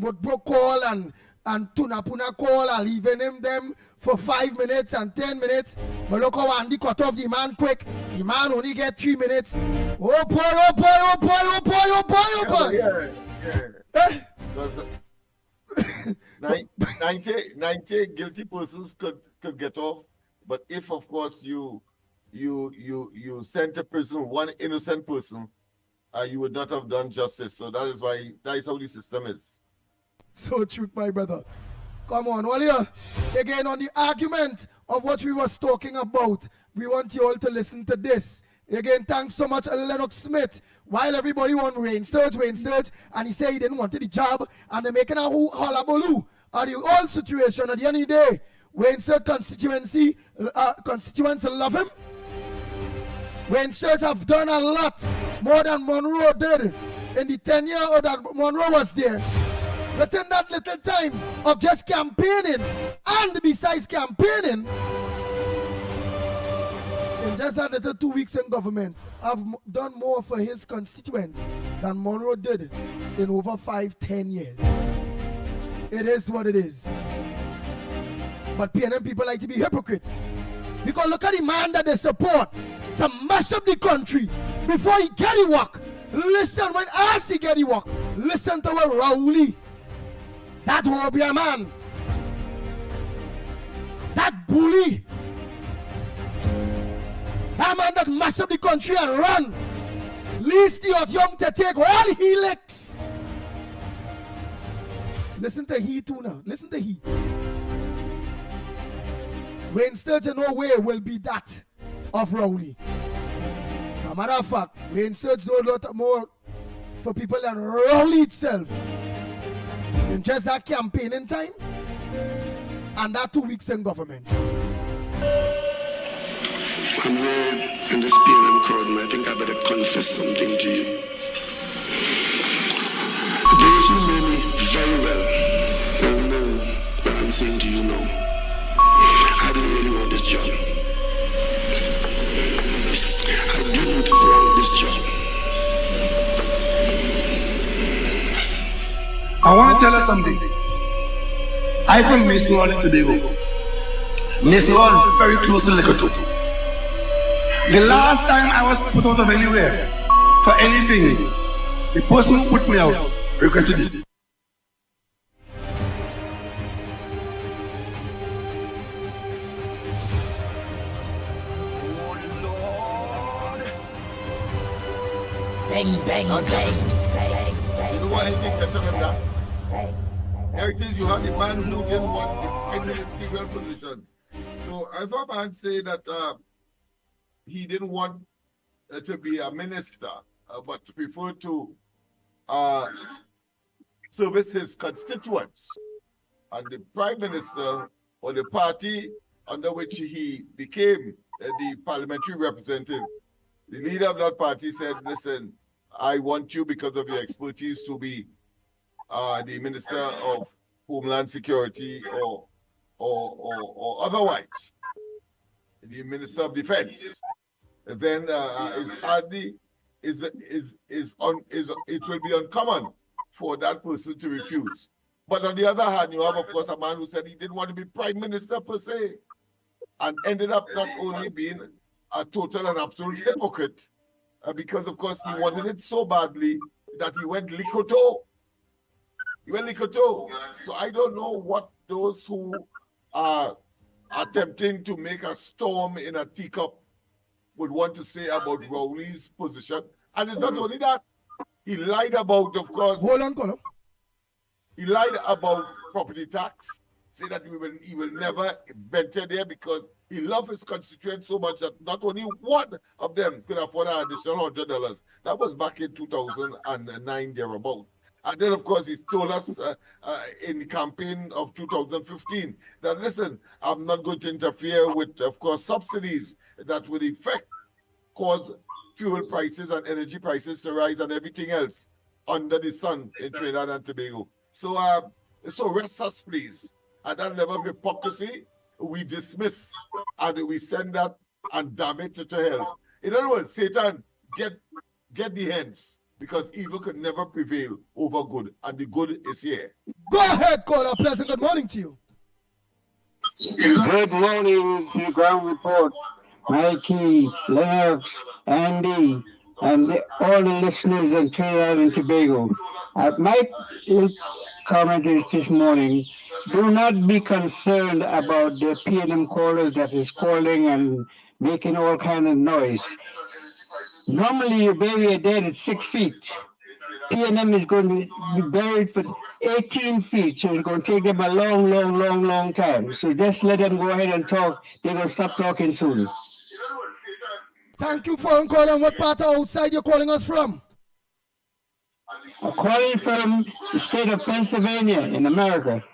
Woodbrook call and Tunapuna call. I'll even him them for 5 minutes and 10 minutes. But look how Andy cut off the man quick. The man only get 3 minutes. Oh boy, oh boy, oh boy, oh boy, oh boy, oh boy. Yeah. Because 90 guilty persons could get off, but if, of course, you sent to prison one innocent person, you would not have done justice. So that is how the system is. So true, my brother. Come on, Walia. Again, on the argument of what we was talking about, we want you all to listen to this. Again, thanks so much, Lennox Smith. While everybody want Wayne Sturge, and he said he didn't want the job, and they're making a hullabaloo on the whole situation. At the end of the day, Wayne Sturge constituents love him. Wayne Sturge have done a lot more than Monroe did in the 10 years that Monroe was there. But in that little time of just campaigning, and besides campaigning, in just that little 2 weeks in government, I've done more for his constituents than Monroe did in over 5-10 years. It is what it is. But PNM people like to be hypocrite. Because look at the man that they support to mash up the country before he get the work. Listen, when I see get the work, listen to what Raouli, that Robia man, that bully, that man that mash up the country and run, least the young to take all he licks. Listen to he too now. Listen to he. Wayne Sturge in no way will be that of Rowley. As a matter of fact, Wayne Sturge do a lot more for people than Rowley itself. In just that campaigning time and that 2 weeks in government. I'm here in this PNM crowd, and I think I better confess something to you. Those who know me very well will know what I'm saying to you now. I didn't really want this job. I didn't want this job. I want to tell you something. I from Miss Wall in Tobago. Miss Wall very close to Lekoto. The last time I was put out of anywhere for anything, the person who put me out regretted it. Bang, bang, bang, bang. You know what I think better than that? There it is, you have the man who didn't want the ministerial position. So if a man say that he didn't want to be a minister, but preferred to service his constituents. And the Prime Minister or the party under which he became the parliamentary representative, the leader of that party said, listen, I want you because of your expertise to be the Minister of Homeland Security or otherwise, the Minister of Defense. Then it will be uncommon for that person to refuse. But on the other hand, you have, of course, a man who said he didn't want to be Prime Minister per se, and ended up not only being a total and absolute hypocrite, because, of course, he wanted it so badly that he went likoto. He went likoto. So I don't know what those who are attempting to make a storm in a teacup would want to say about Rowley's position. And it's not only that. He lied about, of course. Hold on, Colin. He lied about property tax, say that he will never venture there because he loved his constituents so much that not only one of them could afford an additional $100. That was back in 2009, thereabout. And then, of course, he told us in the campaign of 2015 that, listen, I'm not going to interfere with, of course, subsidies that would, in fact, cause fuel prices and energy prices to rise and everything else under the sun in Trinidad and Tobago. So rest us, please. At that level of hypocrisy, we dismiss and we send that and damn it to hell. In other words, Satan, get the hands, because evil could never prevail over good, and the good is here. Go ahead, caller. Pleasant good morning to you. Good morning to the ground report. Mickie, Lennox, Andy, and all the listeners in Trinidad and Tobago. My comment is this morning, do not be concerned about the P&M callers that is calling and making all kind of noise. Normally your baby are dead at 6 feet. P&M is going to be buried for 18 feet, so it's going to take them a long time. So just let them go ahead and talk. They're going to stop talking soon. Thank you for calling. What part of outside you're calling us from? I'm calling from the state of Pennsylvania in America.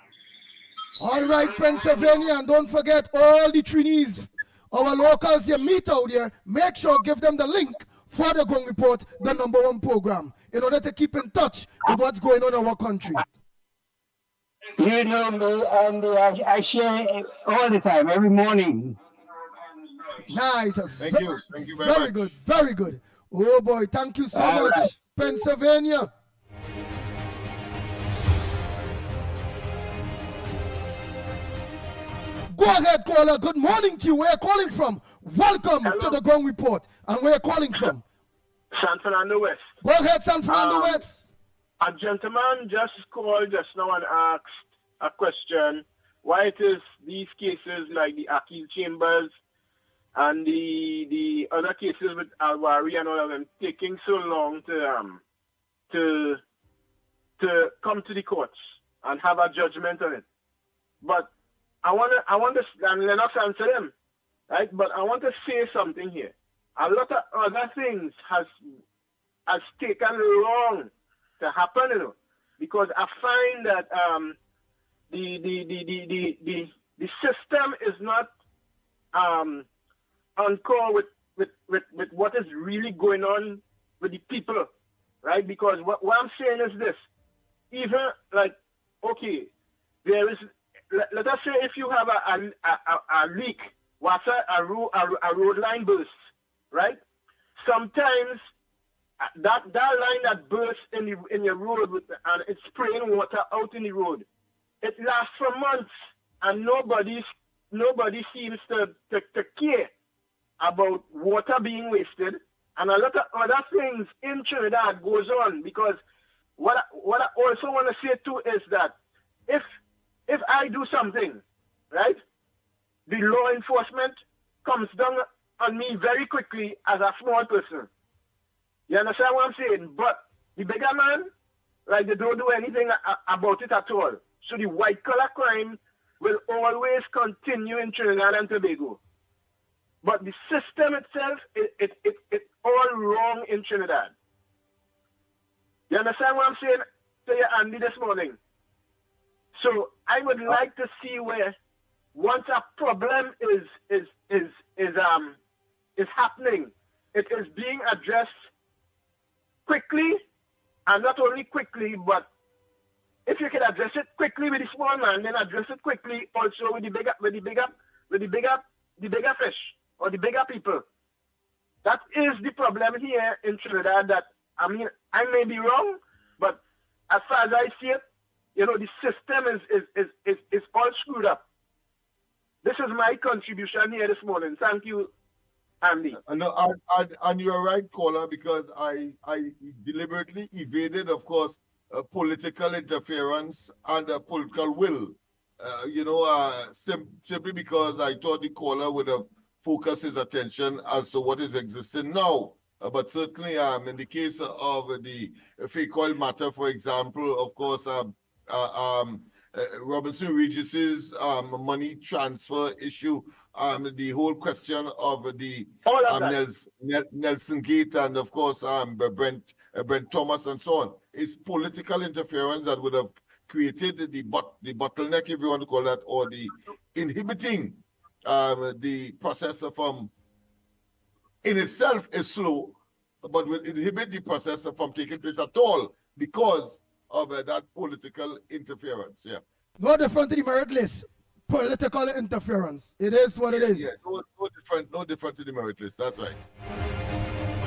All right, Pennsylvania, and don't forget all the Trinis, our locals you meet out there, make sure give them the link for the Ground Report, the #1 program, in order to keep in touch with what's going on in our country. You know me, and I share all the time, every morning. Nice. Thank you very much. Very good, very good. Oh boy, thank you so much, right. Pennsylvania. Go ahead, caller. Good morning to you. Where are you calling from? Welcome to the Ground Report. And where are you calling from? San Fernando West. Go ahead, San Fernando West. A gentleman just called just now and asked a question. Why it is these cases like the Akil Chambers and the other cases with Alwari and all of them taking so long to come to the courts and have a judgment on it. But I want to, and Lennox answer them, right? But I want to say something here. A lot of other things has taken long to happen, you know, because I find that the system is not on call with what is really going on with the people, right? Because what I'm saying is this: even like, okay, there is. Let us say if you have a leak, a road line bursts, right? Sometimes that line that bursts in your road and it's spraying water out in the road, it lasts for months and nobody seems to care about water being wasted, and a lot of other things in Trinidad goes on. Because what I also want to say too is that if I do something, right, the law enforcement comes down on me very quickly as a small person. You understand what I'm saying? But the bigger man, like, they don't do anything about it at all. So the white-collar crime will always continue in Trinidad and Tobago. But the system itself, it's all wrong in Trinidad. You understand what I'm saying to you, Andy, this morning? So I would like to see where once a problem is happening, it is being addressed quickly, and not only quickly, but if you can address it quickly with the small man, then address it quickly also with the bigger fish or the bigger people. That is the problem here in Trinidad. That I mean, I may be wrong, but as far as I see it, you know, the system is all screwed up. This is my contribution here this morning. Thank you, Andy. And you're right, caller, because I deliberately evaded, of course, political interference and political will. Simply because I thought the caller would have focused his attention as to what is existing now. But certainly, in the case of the fake oil matter, for example, of course, Robinson Regis's money transfer issue, the whole question of the Nelson Gate, and of course Brent Thomas and so on, is political interference that would have created the bottleneck, if you want to call that, or the inhibiting the process from in itself is slow, but will inhibit the process from taking place at all because of that political interference. Yeah. No different to the merit list. Political interference. It is what it is. Yeah, no different to the merit list. That's right.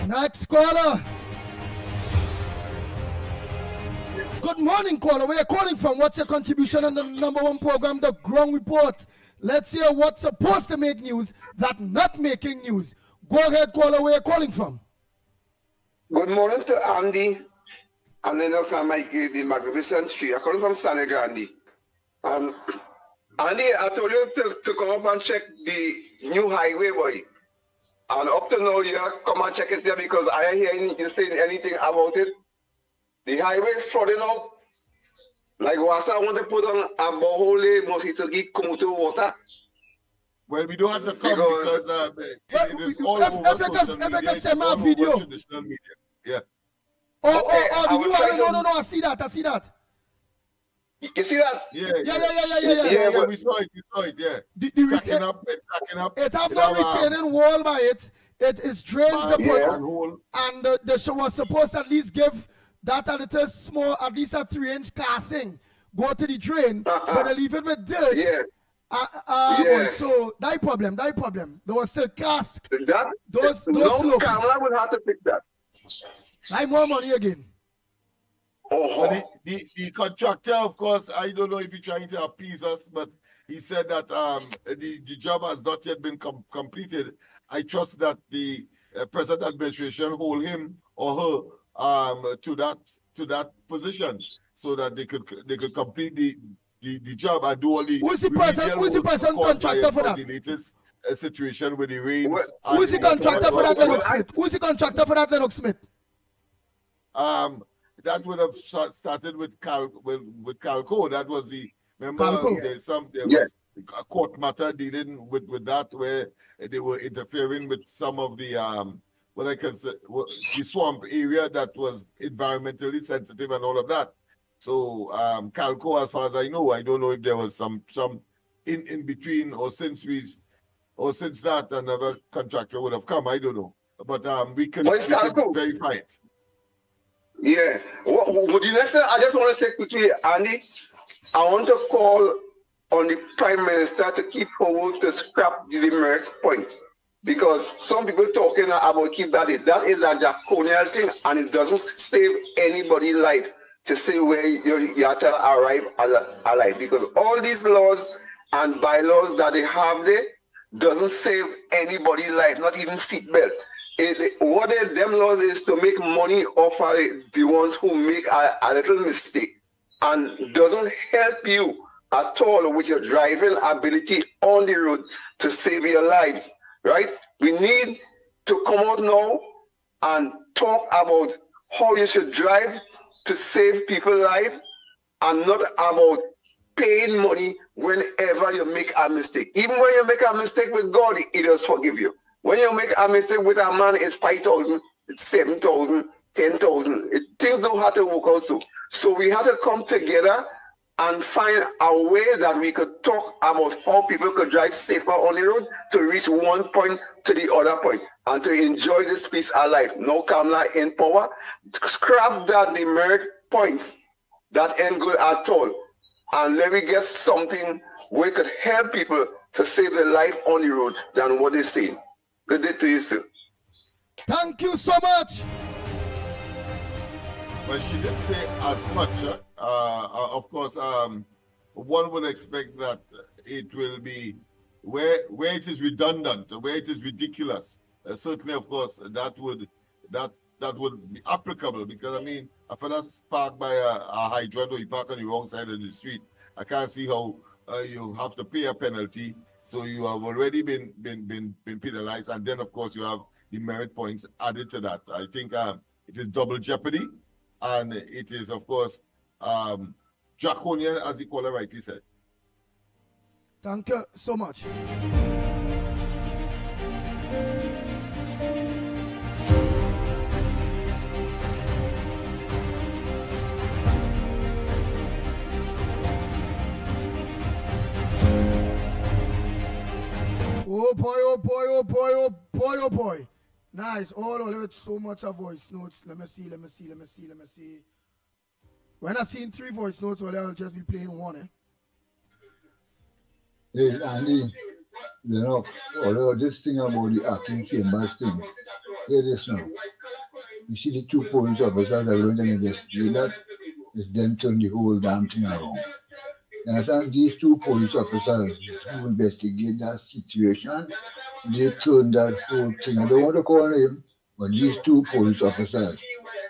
Next caller. Good morning, caller. Where are you calling from? What's your contribution on the #1 program, The Ground Report? Let's hear what's supposed to make news that not making news. Go ahead, caller. Where are you calling from? Good morning to Andy and Lennox and Mickie, the Magnificent Tree. I'm calling from San Grande. Andy, I told you to come up and check the new highway, boy. And up to now, you come and check it there because I hear you saying anything about it. The highway flooding out. Like Wasa, I want to put on a borehole, mosquito to come to water. Well, we don't have to come because it is all over social media. It's all over traditional media. Yeah. The new highway. No, I see that. You see that? Yeah, we saw it, yeah. Backing up. It have no retaining wall by it. It is drains the put, and the show was supposed to at least give that a little small, at least a 3-inch casing, go to the drain, but they leave it with dirt. Yes. So that problem. There was still cast. Those slopes. Kamala will have to fix that. I more money again. The contractor, of course, I don't know if he's trying to appease us, but he said that the job has not yet been completed. I trust that the present administration hold him or her to that position so that they could complete the job and do all the. Who's the present contractor for that? The latest situation with the rains. Who's the contractor for that, Lennox Smith? Who's the contractor for that, Lennox Smith? That would have started with Calco. That was the there was a court matter dealing with that where they were interfering with some of the what I consider the swamp area that was environmentally sensitive and all of that. So Calco, as far as I know, I don't know if there was some in between or since that another contractor would have come. I don't know, but we can verify it. Yeah. The next thing I just want to say quickly, Andy, I want to call on the Prime Minister to keep forward to scrap the merits point. Because some people talking about keep that is a draconian thing and it doesn't save anybody's life to say where you have to arrive alive. Because all these laws and bylaws that they have there doesn't save anybody's life, not even seatbelt. What them laws is to make money off the ones who make a little mistake and doesn't help you at all with your driving ability on the road to save your lives, right? We need to come out now and talk about how you should drive to save people's lives and not about paying money whenever you make a mistake. Even when you make a mistake with God, He does forgive you. When you make a mistake with a man, it's 5,000, it's 7,000, 10,000. Things don't have to work out so we have to come together and find a way that we could talk about how people could drive safer on the road to reach one point to the other point and to enjoy this peace of life. No Kamala in power. Scrap that demerit points. That ain't good at all. And let me get something we could help people to save their life on the road than what they say. Good day to you, sir. Thank you so much. Well, she didn't say as much. Of course, one would expect that it will be where it is redundant, where it is ridiculous. Certainly, of course, that would be applicable, because I mean, if I park by a hydrant or you park on the wrong side of the street, I can't see how you have to pay a penalty. So you have already been penalized, and then of course you have the merit points added to that. I think it is double jeopardy, and it is of course draconian, as the caller rightly said. Thank you so much. Oh boy, oh boy, oh boy, oh boy, oh boy. Nice. All of it, so much of voice notes. Let me see. When I seen 3 voice notes, well, I'll just be playing one, eh? Hey, Andy, you know, although this thing about the acting famous thing, hear this now. You see the 2 police officers that are going to investigate that, it's them turn the whole damn thing around. And I think these 2 police officers who investigate that situation, they turned that whole thing. I don't want to call him, but these 2 police officers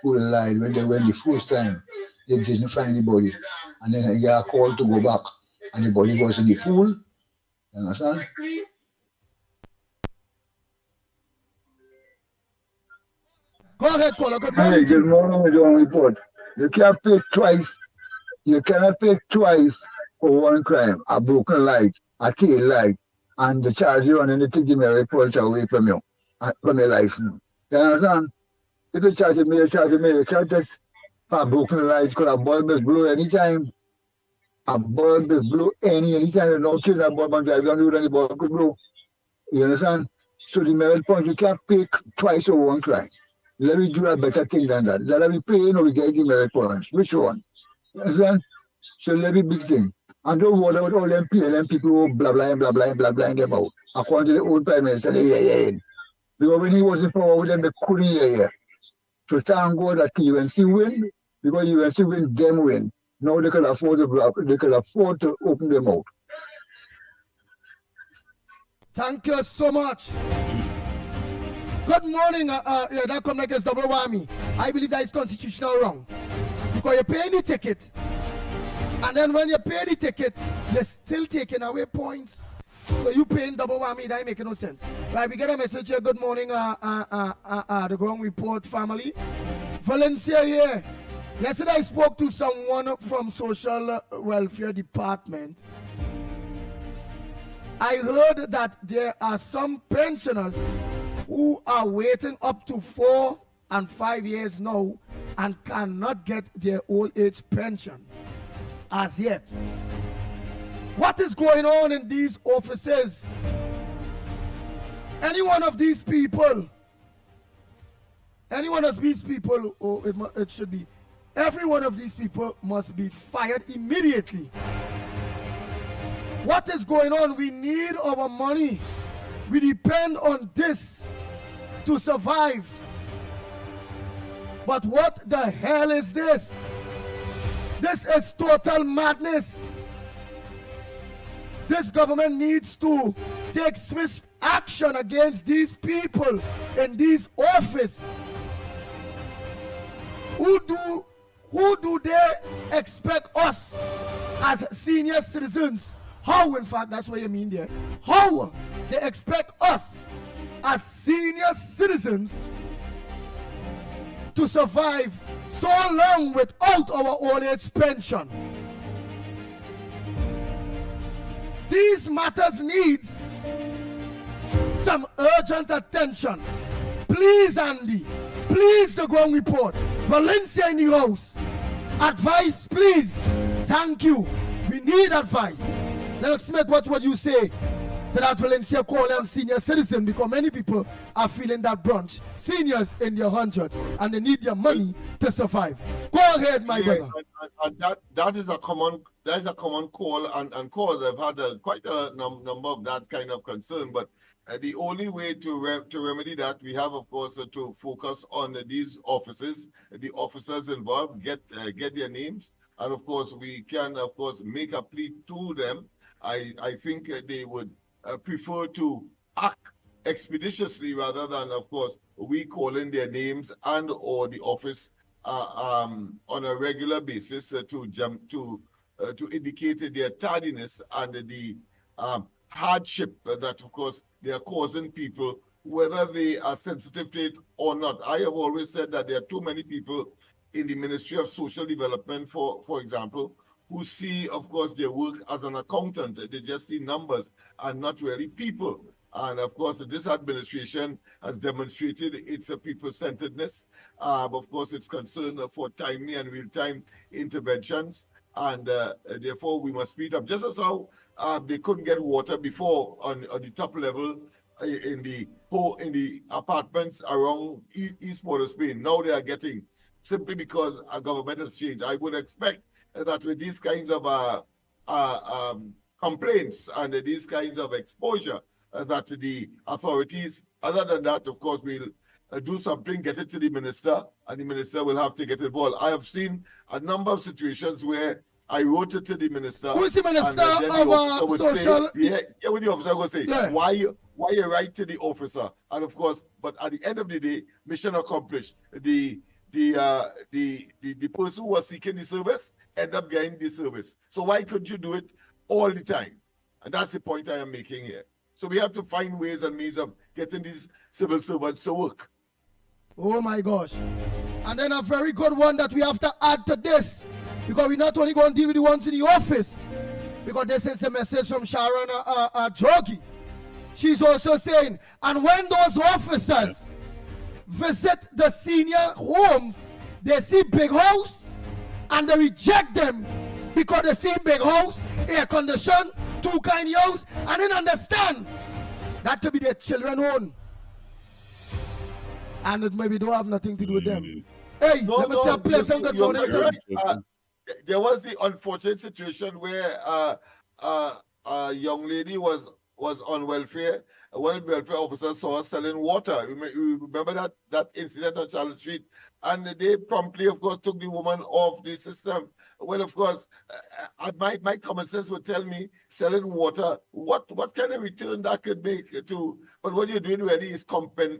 who lied when they went the first time, they didn't find the body. And then they got called to go back, and the body was in the pool. You understand? Go ahead, caller. Good morning. Hey, good morning, with your report. You can't pay twice. You cannot pay twice for one crime: a broken light, a tail light, and the charge you on, and they take the merit points away from you, from your license. You understand? If you charge me, you charge me. You can't just a broken light because a bulb is blue anytime. A bulb is blue anytime. You don't change that bulb and drive down the road and the bulb could blow. You understand? So the merit points, you can't pay twice for one crime. Let me do a better thing than that. Let me pay or we get the merit points. Which one? You understand? So let me big thing. And don't worry about all them PLM people who blah blah and them out. According to the old prime minister, yeah. Because when he was in power with them, they couldn't hear. So thank God that UNC win, because UNC win, them win. Now they can afford to block, they can afford to open them out. Thank you so much. Good morning. That come like it's double whammy. I believe that is constitutional wrong. Because you pay the ticket. And then when you pay the ticket, you're still taking away points. So you paying double whammy, that ain't making no sense. Right, we get a message here. Good morning, the Ground Report family. Valencia here. Yesterday I spoke to someone from Social Welfare Department. I heard that there are some pensioners who are waiting up to 4 and 5 years now and cannot get their old age pension as yet. What is going on in these offices? Any one of these people, it should be, every one of these people must be fired immediately. What is going on? We need our money. We depend on this to survive. But what the hell is this? This is total madness. This government needs to take swift action against these people in these offices. Who do they expect us as senior citizens? How, in fact, that's what you mean there. How they expect us as senior citizens to survive so long without our old age pension? These matters needs some urgent attention. Please, Andy, Please, the ground report. Valencia in the house. Advice, please. Thank you. We need advice. Lennox Smith, what would you say to that Valencia call and senior citizen? Because many people are feeling that brunch. Seniors in their hundreds and they need their money to survive. Go ahead, my brother. And that is a common call and cause. I've had quite a number of that kind of concern, but the only way to remedy that, we have, of course, to focus on these offices, the officers involved, get their names, and of course we can, of course, make a plea to them. I think they would prefer to act expeditiously rather than, of course, we calling their names and or the office on a regular basis to indicate their tardiness and the hardship that, of course, they are causing people, whether they are sensitive to it or not. I have always said that there are too many people in the Ministry of Social Development, for example, who see, of course, their work as an accountant. They just see numbers and not really people. And of course, this administration has demonstrated its people-centeredness. Of course, it's concerned for timely and real-time interventions. And therefore, we must speed up. Just as how they couldn't get water before on the top level in the apartments around East Port of Spain. Now they are getting, simply because our government has changed. I would expect that with these kinds of complaints and these kinds of exposure, that the authorities, other than that, of course, will do something, get it to the minister, and the minister will have to get involved. I have seen a number of situations where I wrote it to the minister. Who's the minister of social? When the officer will say, why you write to the officer? And of course, but at the end of the day, mission accomplished. The person who was seeking the service end up getting the service. So why couldn't you do it all the time? And that's the point I am making here. So we have to find ways and means of getting these civil servants to work. Oh my gosh. And then a very good one that we have to add to this, because we're not only going to deal with the ones in the office, because this is a message from Sharon Jogi. She's also saying, and when those officers visit the senior homes, they see big house and they reject them because they see big house, air conditioned, two kind house, and then understand that could be their children own. And it maybe don't have nothing to do with them. Hey, let me say a pleasant good morning to you. There was the unfortunate situation where a young lady was on welfare. One of the welfare officers saw her selling water. You remember that incident on Charlotte Street? And they promptly, of course, took the woman off the system. Well, of course, my common sense would tell me selling water, what kind of return that could make to, but what you're doing really is complementing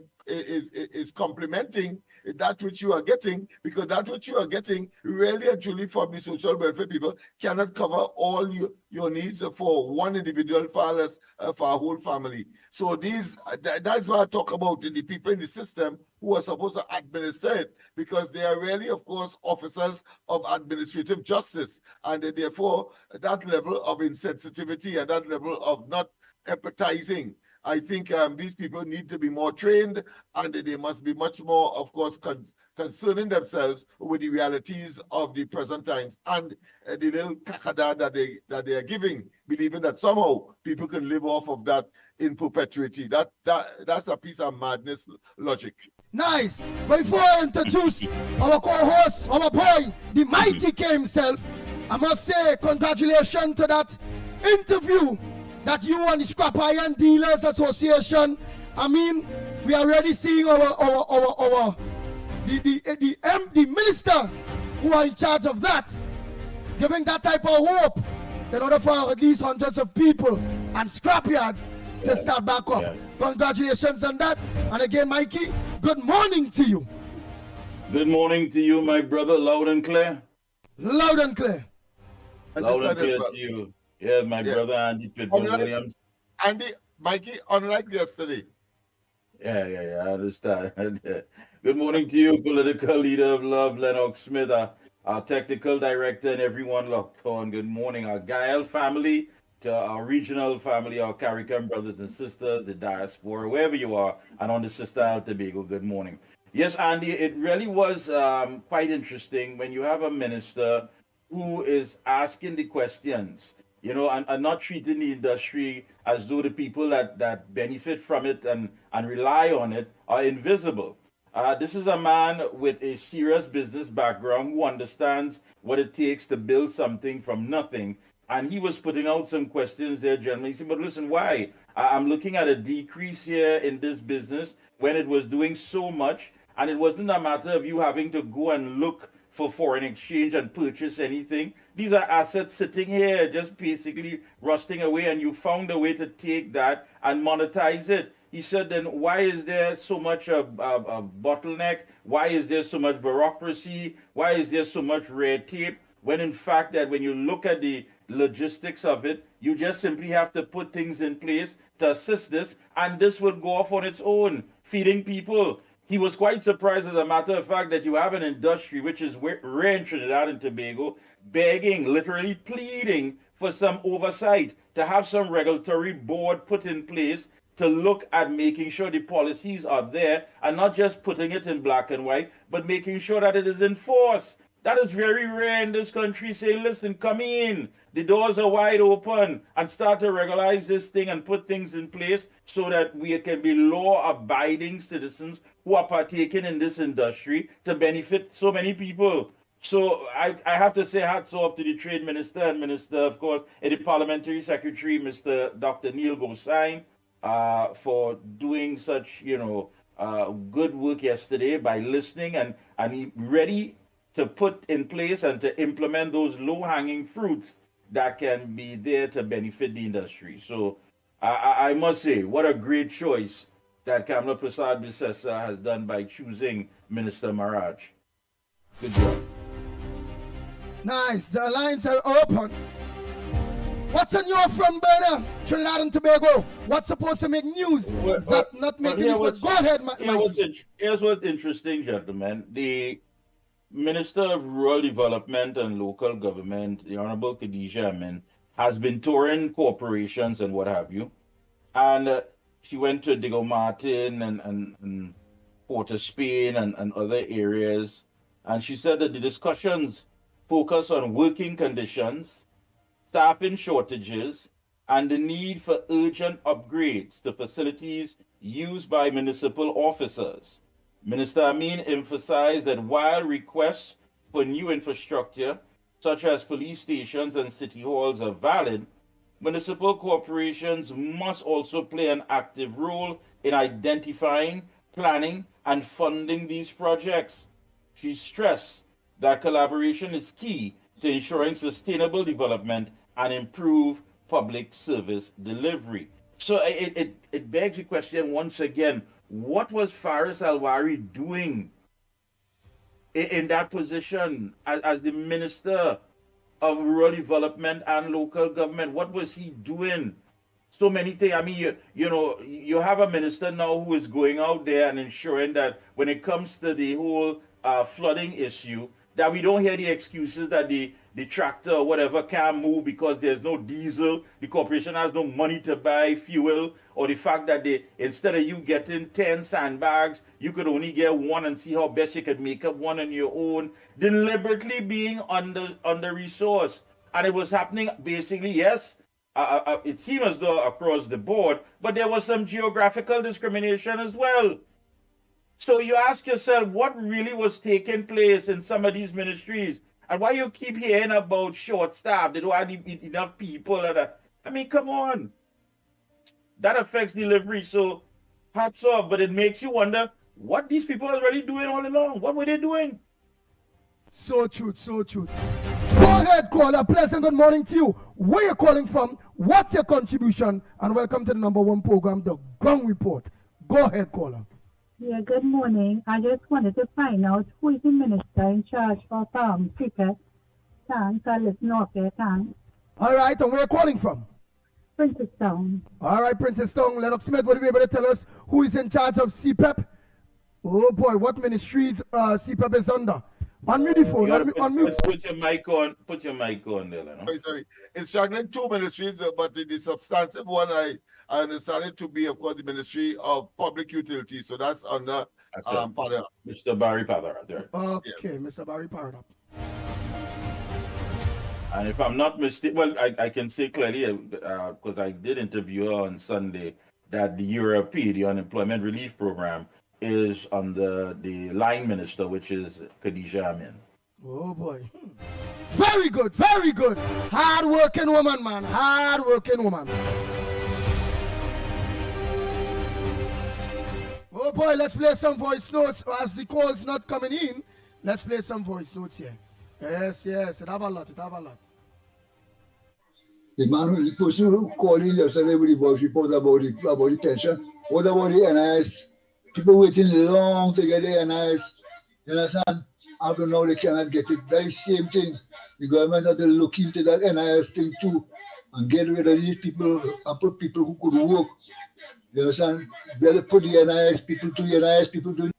that which you are getting, because that which you are getting really and truly from the social welfare people cannot cover all your needs for one individual, far less for a whole family. So that's why I talk about the people in the system who are supposed to administer it, because they are really, of course, officers of administrative justice, and therefore that level of insensitivity and that level of not empathizing, I think these people need to be more trained, and they must be much more, of course, concerning themselves with the realities of the present times and the little kakada that they are giving, believing that somehow people can live off of that in perpetuity. That's a piece of madness logic. Nice. Before I introduce our co-host, our boy, the Mickie K himself, I must say congratulations to that interview that you and the Scrap Iron Dealers Association. I mean, we are already seeing the minister who are in charge of that, giving that type of hope in order for these hundreds of people and scrapyards to start back up. Congratulations on that. And again, Mickie, good morning to you. Good morning to you, my brother, loud and clear. Loud and clear. Loud and clear to you. Yeah, my brother Andy Williams. Andy, Mickie, unlike yesterday. Yeah, I understand. Good morning to you, political leader of love, Lennox Smith, our technical director, and everyone locked on. Good morning, our Gael family, to our regional family, our CARICOM brothers and sisters, the diaspora, wherever you are, and on the Sister Isle Tobago. Good morning. Yes, Andy, it really was quite interesting when you have a minister who is asking the questions, and not treating the industry as though the people that benefit from it and rely on it are invisible. This is a man with a serious business background who understands what it takes to build something from nothing. And he was putting out some questions there, gentlemen. He said, but listen, why? I'm looking at a decrease here in this business when it was doing so much. And it wasn't a matter of you having to go and look for foreign exchange and purchase anything. These are assets sitting here, just basically rusting away, and you found a way to take that and monetize it. He said, then why is there so much a bottleneck? Why is there so much bureaucracy? Why is there so much red tape? When in fact that when you look at the logistics of it, you just simply have to put things in place to assist this, and this will go off on its own, feeding people. He was quite surprised, as a matter of fact, that you have an industry which is rare in Trinidad and Tobago, begging, literally pleading for some oversight, to have some regulatory board put in place to look at making sure the policies are there and not just putting it in black and white, but making sure that it is enforced. That is very rare in this country, saying, listen, come in, the doors are wide open, and start to regularize this thing and put things in place so that we can be law-abiding citizens who are partaking in this industry to benefit so many people. So I have to say hats off to the Trade Minister and Minister, of course, and the Parliamentary Secretary, Mr. Dr. Neil Gosain, for doing such, good work yesterday by listening and he ready to put in place and to implement those low-hanging fruits that can be there to benefit the industry. So I must say, what a great choice that Kamla Prasad Bisesa has done by choosing Minister Maraj. Good job. Nice. The lines are open. What's on your front burner, Trinidad and Tobago? What's supposed to make news? Not making news, but go ahead, Here's what's interesting, gentlemen. The Minister of Rural Development and Local Government, the Honorable Khadija Amin, has been touring corporations and what have you. And she went to Diego Martin and Port of Spain and other areas. And she said that the discussions focus on working conditions, staffing shortages, and the need for urgent upgrades to facilities used by municipal officers. Minister Amin emphasized that while requests for new infrastructure, such as police stations and city halls, are valid, municipal corporations must also play an active role in identifying, planning, and funding these projects. She stressed that collaboration is key to ensuring sustainable development and improve public service delivery. So it begs the question once again, what was Faris Alwari doing in that position as the Minister of Rural Development and Local Government? What was he doing? So many things. I mean, you have a minister now who is going out there and ensuring that when it comes to the whole flooding issue, that we don't hear the excuses that the tractor or whatever can't move because there's no diesel, the corporation has no money to buy fuel, or the fact that instead of you getting 10 sandbags, you could only get one and see how best you could make up one on your own, deliberately being under-resourced. And it was happening basically, yes, it seemed as though across the board, but there was some geographical discrimination as well. So you ask yourself, what really was taking place in some of these ministries? And why you keep hearing about short staff? They don't have enough people. I mean, come on. That affects delivery. So hats off. But it makes you wonder what these people are really doing all along. What were they doing? So true, so true. Go ahead, caller. Pleasant good morning to you. Where you calling from? What's your contribution? And welcome to the #1 program, The Ground Report. Go ahead, caller. Yeah, good morning. I just wanted to find out who is the minister in charge of CPEP. Thanks. I listen up there. Thanks. All right, and where are you calling from? Princess Town. All right, Princess Town. Lennox Smith, will you be able to tell us who is in charge of CPEP? Oh boy, what ministries CPEP is under? Unmute the phone. You gotta Unmute. put your mic on. Put your mic on there, no? Sorry. It's struggling two ministries, but the substantive one, I understand it to be, of course, the Ministry of Public Utilities. So that's under Padera. Mr. Barry Padera there. Okay, Mr. Barry Padera. And if I'm not mistaken, well, I can say clearly, because I did interview her on Sunday, that the URP, the Unemployment Relief Program, is under the line minister, which is Khadija Amin. Oh boy. Very good, very good. Hard working woman, man. Hard working woman. Oh boy, let's play some voice notes. As the call's not coming in, let's play some voice notes here. Yes, it have a lot. The man, the person who called in yesterday with the voice report about the pension. What about the NIS? People waiting long to get the NIS. You understand? I don't know, they cannot get it. Very same thing. The government had to look into that NIS thing too and get rid of these people and put people who could work. You understand? Better put the NIS people to the NIS people to.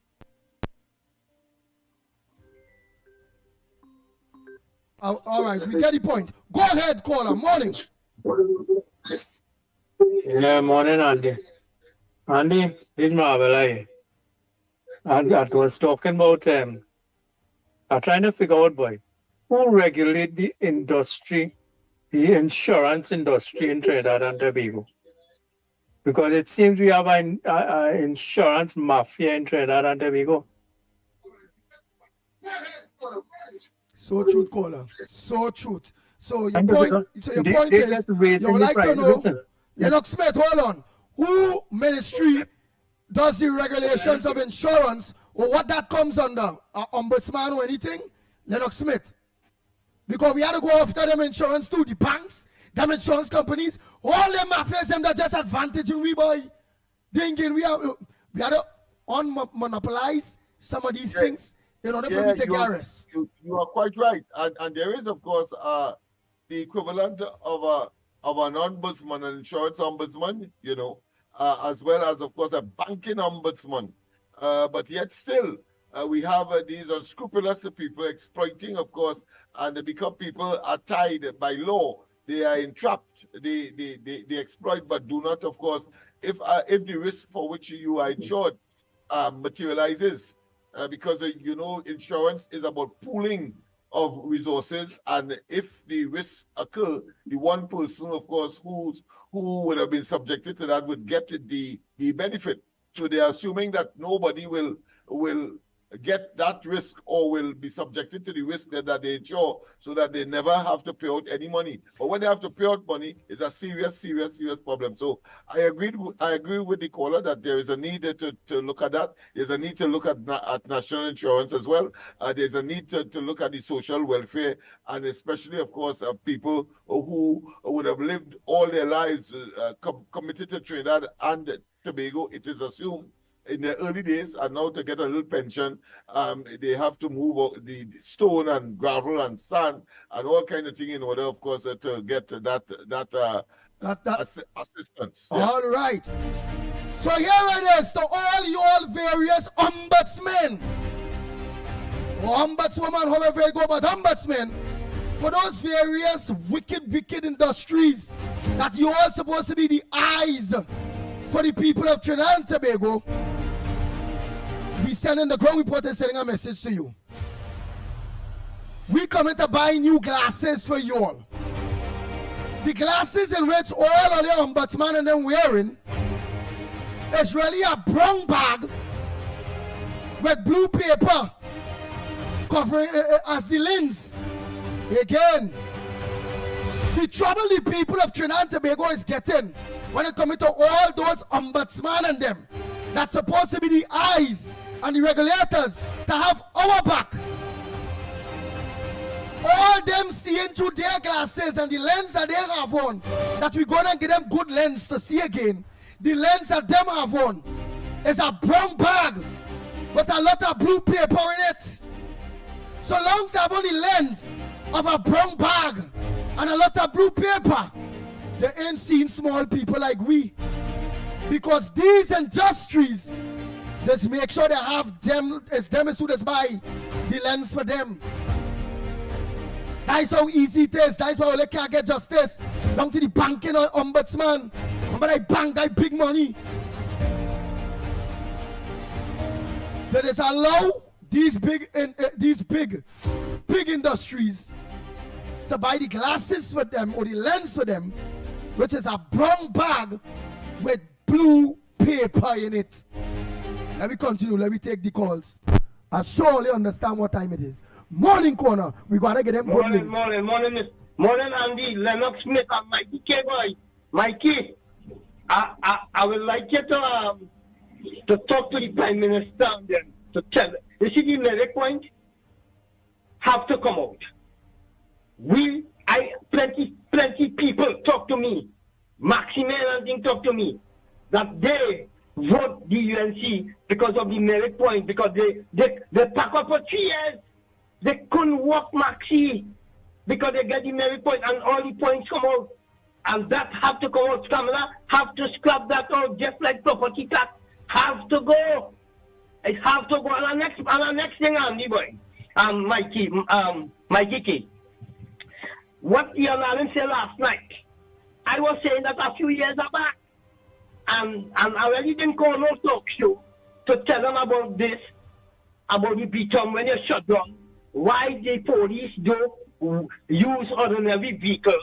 All right, we get the point. Go ahead, caller. Morning. Yeah, morning, Andy. Andy, it's Marvel. And I was talking about I'm trying to figure out, boy, who regulate the industry, the insurance industry in Trinidad and Tobago? Because it seems we have an insurance mafia in Trinidad and Tobago. So truth, caller. So truth. So your point is, you would like to know, Lennox Smith, hold on. Who ministry does the regulations of insurance, or what that comes under? Ombudsman or anything? Lennox Smith. Because we had to go after them insurance too, the banks, them insurance companies, all them mafias, them that just advantaging we, boy. Thinking we had to monopolize some of these things in order for me to get arrest. You are quite right. And there is, of course, the equivalent of an ombudsman, an insurance ombudsman, as well as, of course, a banking ombudsman. But yet still, we have these unscrupulous people exploiting, of course, and because people are tied by law. They are entrapped. They exploit, but do not, of course, if the risk for which you are insured materializes, because, insurance is about pooling of resources, and if the risks occur, the one person, of course, who would have been subjected to that would get the benefit. So they are assuming that nobody will get that risk or will be subjected to the risk that they insure, so that they never have to pay out any money. But when they have to pay out money, it's a serious problem. So I agree with the caller that there is a need to look at that. There's a need to look at national insurance as well. There's a need to look at the social welfare, and especially, of course, people who would have lived all their lives committed to Trinidad and Tobago. It is assumed in the early days, and now to get a little pension, they have to move the stone and gravel and sand and all kind of thing in order, of course, to get that assistance. All right. So here it is to all your various ombudsmen, or ombudswoman, however you go about ombudsmen, for those various wicked industries that you all supposed to be the eyes for the people of Trinidad and Tobago. We sending the ground reporter sending a message to you. We coming to buy new glasses for you all. The glasses in which all of the ombudsman and them wearing is really a brown bag with blue paper covering as the lens. Again, the trouble the people of Trinidad and Tobago is getting when it comes to all those ombudsman and them that's supposed to be the eyes and the regulators to have our back. All them seeing through their glasses and the lens that they have on, that we're going to give them good lens to see again. The lens that them have on is a brown bag with a lot of blue paper in it. So long as they have only lens of a brown bag and a lot of blue paper, they ain't seen small people like we. Because these industries, just make sure they have them as soon as by the lens for them. That's how easy it is. That's why they can't get justice. Down to the banking ombudsman. Remember that bank, that big money. That is allow these big industries to buy the glasses for them or the lens for them, which is a brown bag with blue paper in it. Let me continue. Let me take the calls. I surely understand what time it is. Morning corner. We gotta get them good links. Morning, Andy, Lennox Smith, and Mikey K boy. Mikey, I would like you to talk to the Prime Minister and then to tell. You see the merit point have to come out. Plenty people talk to me. Maxime and thing talk to me that they vote the UNC because of the merit point, because they pack up for 3 years. They couldn't work Maxi because they get the merit point and all the points come out. And that have to come out. Kamala have to scrap that out just like property tax. Have to go. It have to go. And the next thing, Andy boy, Mikey K. What Ian Allen said last night, I was saying that a few years back, and I really didn't call no talk show to tell them about this, about the beatum when you shut down. Why the police do use ordinary vehicle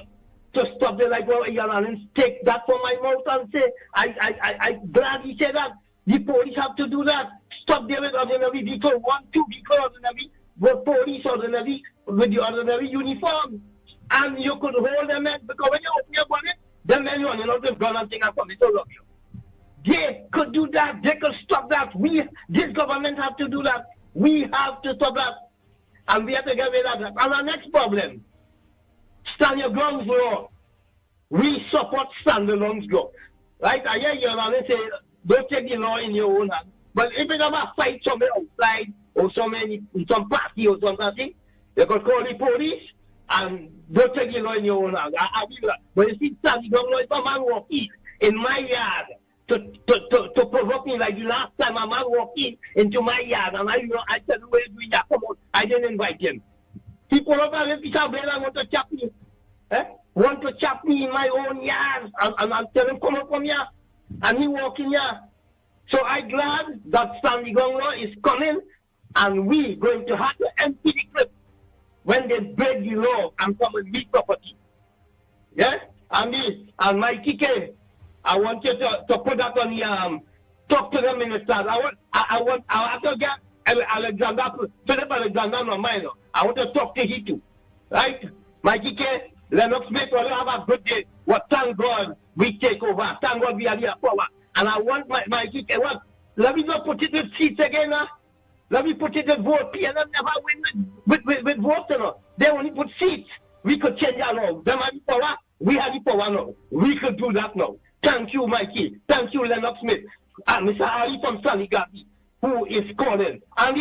to stop the like Ian Allen take that from my mouth and say, I glad he said that. The police have to do that. Stop there with ordinary vehicle, 1, 2 vehicle ordinary, but police ordinary with the ordinary uniform. And you could hold them in, because when you open your body, them men running out with gun and thing and coming to love you. They could do that. They could stop that. This government have to do that. We have to stop that. And we have to get rid of that. And our next problem, stand your grounds law. We support stand the lungs law. Right? I hear you and say, don't take the law in your own hand. But if you ever fight somewhere outside or some party or something, you could call the police and don't take the law in your own hand. I do that. But you see, stand the ground law, if a man walk in my yard to provoke me like the last time a man walked into my yard and I tell you where you doing that, come on, I didn't invite him. People up there with Peter Blair and want to chop me. Want to chop me in my own yard and I tell him, come up from here. And he walk in here. So I'm glad that Sandy Gonglo is coming and we going to have to empty the clip when they break the law and come and leave property. Yes? And Mikey K, I want you to put that on the talk to the ministers. I have to get Alexander, Philip Alexander on mine. I want to talk to he too. Right? Mikey K, Lennox Smith will have a good day. Well, thank God we take over. Thank God we are here power. And I want Mikey K, let me not put it with seats again. Let me put it with vote. PNM never win with votes. They only put seats. We could change our law. Them have the power. We have the power now. We could do that now. Thank you, Mikey. Thank you, Lennox Smith. And Mr. Ali from Sunny Gabi, who is calling. And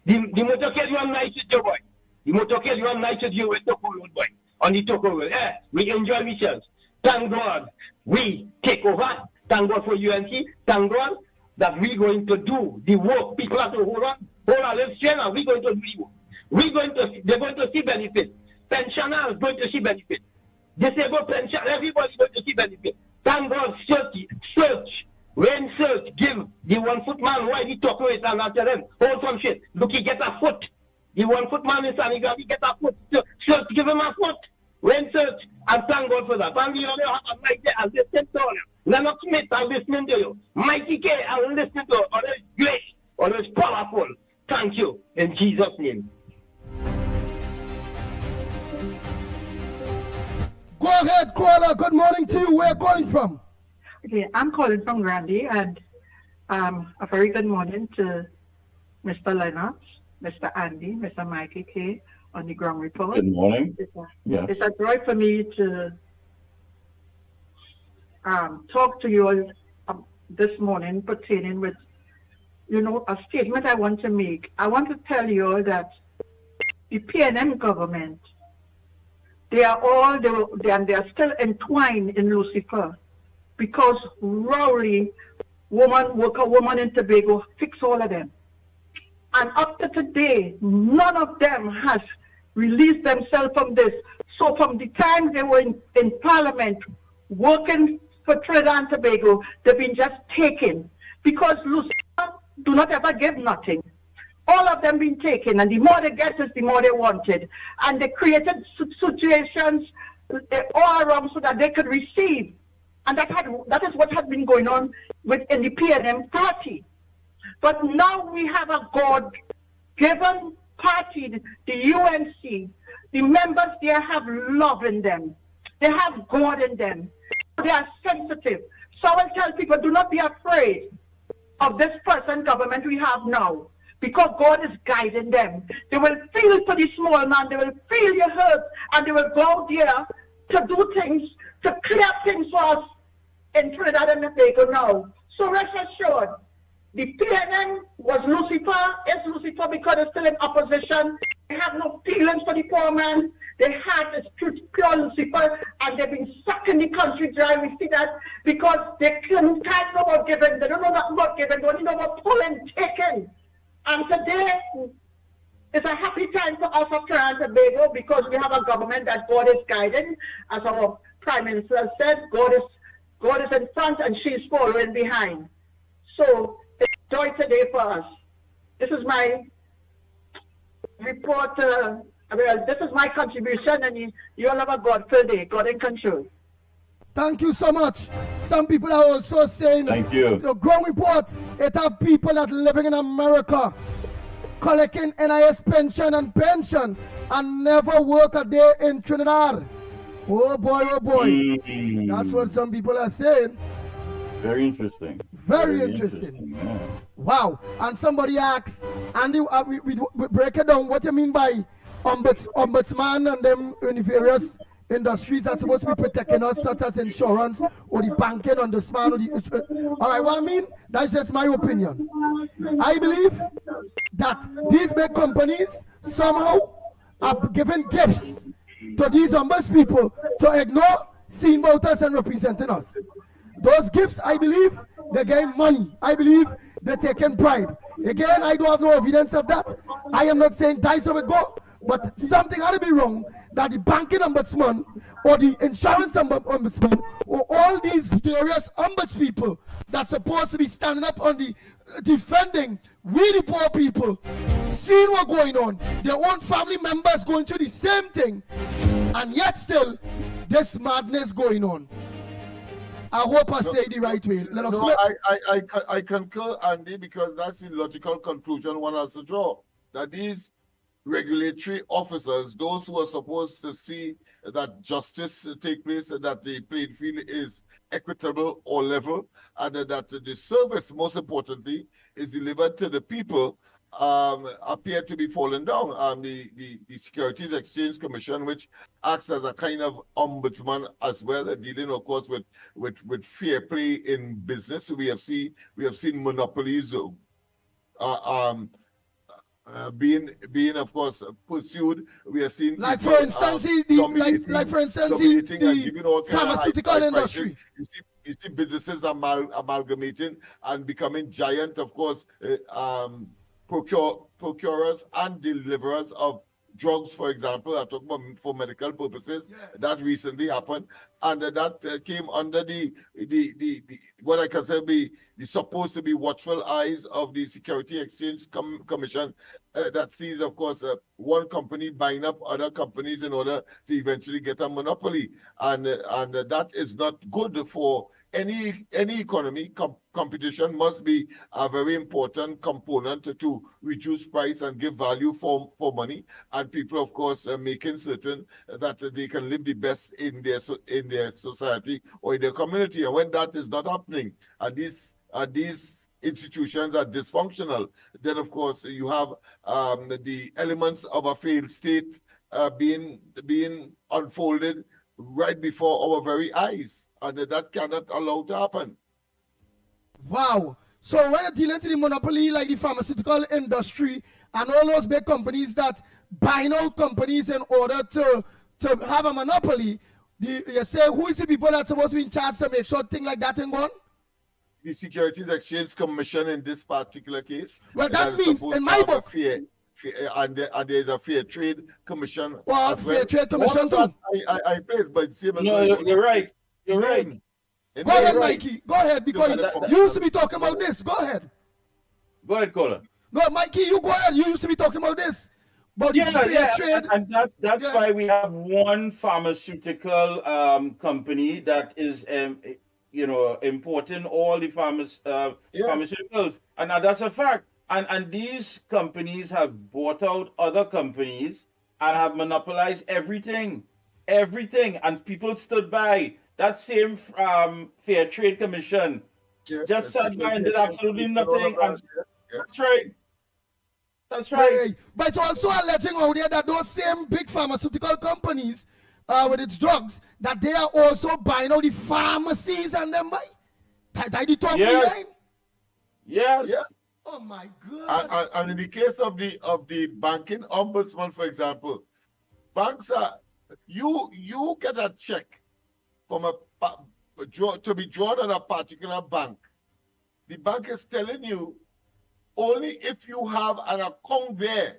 the motorcade you are nice with your boy. The motorcade you are nice with you with Toko Road, boy. On the Toko Road. We enjoy ourselves. Thank God we take over. Thank God for UNC. Thank God that we're going to do the work. People have to hold our lives straight, and we're going to do the work. They're going to see benefit. Pensioners going to see benefit. Disabled pension, everybody's going to see benefit. Thank God, search. When search, give the 1 foot man why he talk with and I tell them, hold some shit. Look, he get a foot. The 1 foot man is standing up, he get a foot. Search, give him a foot. When search, and thank God for that. And we only have a Mikey, I'll listen to you. Lennox Smith, I'm listening to you. Mikey K, I'm listening to you. Always great, always powerful. Thank you, in Jesus' name. Go ahead, caller. Good morning to you. Where are you calling from? Okay, I'm calling from Grandy, and a very good morning to Mr. Lennox, Mr. Andy, Mr. Mikey K on the ground report. Good morning. It's a joy for me to talk to you all this morning pertaining with, a statement I want to make. I want to tell you all that the PNM government, they are still entwined in Lucifer because Rowley, worker woman in Tobago, fix all of them. And up to today, none of them has released themselves from this. So from the time they were in Parliament working for Trinidad and Tobago, they've been just taken. Because Lucifer do not ever give nothing. All of them been taken, and the more they get is the more they wanted. And they created situations all around so that they could receive. And that is what has been going on in the PNM party. But now we have a God-given party, the UNC. The members there have love in them. They have God in them. They are sensitive. So I will tell people, do not be afraid of this present government we have now, because God is guiding them. They will feel for the small man, they will feel your hurt, and they will go there to do things, to clear things for us in Trinidad and Tobago now. So rest assured, the PNM was Lucifer, is Lucifer because they're still in opposition. They have no feelings for the poor man. Their heart is pure Lucifer, and they've been sucking the country dry. We see that because they can't know about giving. They don't know nothing about giving. They only know about pulling, taking. And today is a happy time for us of Trinidad and Tobago because we have a government that God is guiding. As our Prime Minister said, God is in front and she's following behind. So it's joy today for us. This is my report. This is my contribution, and you all have a God-filled day. God in control. Thank you so much. Some people are also saying, thank you. The ground report, it have people that living in America collecting NIS pension and never work a day in Trinidad. Oh boy, oh boy. That's what some people are saying. Very interesting. Very interesting. Yeah. Wow. And somebody asks, Andy, we break it down. What do you mean by ombudsman and them in the various industries that's supposed to be protecting us, such as insurance or the banking ombudsman or the... All right, what I mean, that's just my opinion. I believe that these big companies somehow are giving gifts to these ombuds people to ignore seeing about us and representing us. Those gifts, I believe, they're getting money. I believe they're taking bribe. Again, I don't have no evidence of that. I am not saying die so it go, but something ought to be wrong that the banking ombudsman or the insurance ombudsman or all these various ombuds people that's supposed to be standing up on the defending we the poor people, seeing what's going on, their own family members going through the same thing, and yet still this madness going on. I hope I say the right way. Lennox Smith. I concur, Andy, because that's the logical conclusion one has to draw. That these regulatory officers, those who are supposed to see that justice take place, that the playing field is equitable or level, and that the service, most importantly, is delivered to the people, appear to be falling down. The Securities Exchange Commission, which acts as a kind of ombudsman as well, dealing, of course, with fair play in business. We have seen monopolies being of course pursued. We are seeing like for instance the pharmaceutical industry. You see businesses amalgamating and becoming giant, of course, procurers and deliverers of drugs, for example. I talk about for medical purposes. Yeah. That recently happened, and that came under the what I consider be the supposed to be watchful eyes of the Security Exchange Commission, that sees, of course, one company buying up other companies in order to eventually get a monopoly, and that is not good for any economy. Competition must be a very important component to reduce price and give value for money, and people, of course, making certain that they can live the best in their society or in their community. And when that is not happening, and these institutions are dysfunctional, then of course you have the elements of a failed state being unfolded right before our very eyes, and that cannot allow to happen. Wow. So when you're dealing to the monopoly like the pharmaceutical industry and all those big companies that buy out companies in order to have a monopoly, you say who is the people that's supposed to be in charge to make sure things like that ain't gone? the Securities Exchange Commission in this particular case. Well, that is means supposed in to my have a book, and there's a Fair Trade Commission well, as well. Fair Trade All Commission of that too. I praise, but same as No, you're right. You're right. Go ahead, Mikey. Go ahead, because you used to be talking about this. Go ahead. Go ahead, caller. No, Mikey, you go ahead. You used to be talking about this. About the fair trade. And that's why we have one pharmaceutical company that is, importing all the pharmaceuticals, and that's a fact. And these companies have bought out other companies and have monopolized everything, and people stood by. That same Fair Trade Commission just sat by and did absolutely nothing. And that's right. That's right. Hey, but it's also alleging out there that those same big pharmaceutical companies with its drugs, that they are also buying out the pharmacies and them by. That the top line. Yes. Yeah. Oh my God. And in the case of the banking ombudsman, for example, banks are you get a check from to be drawn on a particular bank. The bank is telling you only if you have an account there,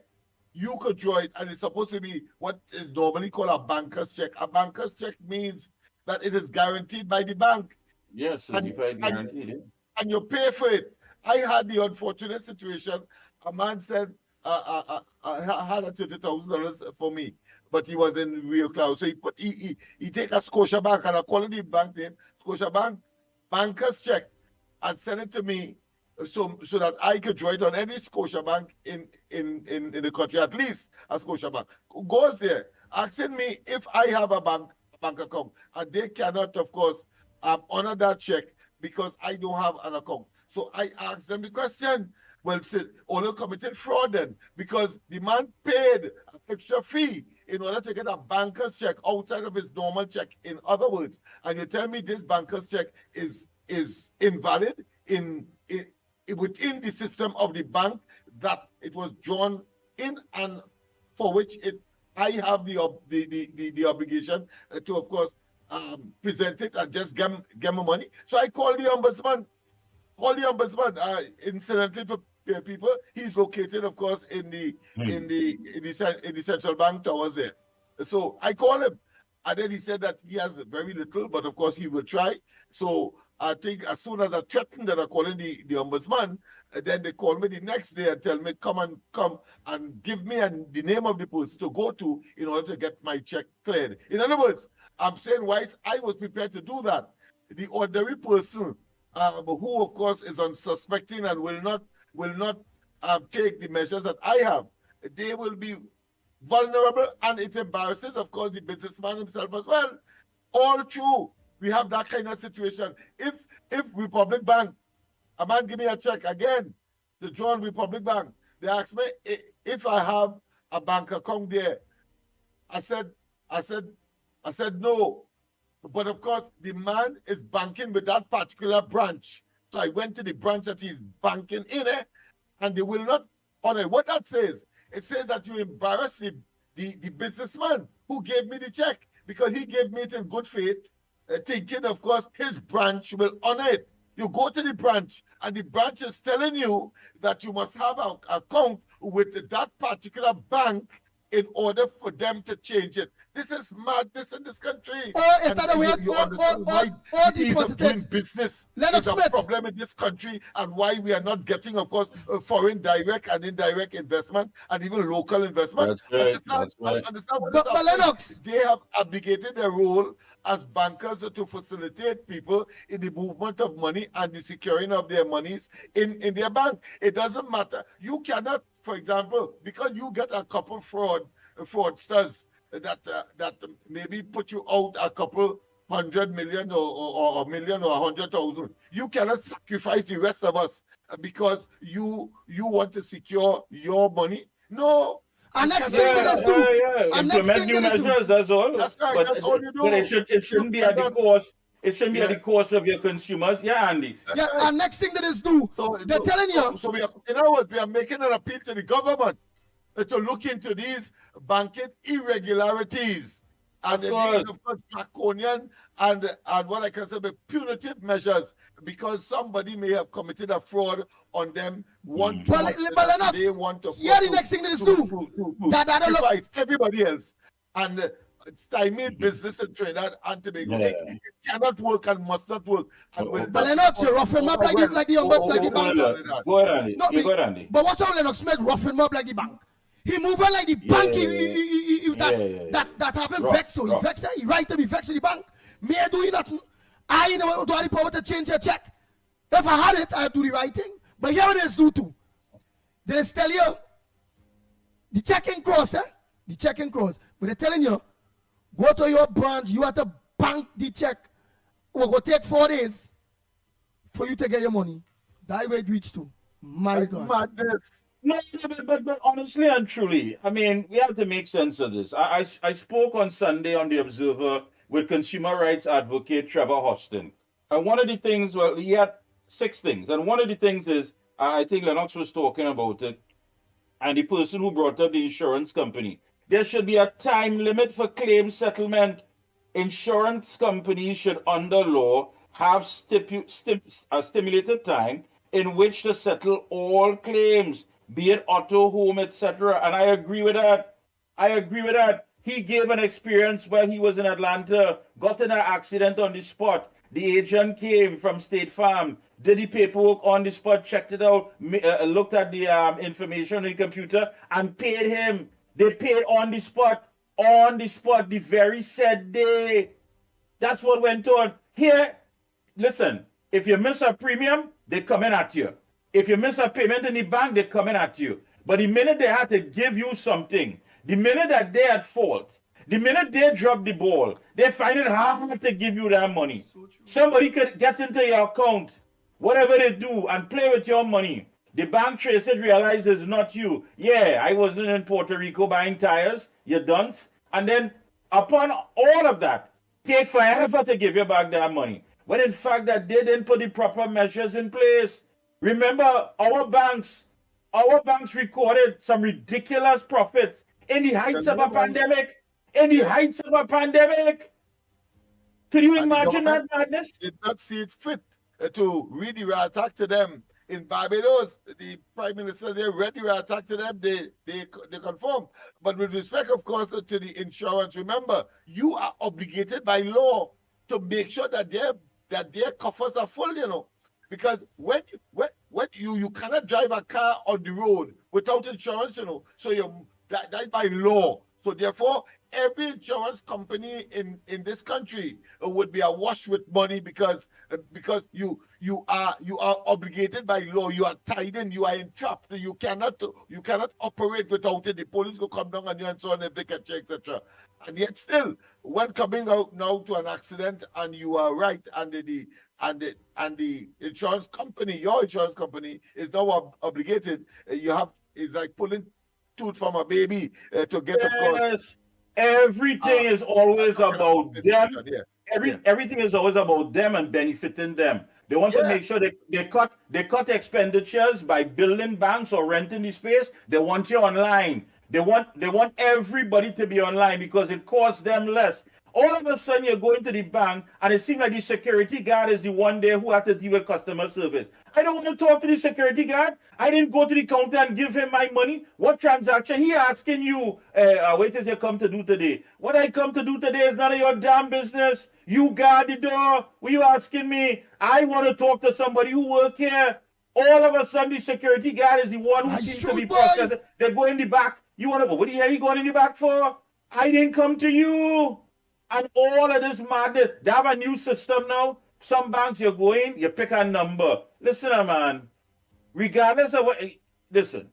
you could draw it, and it's supposed to be what is normally called a banker's check. A banker's check means that it is guaranteed by the bank. Yes, certified guaranteed. And you pay for it. I had the unfortunate situation. A man said, I had $30,000 for me, but he was in real cloud. So he take a Scotia Bank, and I call it the bank name, Scotia Bank, banker's check, and send it to me so that I could draw it on any Scotia Bank in the country, at least a Scotia Bank. Goes there, asking me if I have a bank account, and they cannot, of course, honor that check because I don't have an account. So I asked them the question, well, only committed fraud then, because the man paid an extra fee in order to get a banker's check outside of his normal check, in other words. And you tell me this banker's check is invalid within the system of the bank that it was drawn in, and for which I have the obligation to, of course, present it and just get my money. So I called the ombudsman. Incidentally, for people, he's located, of course, in the central bank towers there. So I called him, and then he said that he has very little, but of course he will try. So I think as soon as I threatened that I'm calling the ombudsman, then they call me the next day and tell me, come and give me the name of the person to go to in order to get my check cleared. In other words, I'm saying why I was prepared to do that. The ordinary person who, of course, is unsuspecting and will not take the measures that I have, they will be vulnerable, and it embarrasses, of course, the businessman himself as well. All true. We have that kind of situation. If Republic Bank, a man give me a check again, the John Republic Bank, they asked me if I have a bank account there. I said no. But of course, the man is banking with that particular branch. So I went to the branch that he's banking in, and they will not honor what that says. It says that you embarrass the businessman who gave me the check, because he gave me it in good faith, thinking, of course, his branch will honor it. You go to the branch, and the branch is telling you that you must have an account with that particular bank in order for them to change it. This is madness in this country. You understand why the ease of doing business Lennox is a Smith. problem in this country, and why we are not getting, of course, foreign direct and indirect investment, and even local investment. That's right. Understand what But Lennox, they have abdicated their role as bankers to facilitate people in the movement of money and the securing of their monies in their bank. It doesn't matter. You cannot, for example, because you get a couple fraudsters that maybe put you out a couple 100 million or a million or 100,000. You cannot sacrifice the rest of us because you want to secure your money. No. And next thing that is do. Implement new measures, that's all. That's right. But that's all you do. But it shouldn't be at the cost. It shouldn't be at the cost of your consumers. Yeah, Andy. Yeah, and next thing that is do. They're telling you. So we are, in other words, we are making an appeal to the government to look into these banking irregularities And these, of course, draconian and what I consider punitive measures because somebody may have committed a fraud on them. But Lennox, they want to the next thing that is sacrifice everybody else and stymie business in Trinidad and Tobago. It cannot work and must not work. And but Lennox, you rough him up like the bank. Go ahead, Andy. But watch out, Lennox Smith rough him up like the bank. He moving like the bank. That have him vexed. So he vexed. He right to be vexed with the bank. Me I doing nothing. I don't have the power to change your check. If I had it, I'd do the right thing. But here it is do too. They tell you the checking cross, the checking cross. But they're telling you, go to your branch, you have to bank the check. It will take 4 days for you to get your money. That way it reach to. My God. Madness. No, but honestly and truly, I mean, we have to make sense of this. I spoke on Sunday on The Observer with consumer rights advocate Trevor Hostin. And one of the things, well, he had 6 things. And one of the things is, I think Lennox was talking about it, and the person who brought up the insurance company. There should be a time limit for claim settlement. Insurance companies should, under law, have a stimulated time in which to settle all claims, be it auto, home, etc. And I agree with that. He gave an experience when he was in Atlanta, got in an accident on the spot. The agent came from State Farm, did the paperwork on the spot, checked it out, looked at the information on the computer, and paid him. They paid on the spot, the very said day. That's what went on. Here, listen, if you miss a premium, they're coming at you. If you miss a payment in the bank, they're coming at you. But the minute they had to give you something, the minute that they're at fault, the minute they drop the ball, they find it hard to give you that money. Somebody could get into your account, whatever they do, and play with your money. The bank trace it, realizes not you. Yeah, I wasn't in Puerto Rico buying tires, you dunce. And then upon all of that, take forever to give you back that money. When in fact that they didn't put the proper measures in place. Remember, our banks recorded some ridiculous profits in the heights of a pandemic. Can you imagine that madness? Did not see it fit to really attack to them. In Barbados, the Prime Minister, they ready to attack to them, they confirm. But with respect, of course, to the insurance, remember, you are obligated by law to make sure that their coffers are full, you know. Because when you cannot drive a car on the road without insurance, you know. So that's by law. So therefore, every insurance company in this country would be awash with money because you are obligated by law. You are tied in. You are entrapped. You cannot operate without it. The police will come down on you and so on if they catch you, etc. And yet still, when coming out now to an accident and you are right and the insurance company, your insurance company is now obligated. It's like pulling tooth from a baby to get of course. Everything is always about them. Everything is always about them and benefiting them. They want to make sure they cut expenditures by building banks or renting the space. They want you online. They want everybody to be online because it costs them less. All of a sudden, you're going to the bank, and it seems like the security guard is the one there who has to deal with customer service. I don't want to talk to the security guard. I didn't go to the counter and give him my money. What transaction? He asking you, what is you come to do today? What I come to do today is none of your damn business. You guard the door. What you asking me? I want to talk to somebody who work here. All of a sudden, the security guard is the one who seems to be processed. They go in the back. You want to go? What the hell you going in the back for? I didn't come to you. And all of this madness, they have a new system now. Some banks you go in, you pick a number. Listen, man, regardless of what, listen,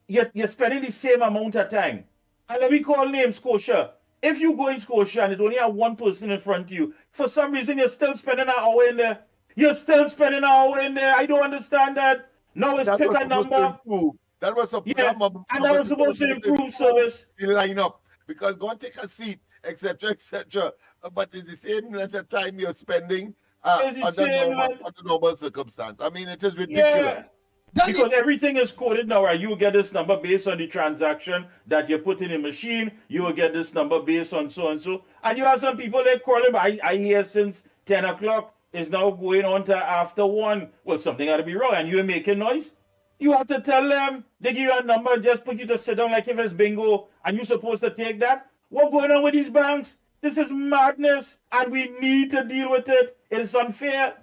you're spending the same amount of time. And let me call name Scotia. If you go in Scotia and it only have one person in front of you, for some reason you're still spending an hour in there. I don't understand that. No, it's pick a number. That was supposed to improve service. The line up. Because go and take a seat, etc., etc. But it's the same length of time you're spending under normal circumstance. I mean, it is ridiculous. Because everything is coded now, right? You will get this number based on the transaction that you put in the machine. You will get this number based on so and so. And you have some people that call him. I hear since 10 o'clock is now going on to after 1. Well, something got to be wrong. And you're making noise. You have to tell them. They give you a number, just put you to sit down like if it's bingo. And you're supposed to take that. What's going on with these banks? This is madness. And we need to deal with it. It is unfair.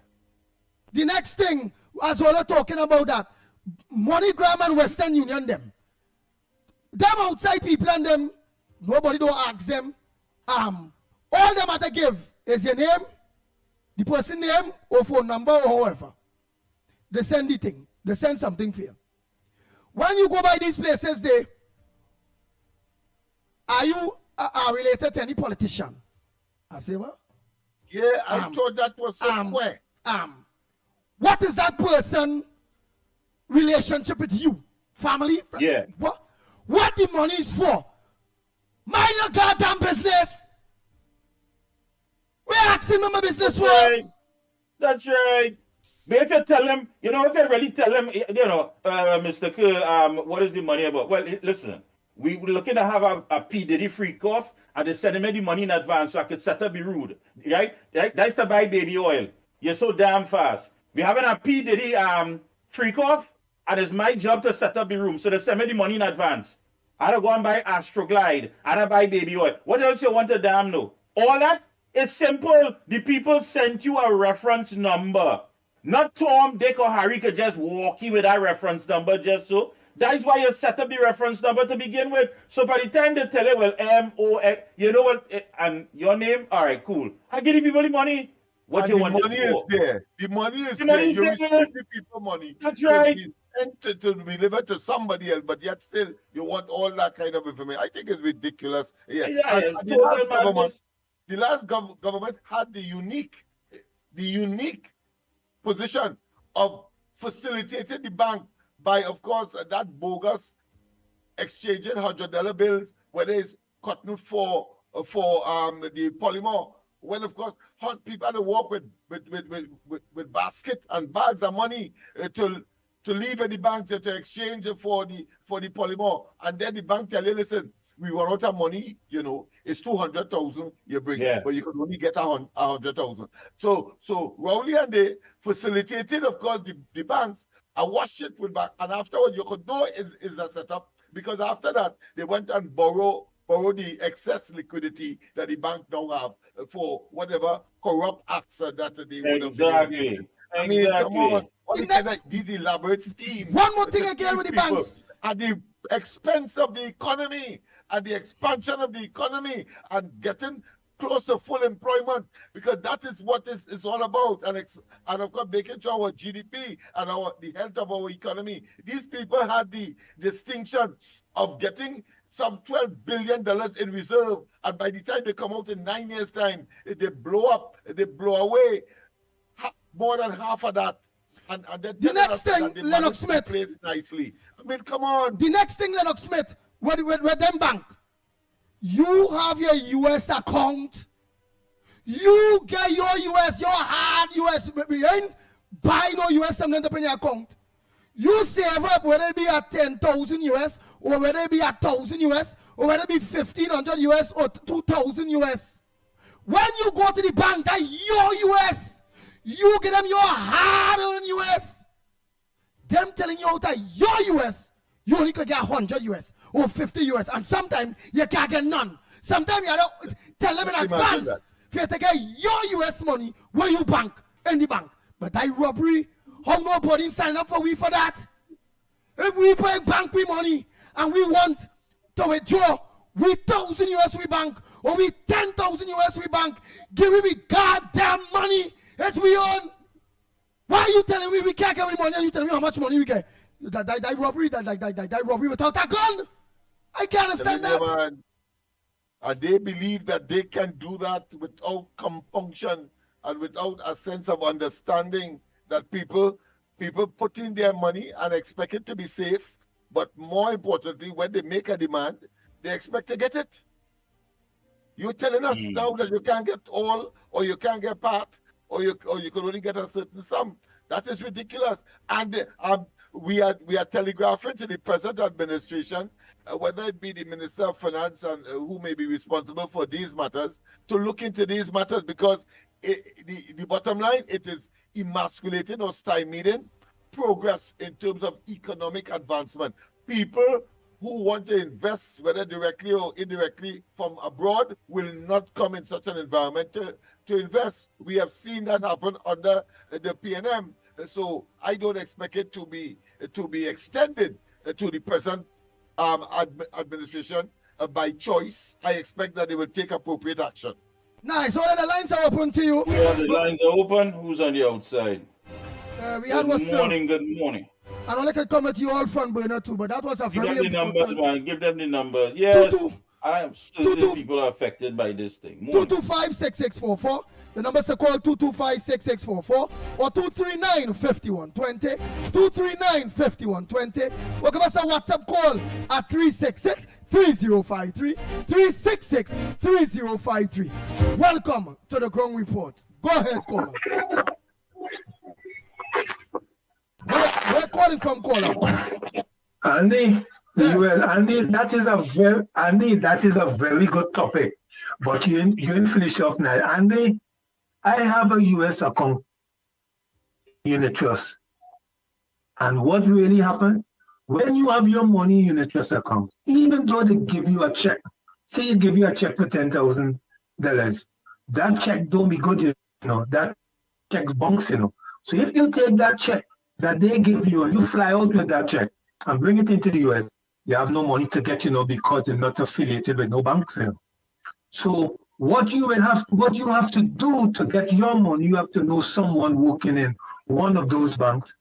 The next thing, as we're talking about that, MoneyGram and Western Union them outside people and them, nobody don't ask them. All them have to give is your name, the person name, or phone number, or however. They send the thing. They send something for you. When you go by these places, are you related to any politician? I say, what? Yeah, I thought that was somewhere. What is that person relationship with you? Family? Yeah. What the money is for? Mind your goddamn business. We're asking them a business for. Right. That's right. But if you tell them, if you really tell them, Mr. Kerr, what is the money about? Well, listen, we were looking to have a P. Diddy freak off, and they send me the money in advance so I could set up the road. Right? That's to buy baby oil. You're so damn fast. We're having a P. Diddy freak off, and it's my job to set up the room. So they send me the money in advance. I had to go and buy Astroglide. I had to buy baby oil. What else you want to damn know? All that is simple. The people sent you a reference number. Not Tom, Dick, or Harry could just walk you with that reference number just so. That's why you set up the reference number to begin with. So by the time they tell you, well, M-O-X, you know what, and your name? All right, cool. I give the people the money. What you want the money is there. The money is there. You receive the people money. That's right. To be delivered to somebody else, but yet still you want all that kind of information. I think it's ridiculous. Yeah. And the last government had the unique position of facilitating the bank by, of course, that bogus exchanging $100 bills, whether it's cotton for the polymer. When, of course, people had to walk with basket and bags of money to leave at the bank to exchange for the polymer. And then the bank tell you, listen, we run out of money, it's 200,000 you bring, but you can only get 100,000. So Rowley and they facilitated, of course, the banks. I watched it with back, and afterwards you could know is a setup, because after that they went and borrow the excess liquidity that the bank now have for whatever corrupt acts that they would have been. I mean, come on. These elaborate schemes. One more thing again with the banks. At the expense of the economy, at the expansion of the economy, and getting close to full employment, because that is what it's all about. And of course, making sure our GDP and the health of our economy. These people had the distinction of getting some $12 billion in reserve, and by the time they come out in 9 years' time, they blow away more than half of that. And the next thing, Lennox Smith. Plays nicely. I mean, come on. The next thing, Lennox Smith, with them bank, you have your US account. You get your hard US. You ain't buy no US something to in your account. You save up, whether it be at 10,000 US, or whether it be at 1,000 US, or whether it be 1,500 US, or 2,000 US. When you go to the bank, that your US, you get them your hard-earned US. Them telling you that your US, you only could get 100 US, or 50 US, and sometimes you can't get none. Sometimes you don't tell them in advance for you to get your US money where you bank, in the bank. But that robbery, how nobody sign up for that? If we pay bank we money and we want to withdraw, we 1,000 US we bank, or we 10,000 US we bank, give me goddamn money as we own. Why are you telling me we can't get money and you telling me how much money we get? That robbery without a gun? I can't understand that. Man, and they believe that they can do that without compunction and without a sense of understanding that people put in their money and expect it to be safe. But more importantly, when they make a demand, they expect to get it. You're telling us now that you can't get all, or you can't get part, or you could only get a certain sum. That is ridiculous. And we are telegraphing to the present administration, whether it be the Minister of Finance and who may be responsible for these matters, to look into these matters, because the bottom line, it is emasculating or stymieing progress in terms of economic advancement. People who want to invest, whether directly or indirectly from abroad, will not come in such an environment to invest. We have seen that happen under the PNM. So I don't expect it to be extended to the present administration by choice. I expect that they will take appropriate action. Nice. All the lines are open to you. Yeah, the lines are open. Who's on the outside? Good morning. Good morning. And I can come at you all front burner too, but that was a very Give them the numbers, man. Give them the numbers. Yes, I am certain people are affected by this thing. 225-6644. The numbers are called 225-6644 or 239-5120. 239-5120. Or give us a WhatsApp call at 366-3053. 366-3053. Welcome to the Ground Report. Go ahead, caller. Where calling from, caller? Andy, Andy, that is a very good topic. But you didn't finish off now. Andy, I have a US account unit trust. And what really happened? When you have your money in unit trust account, even though they give you a check, say you give you a check for $10,000, that check don't be good, you know, that check's bunks, you know. So if you take that check that they give you and you fly out with that check and bring it into the US, you have no money to get, you know, because they're not affiliated with no banks, you know. So what you have to do to get your money, you have to know someone working in one of those banks.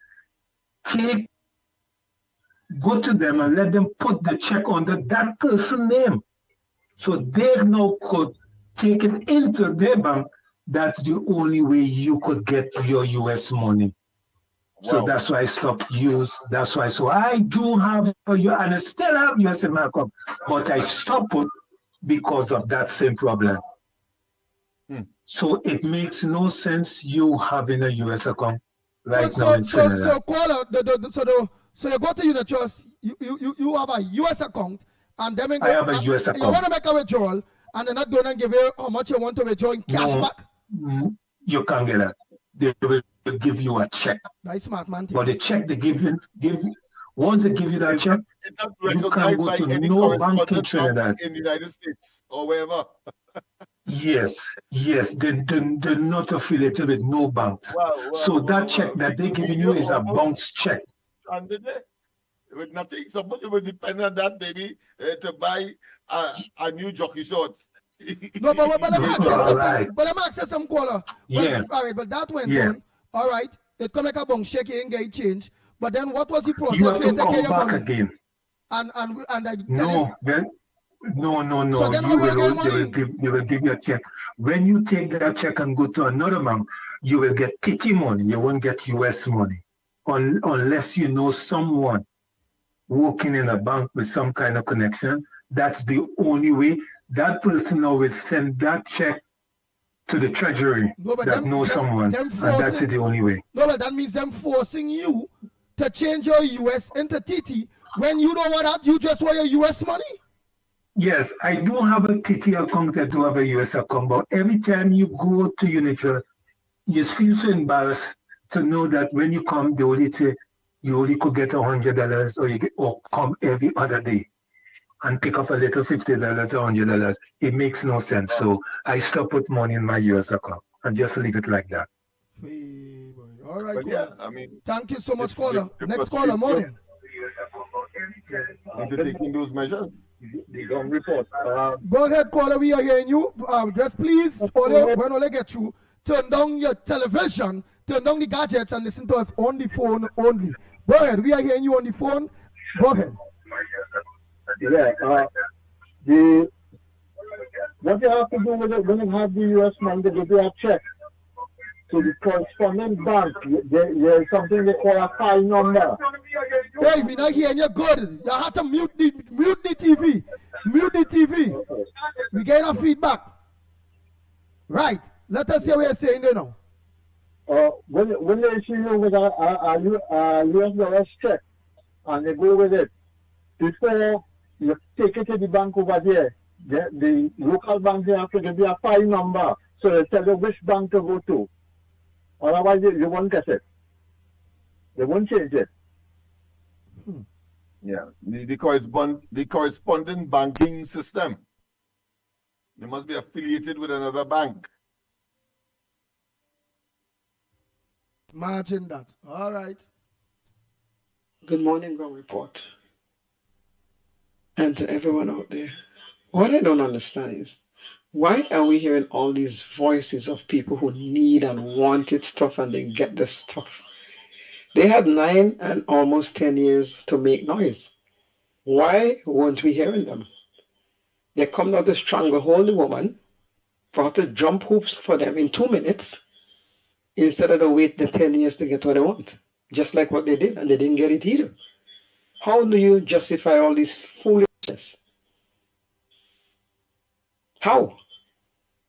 Go to them and let them put the check under that person's name. So they now could take it into their bank. That's the only way you could get your US money. Wow. So that's why I stopped use. That's why. So I do have you, and I still have US in my account, but I stopped it because of that same problem. So it makes no sense you having a US account right now in Trinidad. So caller, so you go to unit trust, you have a US account, and then I have a US account. You want to make a withdrawal, and they're not going to give you how much you want to withdraw in cash back? You can't get that. They will give you a check. That's smart, man. But the check they give you, once they give you that check, you can go to no bank in Trinidad. In the United States or wherever. Yes, they're not affiliated with no banks. So that check that they're giving you is a bounce check. And with nothing, somebody will depend on that, baby, to buy a new jockey shorts. No, but let me access something. But let me access some caller. Yeah. All right, but that went on. All right, it come like a bounce check, you ain't get change. But then what was the process? You have to come back again. And no. So then they will give you a check. When you take that check and go to another bank, you will get TT money. You won't get US money unless you know someone working in a bank with some kind of connection. That's the only way. That person now will send that check to the treasury someone, and that's the only way. No, but that means them forcing you to change your US into TT when you don't want that. You just want your US money. Yes, I do have a TT account. I do have a US account, but every time you go to Unitra, you feel so embarrassed to know that when you come, they only say you only could get $100 or come every other day and pick up a little $50 or $100. It makes no sense. So I stop put money in my US account and just leave it like that. All right, but yeah, I mean, thank you so much, caller. Next caller, morning. Into taking those measures. The Ground Report. Go ahead, caller. We are hearing you. Just please, when I get you, turn down your television, turn down the gadgets, and listen to us on the phone only. Go ahead. We are hearing you on the phone. Go ahead. Yeah. What you have to do with it when you have the US money, they give you a check to the corresponding bank. There's something they call a file number. Hey, we're not hearing you good. You have to mute the TV. Mute the TV. We get a feedback. Right. Let us hear what you're saying there now. when they issue you with a US dollars check and they go with it, before you take it to the bank over there, the local bank they have to give you a file number so they tell you which bank to go to. Otherwise you won't get it. They won't change it. Yeah, the corresponding banking system. They must be affiliated with another bank. Imagine that. All right. Good morning, Ground Report. And to everyone out there. What I don't understand is, why are we hearing all these voices of people who need and wanted stuff and they get the stuff? They had 9 and almost 10 years to make noise. Why weren't we hearing them? They come out to stranglehold the woman for her to jump hoops for them in 2 minutes instead of to wait the 10 years to get what they want. Just like what they did, and they didn't get it either. How do you justify all this foolishness? How?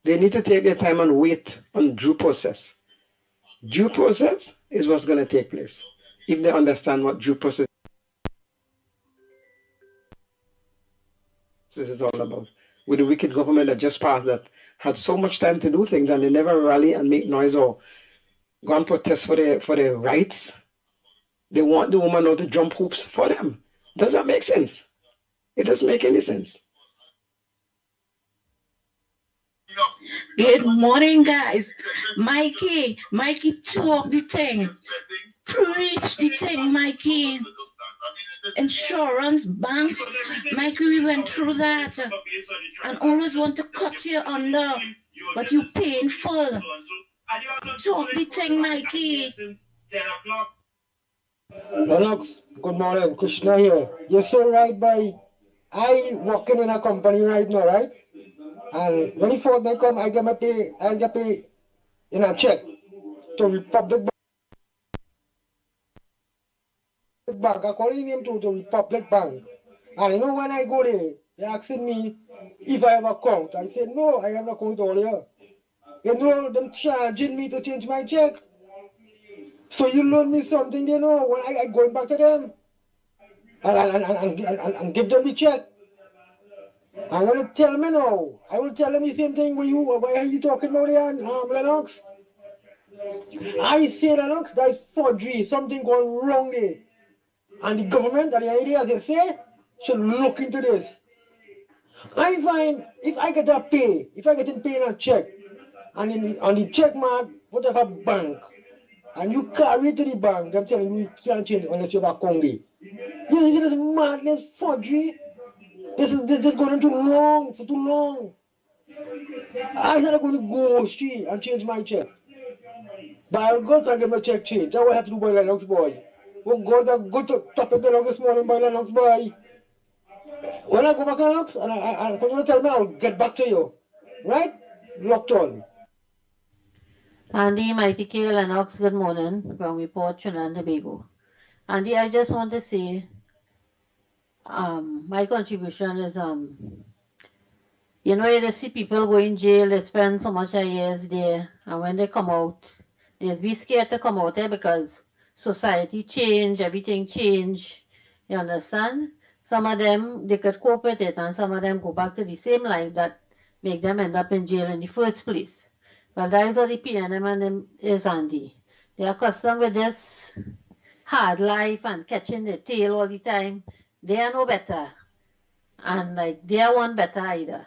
They need to take their time and wait on due process. Due process is what's going to take place if they understand what due process is all about. With the wicked government that just passed that had so much time to do things and they never rally and make noise or go and protest for their rights. They want the woman now to jump hoops for them. Does that make sense? It doesn't make any sense. Good morning, guys. Mikey, talk the thing. Preach the thing, Mikey. Insurance, banks. Mikey, we went through that and always want to cut you under, but you paying full. Talk the thing, Mikey. Lennox, good morning. Krishna here. You're so right, boy. I working in a company right now, right? And when the fortnight come, I get pay in a check to Republic Bank. I call the name to Republic Bank. And you know when I go there, they asking me if I have a account. I said, no, I have an account all here. You know, them charging me to change my check. So you loan me something, you know, when I going back to them and give them the check. I want to tell them now. I will tell them the same thing with you. Why are you talking about it, Lennox? I say, Lennox, that's forgery. Something going wrong there. And the government, and the idea, as they say, should look into this. I find, if I get in pay in a check, and on the check mark, whatever bank, and you carry it to the bank, I'm telling you, you can't change it unless you have a account there. This is madness, forgery. This is going on too long, for too long. I said I'm going to go street and change my check. But I'll go and get my check changed. That's what I have to do by Lennox boy. Oh God, I'm good to topic Lennox this morning by Lennox boy. When I go back to Lennox, and I'm going to tell me, I'll get back to you. Right? Locked on. Andy, Mighty K, Lennox, good morning from Report, Trinidad and Tobago. Andy, I just want to say, my contribution is, you know, you see people go in jail, they spend so much years there, and when they come out, they be scared to come out there because society change, everything change, you understand? Some of them, they could cope with it, and some of them go back to the same life that make them end up in jail in the first place. Well, that is what the PNM and them is, Andy. They are accustomed with this hard life and catching the tail all the time. They are no better. And like they are one better either.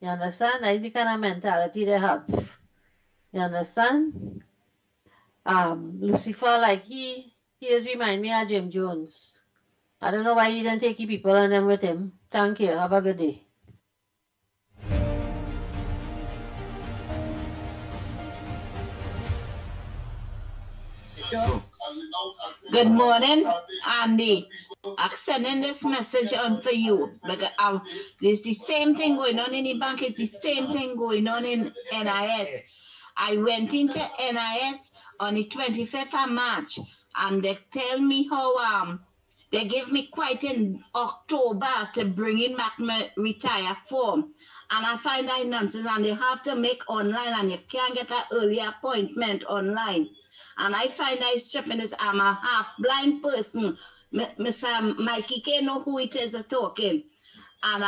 You understand? That's the kind of mentality they have. You understand? Lucifer, like he is remind me of Jim Jones. I don't know why he didn't take the people and them with him. Thank you. Have a good day. Good morning, Andy. I'm sending this message on for you because there's the same thing going on in the bank. It's the same thing going on in NIS. I went into NIS on the 25th of March, and they tell me how They gave me quite in October to bring in back my retire form. And I find that nonsense, and they have to make online, and you can't get an early appointment online. And I find that it's tripping this. I'm a half-blind person. Mr. Mickie can't know who it is talking. And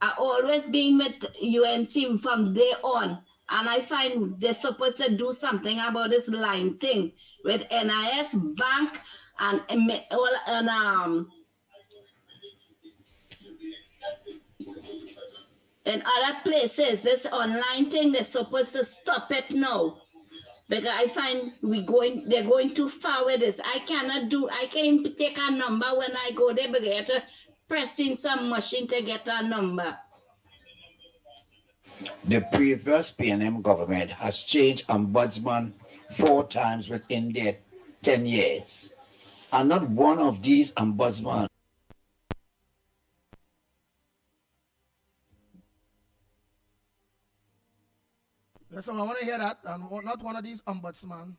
I always been with UNC from day on. And I find they're supposed to do something about this line thing with NIS, bank, and in other places. This online thing, they're supposed to stop it now. Because I find they're going too far with this. I can't take a number when I go there, because I have to press in some machine to get a number. The previous PNM government has changed ombudsman 4 times within their 10 years. And not one of these ombudsmen Listen, I want to hear that. And not one of these ombudsman.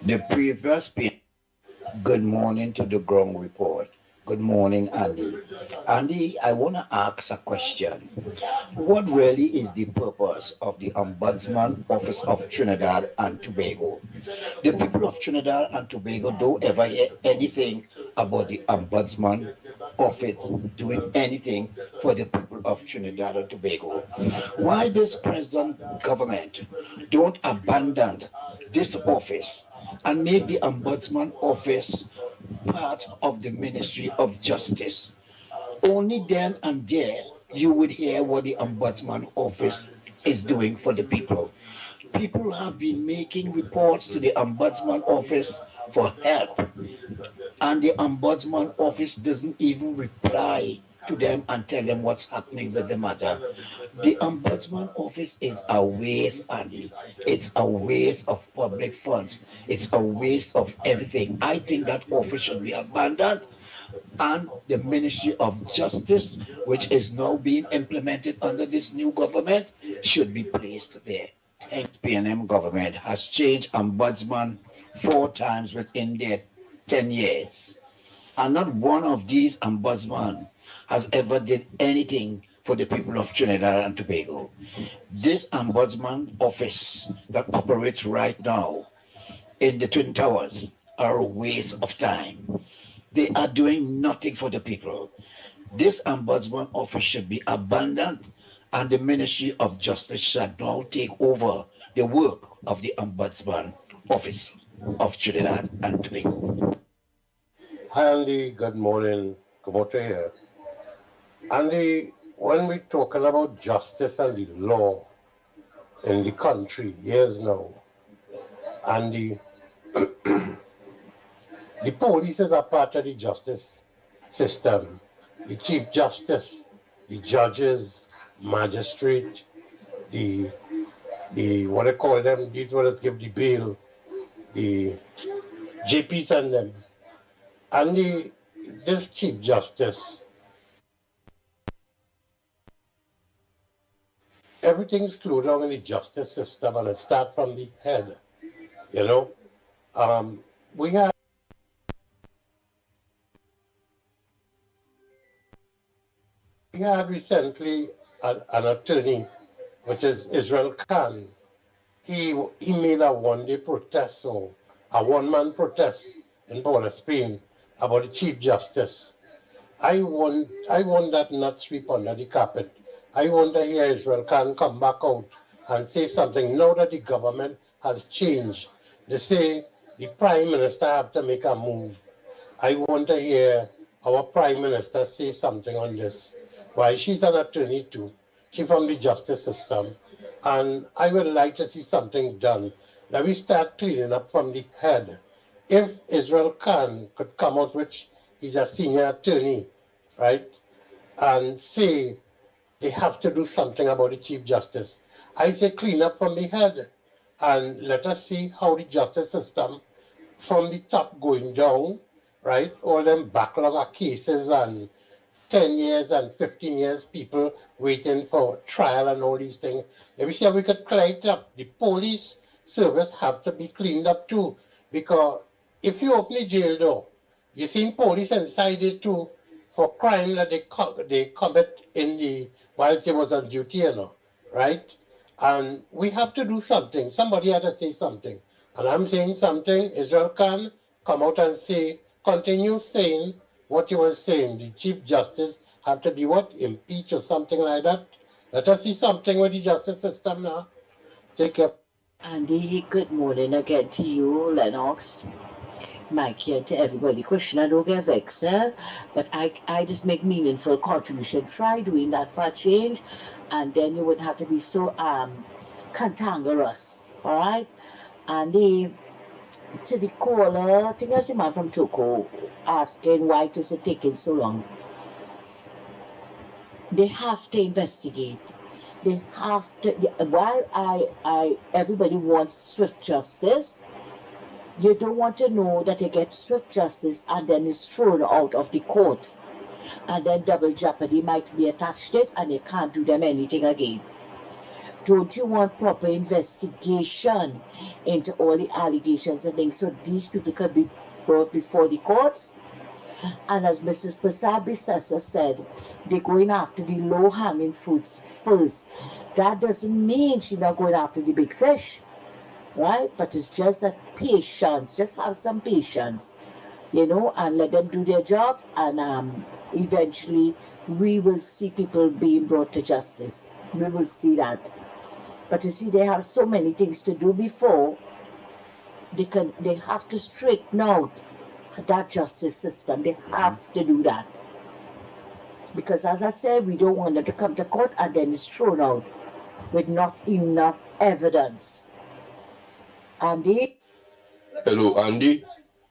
The previous PNM. Good morning to the ground report. Good morning, Andy. Andy, I want to ask a question. What really is the purpose of the Ombudsman Office of Trinidad and Tobago? The people of Trinidad and Tobago don't ever hear anything about the Ombudsman Office doing anything for the people of Trinidad and Tobago. Why this present government don't abandon this office and make the Ombudsman Office part of the Ministry of Justice? Only then and there you would hear what the Ombudsman Office is doing for the people. People have been making reports to the Ombudsman Office for help, and the Ombudsman Office doesn't even reply to them and tell them what's happening with the matter. The Ombudsman Office is a waste, Andy. It's a waste of public funds. It's a waste of everything. I think that office should be abandoned, and the Ministry of Justice, which is now being implemented under this new government, should be placed there. The PNM government has changed ombudsman 4 times within their 10 years. And not one of these ombudsmen has ever did anything for the people of Trinidad and Tobago. This ombudsman office that operates right now in the Twin Towers are a waste of time. They are doing nothing for the people. This ombudsman office should be abandoned, and the Ministry of Justice should now take over the work of the Ombudsman Office of Trinidad and Tobago. Hi Andy, good morning. Kumote here. Andy, when we're talking about justice and the law in the country years now, Andy, the police is a part of the justice system. The Chief Justice, the judges, magistrate, the what they call them, these ones give the bail, the JPs and them. And this Chief Justice, everything's screwed down in the justice system, and it starts from the head, you know. We had recently an attorney, which is Israel Khan. He made a one-day protest, or a one-man protest in Port of Spain about the Chief Justice. I want that not sweep under the carpet. I want to hear Israel Khan come back out and say something now that the government has changed. They say the Prime Minister have to make a move. I want to hear our Prime Minister say something on this. Why, she's an attorney too. She's from the justice system. And I would like to see something done. That we start cleaning up from the head. If Israel Khan could come out, which he's a senior attorney, right, and say they have to do something about the Chief Justice, I say clean up from the head and let us see how the justice system from the top going down, right, all them backlog of cases and 10 years and 15 years, people waiting for trial and all these things. If we say we could clean it up, the police service have to be cleaned up too, because if you open the jail door, you see police inside it too for crime that they commit whilst they was on duty, right? And we have to do something. Somebody had to say something. And I'm saying something. Israel can come out and continue saying what you were saying. The Chief Justice have to be impeached or something like that. Let us see something with the justice system now. Take care. Andy, good morning again to you, Lennox, Mickie, and to everybody. Krishna, don't get vexed, but I just make meaningful contribution. Try doing that for a change, and then you wouldn't have to be so cantankerous, all right? And to the caller, I think that's the man from Toko, asking why it is taking so long. They have to investigate. They have to. While everybody wants swift justice, you don't want to know that they get swift justice and then it's thrown out of the courts, and then double jeopardy might be attached to it, and they can't do them anything again. Don't you want proper investigation into all the allegations and things so these people can be brought before the courts? And as Mrs. Prasad said, they're going after the low-hanging fruits first. That doesn't mean she's not going after the big fish, right? But it's just that patience. Just have some patience, and let them do their jobs. And eventually, we will see people being brought to justice. We will see that. But you see, they have so many things to do before they have to straighten out that justice system. They have to do that. Because as I said, we don't want them to come to court and then it's thrown out with not enough evidence. Andy? Hello, Andy.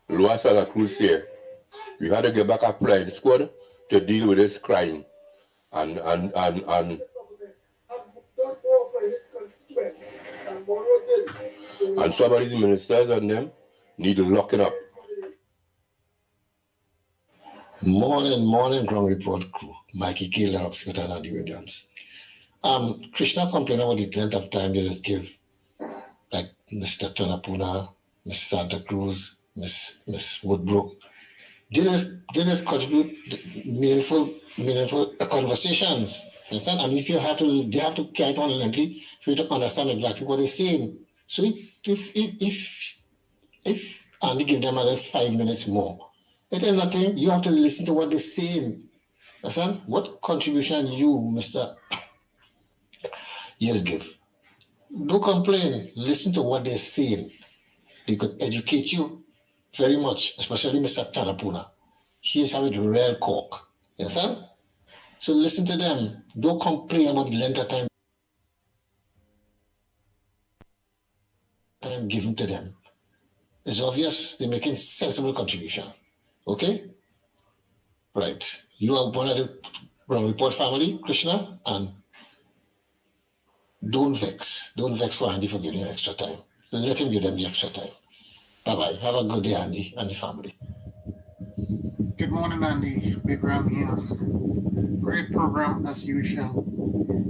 Lois Santa Cruz here. We had to get back a pride squad to deal with this crime. And some of these ministers and them need to lock it up. Morning, Ground Report crew. Mickie, Lennox, Smith, and Andy Williams. Krishna complained about the length of time they just give, like Mr. Tanapuna, Miss Santa Cruz, Miss Woodbrook. They just contribute meaningful conversations. Understand? I mean, they have to carry it on lengthy for you to understand exactly what they're saying. So if Andy give them another 5 minutes more, it is nothing. You have to listen to what they're saying. Understand? What contribution you, Mr. Yes, give? Don't complain. Listen to what they're saying. They could educate you very much, especially Mr. Tanapuna. He is having real cork. Understand? So listen to them. Don't complain about the length of time given to them. It's obvious they're making sensible contribution. Okay? Right. You are one of the Ground Report family, Krishna, and don't vex. Don't vex for Andy for giving you extra time. Let him give them the extra time. Bye-bye. Have a good day, Andy, and the family. Good morning, Andy. Big Ram here. Great program as usual.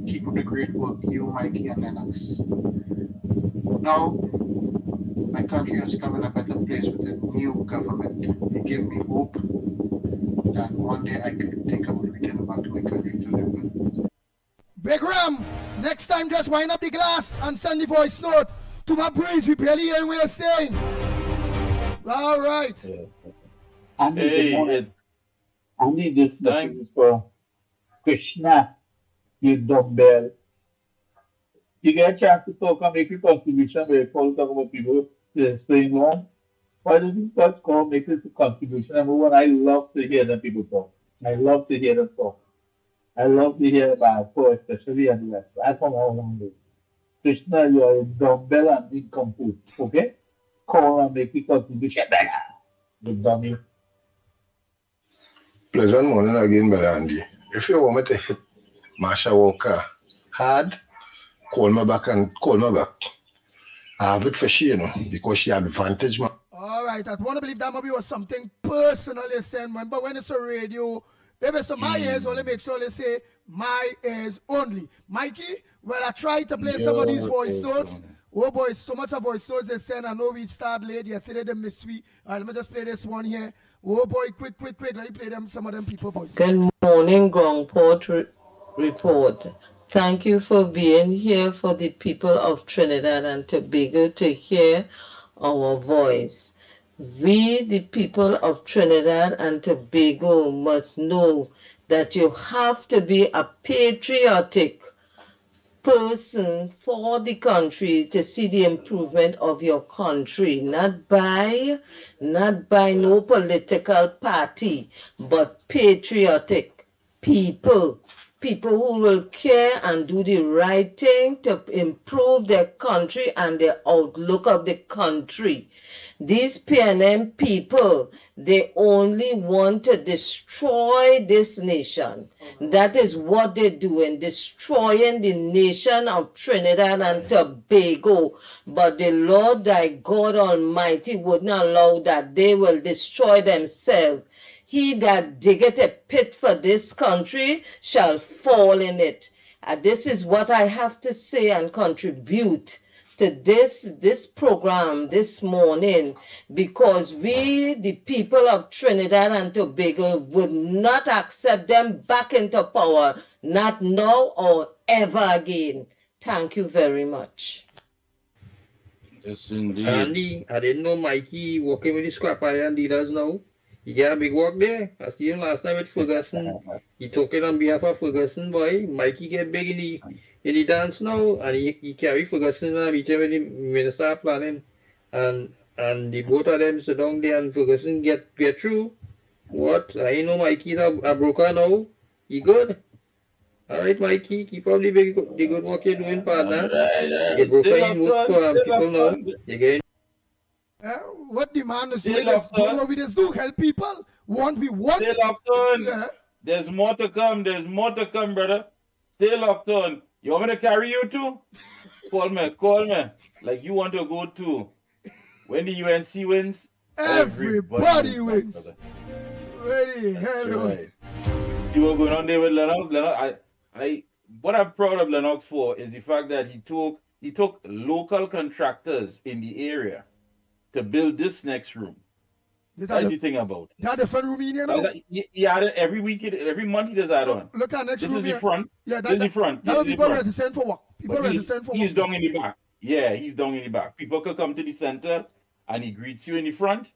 Keep up the great work, you, Mickie, and Lennox. Now, my country has come in a better place with a new government. It gave me hope that one day I could think about returning back to my country to live. Big Ram, next time just wind up the glass and send the voice note to my praise. We barely hear what you're saying. All right. Andy, this message is for Krishna, you dumbbell. You get a chance to talk and make a contribution where you talk about people saying wrong. Why don't you just go and make a contribution? Number one, I love to hear them people talk. I love to hear them talk. I love to hear about poor, especially and the rest. I come all along with Krishna, you are a dumbbell and incomplete. Okay? Call and make a contribution. You dummy. Pleasant morning again, Brother Andy. If you want me to hit Marsha Walker hard, call me back. I have it for she, because she advantage me. All right, I want to believe that maybe was something personal you said. Remember when it's a radio, if it's my ears only, make sure they say my ears only. Mickie, when I try to play some of these voice notes, Oh boy, so much of voice notes they send. I know we started late yesterday, they missed we. All right, let me just play this one here. Oh boy, quick. Let me play them some of them people voice. Good morning, Groundport Report. Thank you for being here for the people of Trinidad and Tobago to hear our voice. We, the people of Trinidad and Tobago, must know that you have to be a patriotic person for the country to see the improvement of your country, not by no political party, but patriotic people who will care and do the right thing to improve their country and the outlook of the country. These PNM people, they only want to destroy this nation. That is what they're doing, destroying the nation of Trinidad and Tobago. But the Lord thy God Almighty would not allow that. They will destroy themselves. He that diggeth a pit for this country shall fall in it. This is what I have to say and contribute to this program this morning, because we, the people of Trinidad and Tobago, would not accept them back into power, not now or ever again. Thank you very much. Yes, indeed. Andy, I didn't know Mickie working with the scrap iron dealers now. He got a big work there. I see him last night with Ferguson. He talking on behalf of Ferguson, boy. Mickie get big in the dance now, and he carry Ferguson and meet him with the Minister of Planning. And the both of them sit down there and Ferguson get through. What? I ain't know Mickey's a broker now. He good. Alright, Mickie, keep up the good work you're doing, partner. You broker in work for people now. You get What the man is doing is doing what we just do, help people. We want. Stay locked on. Yeah. There's more to come. There's more to come, brother. Stay locked on. You want me to carry you too? Call me. Like you want to go too. When the UNC wins, everybody wins. Ready, hello. Right. You were going on there with Lennox. What I'm proud of Lennox for is the fact that he took local contractors in the area to build this next room. That's the thing about it. That the front room in here now? He added every week, every month he does add on. Look at next room. This is the front. Yeah, this is the front. That will people ready to send for work. People ready to send for work. He's down in the back. Yeah, he's down in the back. People could come to the center and he greets you in the front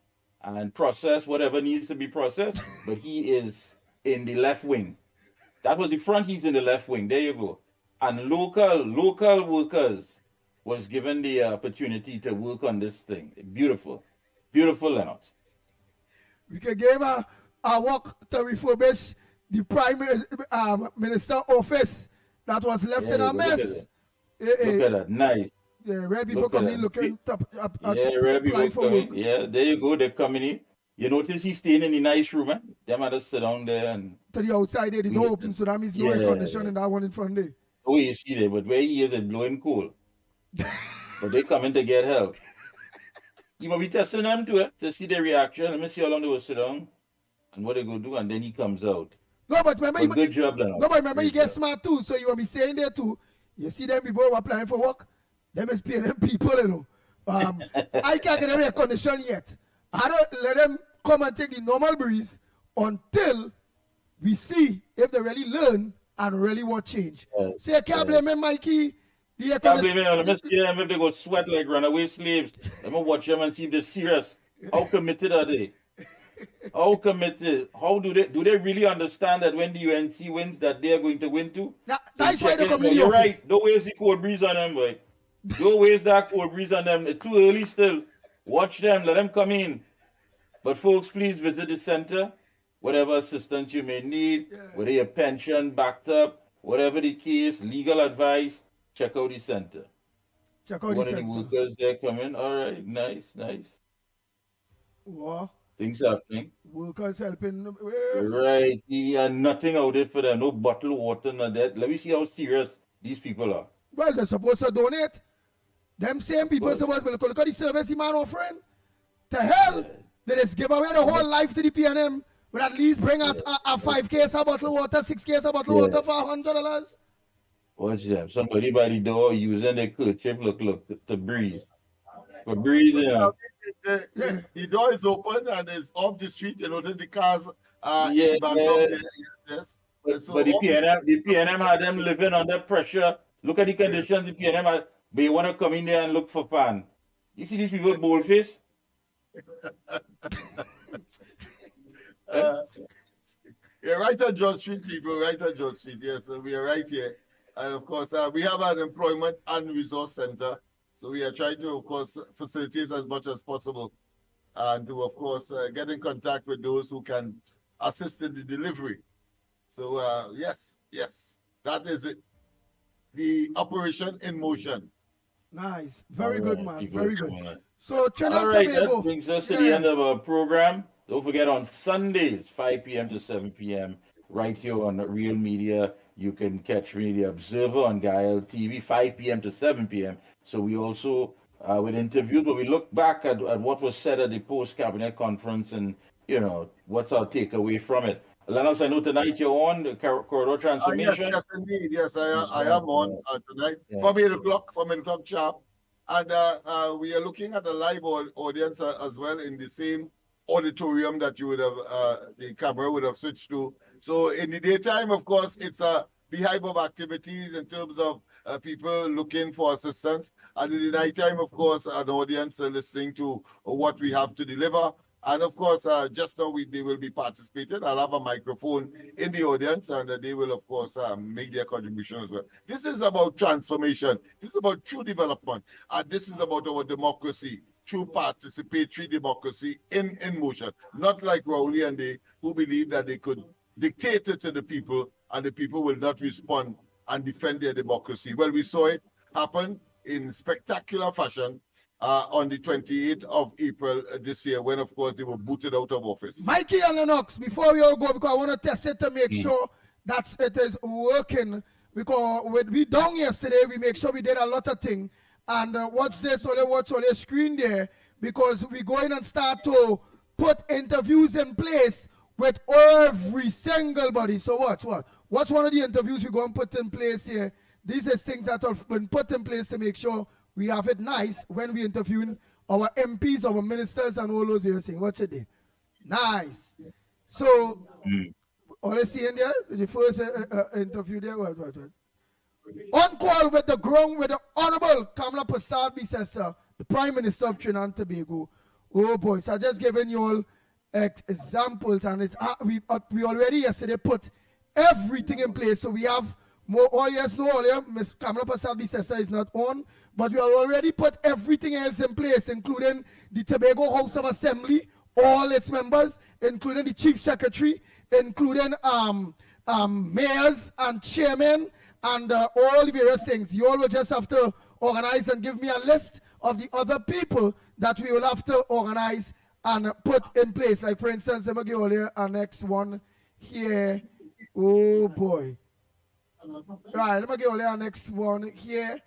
and process whatever needs to be processed. But he is in the left wing. That was the front, he's in the left wing. There you go. And local workers was given the opportunity to work on this thing. Beautiful. Beautiful, Lennox. We can give a work to refurbish the Prime Minister office that was left in a mess. Look at that. Nice. Yeah, red people come in looking red people for work. Yeah, there you go. They're coming in. You notice he's staying in the nice room, man. Them had to sit down there and to the outside there, the door open, so that means no air conditioning that one in front there. Oh, you see there, but where he is, it's blowing cool. But they come in to get help. You might be testing them too, to see their reaction. Let me see how long they will sit down and what they go do, and then he comes out. No, but remember, good job, Lennox. No, but remember, he gets smart too. So you will be saying there too. You see them people who are applying for work, them is paying them people, you know. I can't get them air condition yet. I don't let them come and take the normal breeze until we see if they really learn and really want change. So you can't blame him, Mickie. Can't blame him. Let me see them if they go sweat like runaway slaves. Let me watch them and see if they're serious. How committed are they? How committed? How do they really understand that when the UNC wins that they are going to win too? That's why they come in the You're office. right. Don't waste the cold breeze on them, boy. Don't waste that cold breeze on them. It's too early still. Watch them. Let them come in. But folks, please visit the center. Whatever assistance you may need, whether your pension backed up, whatever the case, legal advice, check out the center. Check out the center. One of the workers there coming. All right, nice. What? Things happening. Workers helping. Right. And nothing out there for them. No bottled water, none of that. Let me see how serious these people are. Well, they're supposed to donate. Them same people supposed to look at the service the man offering. To hell. They just give away the whole life to the PNM. But at least bring out a 5 case of bottled water, 6 case of bottled water for $100. Watch them. Somebody by the door using their kerchief, look, to breathe. For breathing, The door is open and it's off the street. You notice the cars in yeah, the background there. Yes. but, So but the obviously, PNM had them living under pressure. Look at the conditions the PNM had. They want to come in there and look for pan. You see these people boldface? yeah, right on John Street, people, right on John Street. Yes, we are right here. And of course, we have an employment and resource center. So we are trying to, of course, facilitate as much as possible and to, of course, get in contact with those who can assist in the delivery. So, yes, that is it. The operation in motion. Nice. Very good, man. Very good. So, All Trinidad right, Tobago. that brings us to the end of our program. Don't forget on Sundays, 5 p.m. to 7 p.m., right here on Real Media. You can catch me, The Observer, on Gael TV, 5 p.m. to 7 p.m. So we also, with interviews, but we look back at what was said at the post-cabinet conference and, what's our takeaway from it. Lennox, I know tonight you're on the corridor transformation. Yes, indeed. Yes, I am on tonight from 8 o'clock sharp. And we are looking at a live audience as well in the same auditorium that you would have, the camera would have switched to. So in the daytime, of course, it's a beehive of activities in terms of people looking for assistance. And in the nighttime, of course, an audience listening to what we have to deliver. And of course, just now they will be participating. I'll have a microphone in the audience and they will, of course, make their contribution as well. This is about transformation. This is about true development. And this is about our democracy, true participatory democracy in motion. Not like Rowley and they, who believe that they could dictate it to the people and the people will not respond and defend their democracy. Well, we saw it happen in spectacular fashion on the 28th of April this year, when, of course, they were booted out of office. Mickie and Lennox, before we all go, because I want to test it to make sure that it is working. Because when we done yesterday, we make sure we did a lot of things. And watch this, watch on the screen there, because we go in and start to put interviews in place with every single body. So watch one of the interviews we're going to put in place here. These are things that have been put in place to make sure we have it nice when we interviewing our MPs, our ministers, and all those you're saying. Watch it there. Nice. So, all I see in there, the first interview there, what? On call with the Honorable Kamala Prasad Bisesa, the Prime Minister of Trinidad and Tobago. Oh boy, so I just given you all examples, and it's we already yesterday put everything in place. So we have more. Oh yes, no, Miss Kamala Prasad Bisesa is not on, but we have already put everything else in place, including the Tobago House of Assembly, all its members, including the Chief Secretary, including mayors and chairmen, and all the various things. You all will just have to organize and give me a list of the other people that we will have to organize and put in place. Like, for instance, let me give you our next one here. Oh, boy. Right, let me give you our next one here.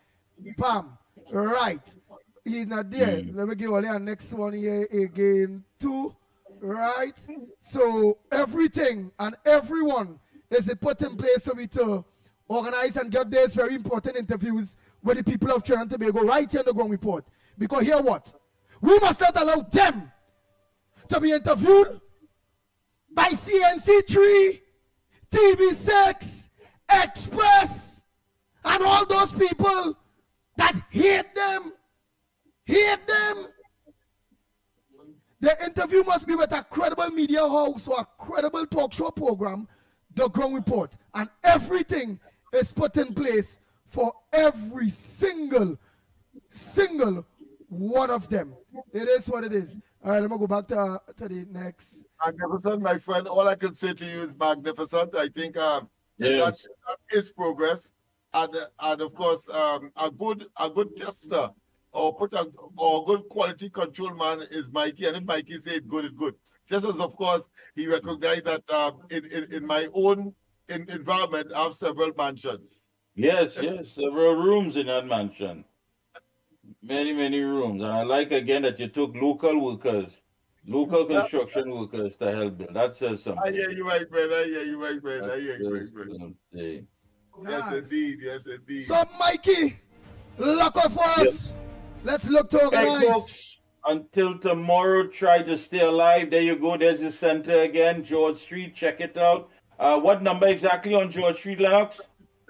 Bam. Right. He's not there. Let me give you our next one here again, too. Right. So, everything and everyone is put in place for me to organize and get these very important interviews with the people of Trinidad and Tobago right here in the Ground Report. Because here what? We must not allow them to be interviewed by CNC3, TV6, Express, and all those people that hate them. Hate them. The interview must be with a credible media house or a credible talk show program, the Ground Report, and everything is put in place for every single one of them. It is what it is. All right, let me go back to the next. Magnificent, my friend. All I can say to you is magnificent. I think that is progress, and of course a good tester or good quality control man is Mickie, and if Mickie said good, it's good. Just as, of course, he recognized that in my own environment, I have several mansions. Yes, several rooms in that mansion. Many rooms. And I like again that you took local workers, local construction workers to help build. That says something. I hear you, my friend. I hear you, my friend. Yes, indeed. Yes, indeed. So, Mikey, lock up for us. Let's look to Hey, organize. folks, until tomorrow, try to stay alive. There you go. There's the center again, George Street. Check it out. What number exactly on George Street, Lennox?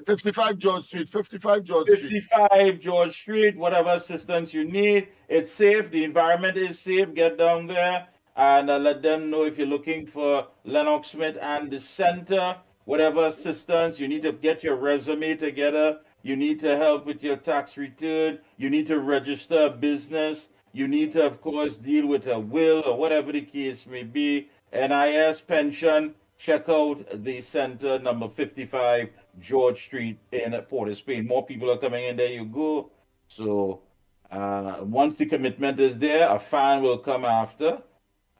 55 George Street. 55 George Street. 55 George Street. Whatever assistance you need. It's safe. The environment is safe. Get down there and let them know if you're looking for Lennox Smith and the center. Whatever assistance, you need to get your resume together. You need to help with your tax return. You need to register a business. You need to, of course, deal with a will or whatever the case may be. NIS, pension, check out the center, number 55 George Street in Port of Spain. More people are coming in. There you go. So once the commitment is there, a fan will come after.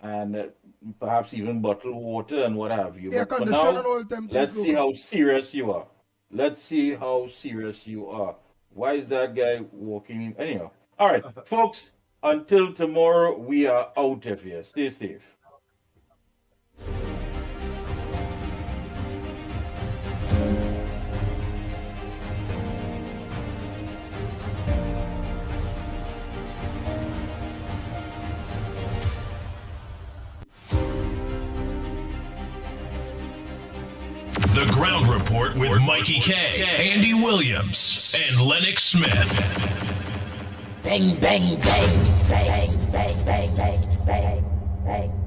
And perhaps even bottled water and what have you. Air But for condition now, and all them let's things see go. how serious you are. Let's see how serious you are. Why is that guy walking in? Anyhow. All right, folks, until tomorrow, we are out of here. Stay safe. The Ground Report with Mikey K, Andy Williams, and Lennox Smith. Bang, bang, bang, bang, bang, bang, bang, bang, bang.